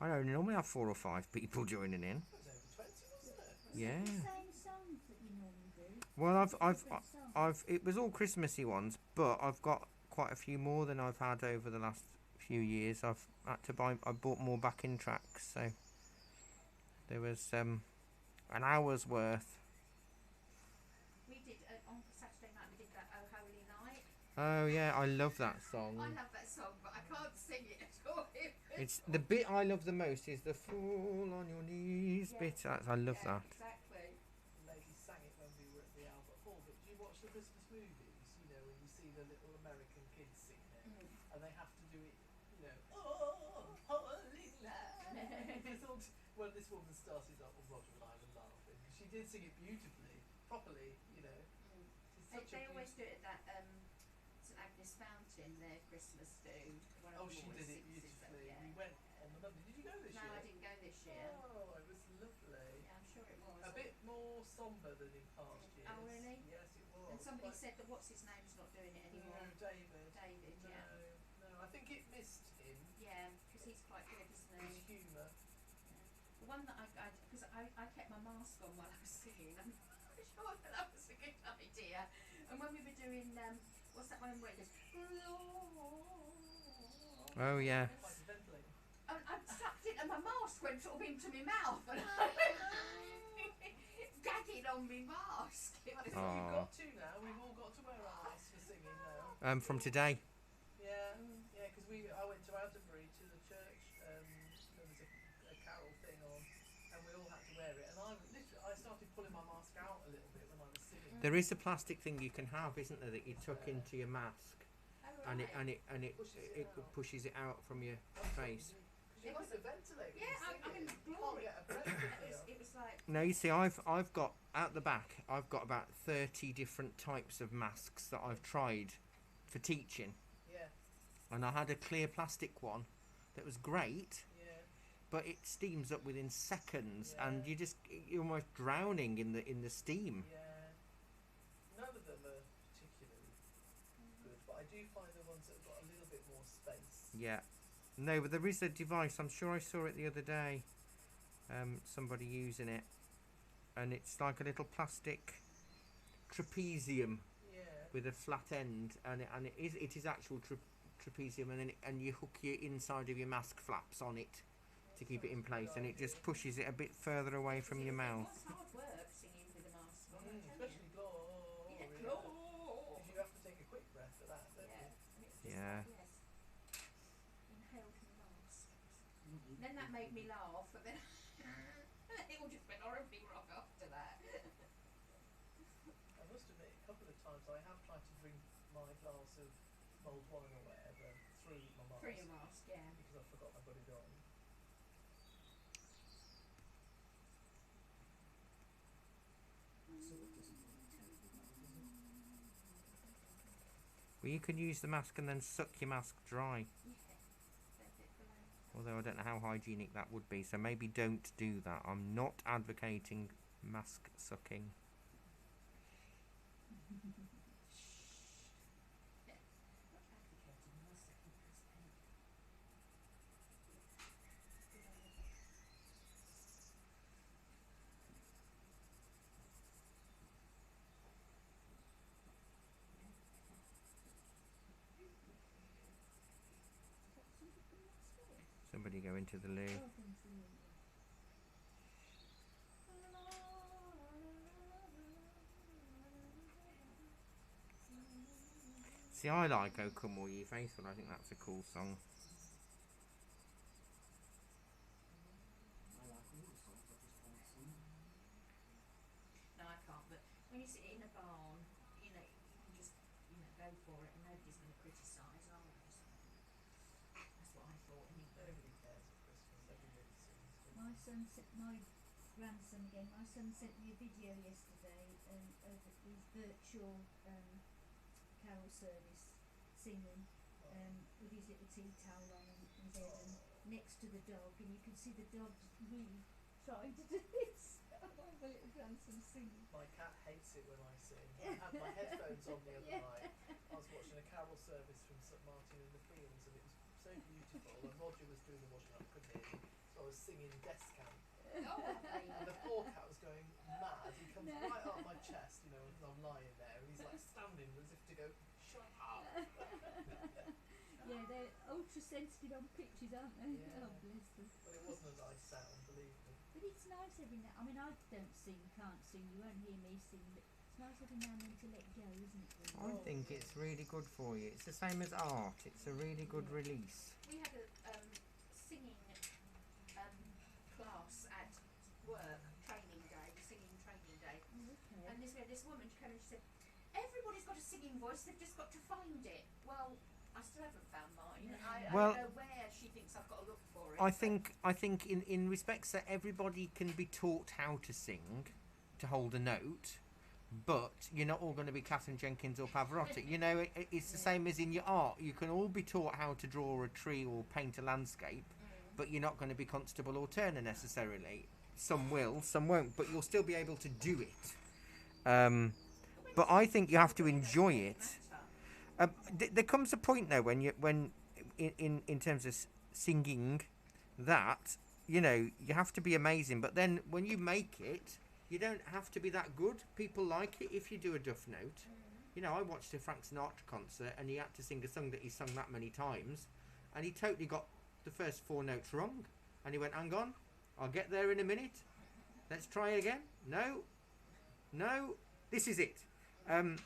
I don't normally have 4 or 5 people joining in. That was over 20, wasn't it? Is Yeah. it the same songs that you normally do? Well, Different songs? it was all Christmassy ones, but I've got quite a few more than I've had over the last few years. I bought more backing tracks, so there was an hour's worth. We did, on Saturday night, we did that Oh Holy Night. Oh yeah, I love that song. I love that song, but I can't sing it at all. It's the bit I love the most is the fall on your knees Yeah. bit. I love that. Exactly. The lady sang it when we were at the Albert Hall. But do you watch the Christmas movies? You know, when you see the little American kids singing it, and they have to do it. You know, oh, holy land. Well, this woman started off with Roger and I were laughing. She did sing it beautifully, properly. You know, she's such They a always do it at that St Agnes Fountain, their Christmas do. One of Oh, them she always did it sings beautifully. yeah. We went on the Monday. Did you go this No, year? I didn't go this year. Oh, it was lovely. Yeah, I'm sure it was. A bit more sombre than in past years. Oh, really? Yes, it was. And somebody Quite- said that what's his name's not doing it anymore. No, David. David, No, yeah. no, I think it missed him. Yeah, because he's quite good, isn't His he? humour. The one that because I kept my mask on while I was singing. I'm not sure that was a good idea. And when we were doing, what's that one where it goes, Oh yeah. Like ventilating. I sucked it and my mask went sort of into my mouth and gagging on my mask. It I was, think Oh. we've got to now. We've all got to wear our masks for singing now. From today. Yeah, yeah, because I went to Alderbury to the church. There was a carol thing on, and we all had to wear it. And I started pulling my mask out a little bit when I was singing There is a plastic thing you can have, isn't there, that you tuck into your mask, Oh, and right. it pushes it out from your face. You like to ventilate when Yeah, you're I mean, singing. You can't glory. get a breath in here. It was like, No, you see, I've got at the back. I've got about 30 different types of masks that I've tried for teaching, Yeah, and I had a clear plastic one that was great, yeah, but it steams up within seconds, Yeah. and you're almost drowning in the steam. yeah. None of them are particularly good, but I do find the ones that have got a little bit more space. Yeah. No, but there is a device. I'm sure I saw it the other day. Somebody using it, and it's like a little plastic trapezium Yeah. with a flat end, and it is actual trapezium, and you hook your inside of your mask flaps on it to keep it in place, and it just pushes it a bit further away from your mouth. What's hard work singing with a mask on, I tell you. Especially glory. Yeah, Because glory. you have to take a quick breath for that, don't Yeah, you? and it's just Yeah. like, yes. Inhaled my mask. Then that made me laugh, but then it all just went horribly wrong after that. I must admit, a couple of times I have tried to drink my glass of mulled wine or whatever through my mask. Through your mask, yeah. Because I forgot I got it on. So it doesn't work terribly well, does it? Well, you can use the mask and then suck your mask dry. Yeah. That's it for later. Although I don't know how hygienic that would be, so maybe don't do that. I'm not advocating mask sucking. Yes. Not advocating my second mask pink. Good idea. Is that something coming upstairs? Somebody go into the loo. Oh, thanks, Lily. See, I like "O Come All Ye Faithful." I think that's a cool song. I like all the songs, I just can't sing them. No, I can't. But when you sit in a barn, you know, you can just, go for it, and nobody's going to criticise, are they? So that's what I thought anyway. Nobody cares at Christmas. Everybody sings. My grandson again, my son sent me a video yesterday of his virtual carol service singing with his little tea towel on his head and next to the dog, and you can see the dog really trying to do this. My little grandson singing. My cat hates it when I sing. I had my headphones on the other Yeah. night. I was watching a carol service from St Martin in the Fields, and it was so beautiful. And Roger was doing the washing up, couldn't hear me, so I was singing Death Camp. Oh, And the poor cat was going mad. He comes No. right up my chest, as I'm lying there, and he's like standing as if to go, shut up. Yeah, they're ultra sensitive on pitches, aren't they? Yeah. Oh, bless them. But it wasn't a nice sound, believe me. But it's nice every now. I mean, I don't sing, can't sing. You won't hear me sing, but it's nice every now and then to let go, isn't it? I Really? think it's really good for you. It's the same as art. It's a really good release. we had a singing class at work, training day, singing training day. Oh, okay. And this woman came and she said, everybody's got a singing voice, they've just got to find it. Well, I still haven't found mine. And I Well, don't know where she thinks I've got to look for it. I but- think in respects that everybody can be taught how to sing, to hold a note, but you're not all going to be Catherine Jenkins or Pavarotti. It's the same as in your art. You can all be taught how to draw a tree or paint a landscape, but you're not going to be Constable or Turner necessarily. Some will, some won't, but you'll still be able to do it. But I think you have to enjoy it. There comes a point though when in terms of singing, that you have to be amazing. But then when you make it, you don't have to be that good. People like it if you do a duff note. I watched a Frank Sinatra concert, and he had to sing a song that he sung that many times, and he totally got the first 4 notes wrong. And he went, "Hang on, I'll get there in a minute. Let's try again. No, this is it." And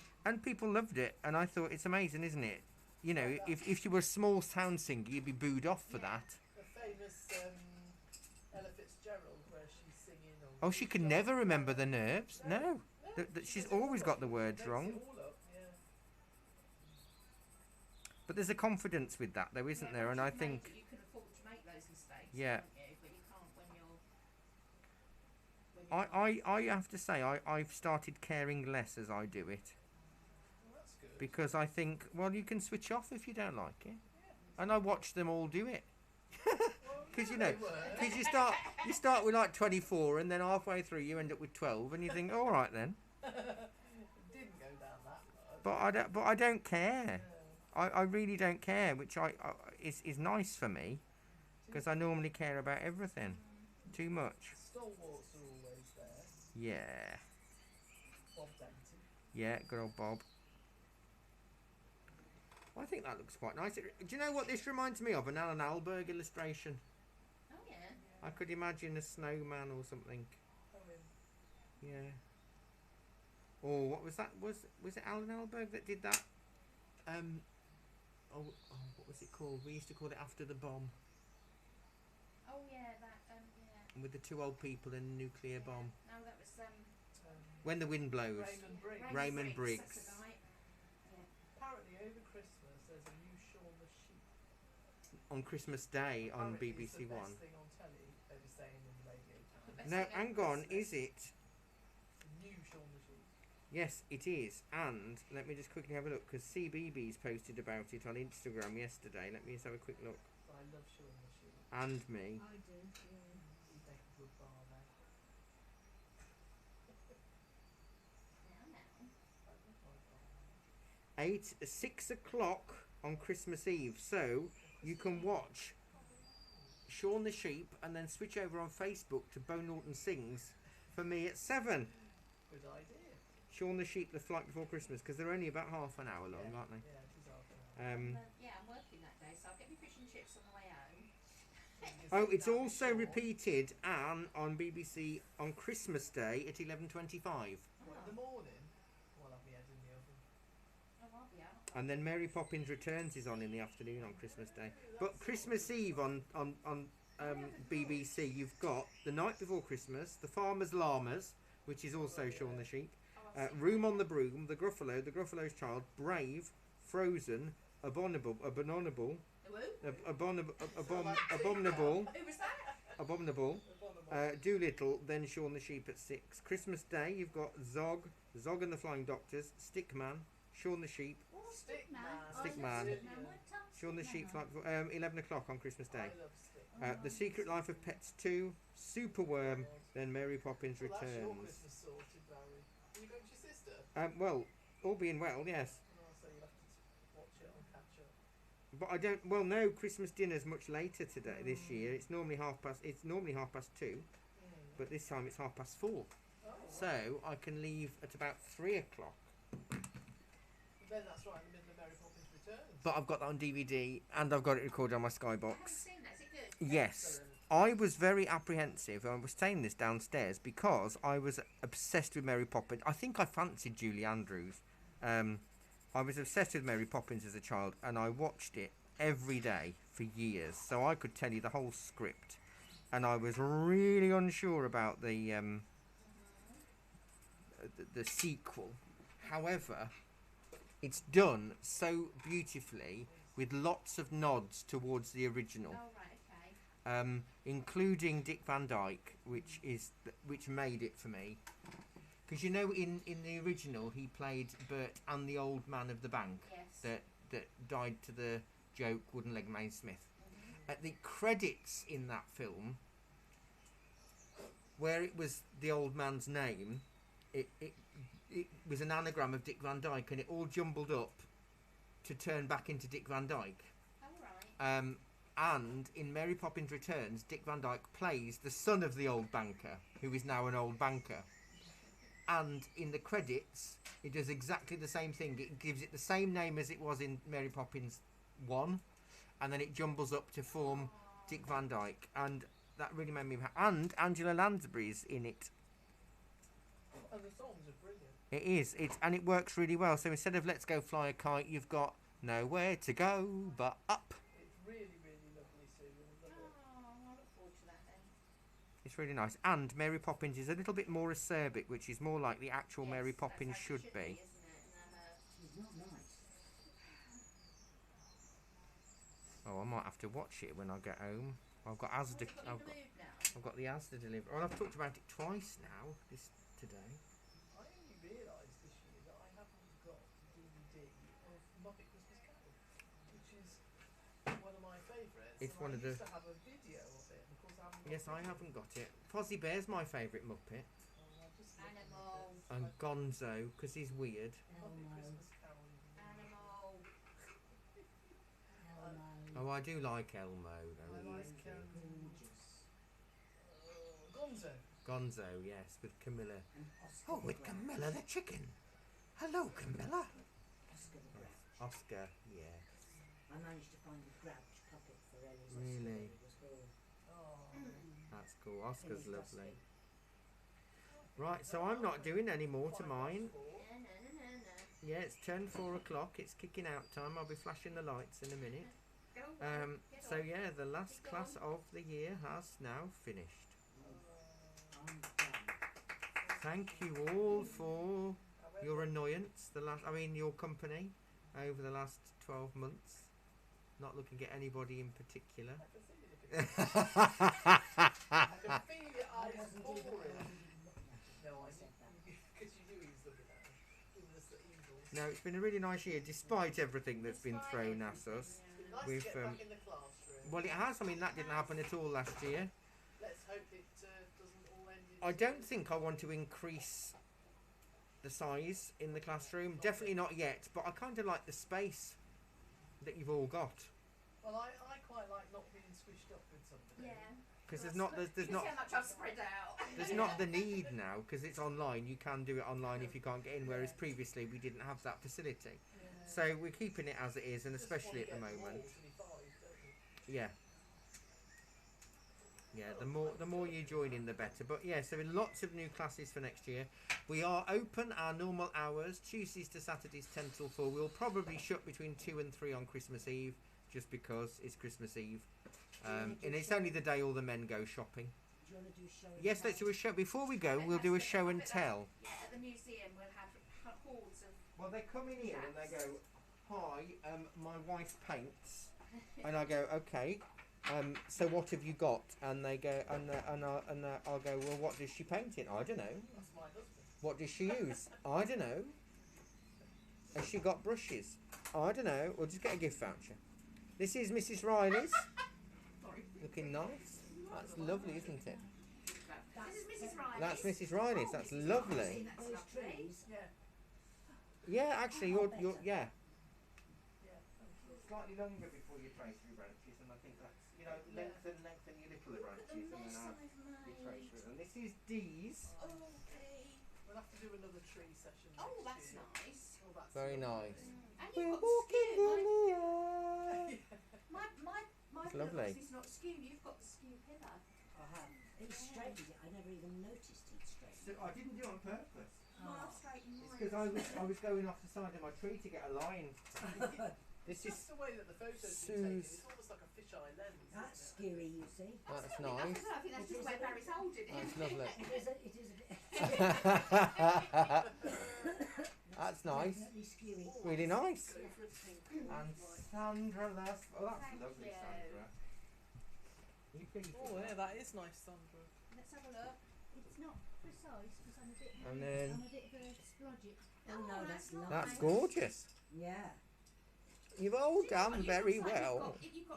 people loved it, and I thought it's amazing, isn't it? If you were a small town singer, you'd be booed off for that. The famous Ella Fitzgerald, where she's singing. Oh, she could never remember the nerves. No, She's Does it all always up. got the words Makes wrong. It all up, yeah. But there's a confidence with that, though, isn't there? And I think you can afford to make those mistakes, Yeah. can't you? But you can't when you're I have to say I've started caring less as I do it, Well, that's good. because I think, well, you can switch off if you don't like it, and I watch them all do it. Well, Because yeah, you know, they were. because you start with like 24, and then halfway through you end up with 12, and you think, all right then. It didn't go down that much. But I don't care. Yeah. I really don't care, which is nice for me, because I normally care about everything too much. Stalwarts are always there. Yeah, Bob Denton. yeah, good old Bob. Well, I think that looks quite nice. Do you know what this reminds me of? An Alan Alberg illustration. Oh yeah. I could imagine a snowman or something. Oh, in Yeah. Or what was that? Was it Alan Alberg that did that? What was it called? We used to call it After the Bomb, Oh yeah, that yeah. with the two old people and the nuclear bomb. No, that was When the wind blows. Raymond Briggs. Raymond Briggs. That's a guy. Yeah. Apparently, over Christmas, there's a new Shaun the Sheep. On Christmas Day on Apparently BBC it's the One. best thing on telly. They were saying in the radio channel. Best No, thing hang over on. Christmas. Is it? New Shaun the Sheep. Yes, it is. And let me just quickly have a look, because CBeebies posted about it on Instagram yesterday. Let me just have a quick look. I love Shaun the Sheep. And me. I do, yeah. You make a good bar now. Now. I love my bar. 6 o'clock on Christmas Eve. So you can watch Shaun the Sheep and then switch over on Facebook to Bo Norton Sings for me at 7. Good idea. Shaun the Sheep, The Flight Before Christmas, because they're only about half an hour long, Yeah. aren't they? Yeah, it is half an hour. Yeah, I'm working that day, so I'll get me fish and chips on the way home. Oh, it's also repeated on BBC on Christmas Day at 11:25, What, in the morning? Well, I'll have my head in the oven. Oh, I'll be out. and then Mary Poppins Returns is on in the afternoon on Christmas Day. But Christmas Eve on BBC, you've got The Night Before Christmas, The Farmer's Llamas, which is also Shaun the Sheep, Room on the Broom, The Gruffalo, The Gruffalo's Child, Brave, Frozen, Abominable, Who? Abominable, Who was that? Abominable, Doolittle, then Shaun the Sheep at 6. Christmas Day, you've got Zog and the Flying Doctors, Stickman, Shaun the Sheep, What's Stickman. Stickman. Stickman. What time's Shaun the Stickman Sheep, on? like 11 o'clock on Christmas I Day. love Stick. The Secret Life of Pets 2, Superworm, then Mary Poppins Well, that's your Returns. Christmas sorted, Barry. Are you going to your sister? Well, all being well, yes. Oh, so you'll have to watch it and catch up. But I don't. Well, no, Christmas dinner's much later today. This year, it's normally half past 2, but this time it's 4:30. Oh, So I can leave at about 3 o'clock. Then that's right in the middle of Mary Poppins Returns. But I've got that on DVD and I've got it recorded on my I haven't Skybox. seen that. Is it good? Yes. Excellent. I was very apprehensive. I was saying this downstairs because I was obsessed with Mary Poppins. I think I fancied Julie Andrews. I was obsessed with Mary Poppins as a child, and I watched it every day for years. So I could tell you the whole script, and I was really unsure about the sequel. However, it's done so beautifully with lots of nods towards the original. Oh right, okay. Including Dick Van Dyke, which made it for me, because you know in the original he played Bert and the old man of the bank Yes. that died to the joke Wooden Leg Man Smith. At the credits in that film, where it was the old man's name, it was an anagram of Dick Van Dyke, and it all jumbled up to turn back into Dick Van Dyke. Oh right. And in Mary Poppins Returns, Dick Van Dyke plays the son of the old banker, who is now an old banker. And in the credits, it does exactly the same thing. It gives it the same name as it was in Mary Poppins 1, and then it jumbles up to form Dick Van Dyke. And that really made me happy. And Angela Lansbury's in it. And the songs are brilliant. It is. And it works really well. So instead of Let's Go Fly a Kite, you've got Nowhere to Go But Up. It's really, really lovely, Sue. You'll love it. Oh, I look forward to that then. It's really nice. And Mary Poppins is a little bit more acerbic, which is more like the actual Mary Poppins should be. Isn't it? She's not nice. Oh, I might have to watch it when I get home. I've got Asda. In the mood now. I've got the Asda delivery. Oh, I've talked about it twice now. Today. I only realised this year that I haven't got the DVD of Muppet Christmas Carol, which is one of my favourites. It's and one I of the- used to have a video of it, and of course I haven't got Yes, I haven't got it. Fozzie Bear's my favourite Muppet, I just looked at Animal. it. and Gonzo because he's weird. Muppet Elmo. Christmas Carol. Animal. Elmo. Oh, I do like Elmo though. I He like is cute. Gorgeous. Gonzo. Gonzo, yes, with Camilla. And Oscar Oh, the with Grouch. Camilla the chicken. Hello, Camilla. Oscar the Grouch. Oscar, yeah. I managed to find a Grouch puppet for Ellie's Really? Oscar. It was cool. Oh. That's cool. Oscar's Ellie's lovely. dusty. Right, so I'm not doing any more to mine. No, no, no, no, no. Yeah, it's turned 4 o'clock. It's kicking out time. I'll be flashing the lights in a minute. Go on. Get So on. yeah, the last Keep class going. of the year has now finished. I'm done. Thank you all for your annoyance. Your company over the last 12 months. Not looking at anybody in particular. I can feel your I eyes wasn't pouring. even looking at it. No, I I said that. because you knew he was looking at us, giving us the eagles. No, it's been a really nice year, despite everything that's been thrown at us. It's been nice We've, to get back in the classroom. Well, it has. I mean, that didn't happen at all last year. Let's hope it doesn't all end in. I don't think I want to increase the size in the classroom. Definitely not yet. But I kind of like the space that you've all got, Well, I quite like not being squished up with somebody. Yeah. because there's Well, not there's you not see how much I've spread out. there's not the need now because it's online. You can do it online if you can't get in. Whereas previously we didn't have that facility. Yeah. So we're keeping it as it is, and Just especially at wanna the get them moment. all to be five, don't you? Yeah. Yeah, the more you join in, the better. But yeah, so lots of new classes for next year. We are open our normal hours, Tuesdays to Saturdays 10 till 4. We'll probably shut between 2 and 3 on Christmas Eve, just because it's Christmas Eve. And it's only the day all the men go shopping. Do you want to do show and Yes, tell? let's do a show. Before we go, we'll do a show and tell. Yeah, at the museum we'll have hordes of. Well, they come in here and they go, "Hi, my wife paints," and I go, "Okay, so what have you got?" And they go, I'll go, "Well, what does she paint in?" "I don't know." That's my husband. "What does she use?" "I don't know." "Has she got brushes?" "I don't know." "We'll just get a gift voucher." This is Mrs. Riley's, Sorry. looking nice. That's lovely, isn't it? This is Mrs. Riley. That's Mrs. Riley's. That's lovely. That's Those lovely. trees. Yeah. Yeah, actually, you're Yeah. Yeah. Thank you. Slightly longer before you trace through branches, and I think that's, lengthen your littler branches, and then add your trace through. And this is Dee's. Okay. We'll have to do another tree session. Oh, next that's year. nice. Oh, that's Very lovely. nice. And We're you've got walking skew. in the air. My It's pillar lovely. box is not skew. You've got the skew pillar. I have. It straightened it. I never even noticed it straightened. I didn't do it on purpose. Well, I've straightened It's mine. because I was going off the side of my tree to get a line. This It's is just the way that the photo's been taken. Sue's. It's almost like a fisheye lens. That's isn't it? skewy, you see. That's I nice. think that's It just is where a bit- Barry's holding it. That's lovely. It is a bit. That's nice. Definitely skewy. Really nice. Go for a pink And one. Sandra last. Oh, that's Thank lovely, you. Sandra. You pleased with Oh, that? yeah, that is nice, Sandra. Let's have a look. It's not precise because I'm a bit And then- I'm a bit of a splodget. Oh, no, that's nice. That's gorgeous. Yeah. You've all Do you know what? done You very look like well. You've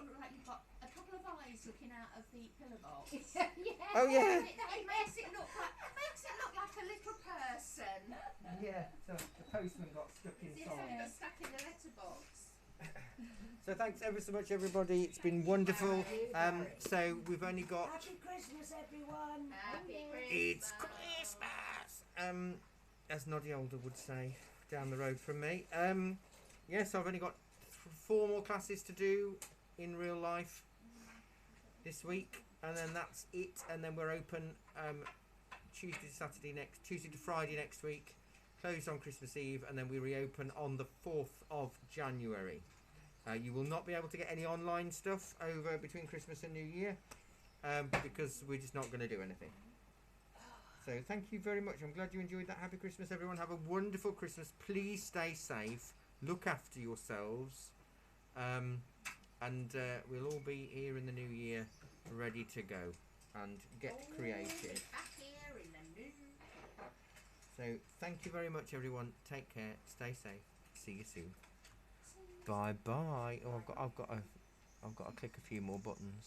got a couple of eyes looking out of the pillar box. yeah. Oh yeah. It makes it look like a little person. Yeah. So the postman got stuck It's inside. only got stuck in the letterbox. So thanks ever so much, everybody. It's been wonderful. So we've only got. Happy Christmas, everyone. Happy Christmas. It's Christmas. As Noddy Older would say, down the road from me. Yes, I've only got 4 more classes to do in real life this week, and then that's it. And then we're open Tuesday to Friday next week. Closed on Christmas Eve, and then we reopen on the 4th of January. You will not be able to get any online stuff over between Christmas and New Year. because we're just not going to do anything. So thank you very much. I'm glad you enjoyed that. Happy Christmas, everyone. Have a wonderful Christmas. Please stay safe. Look after yourselves. And we'll all be here in the new year, ready to go and get creative. Back here in the new. So thank you very much, everyone. Take care. Stay safe. See you soon. Bye bye. Oh, I've got to click a few more buttons.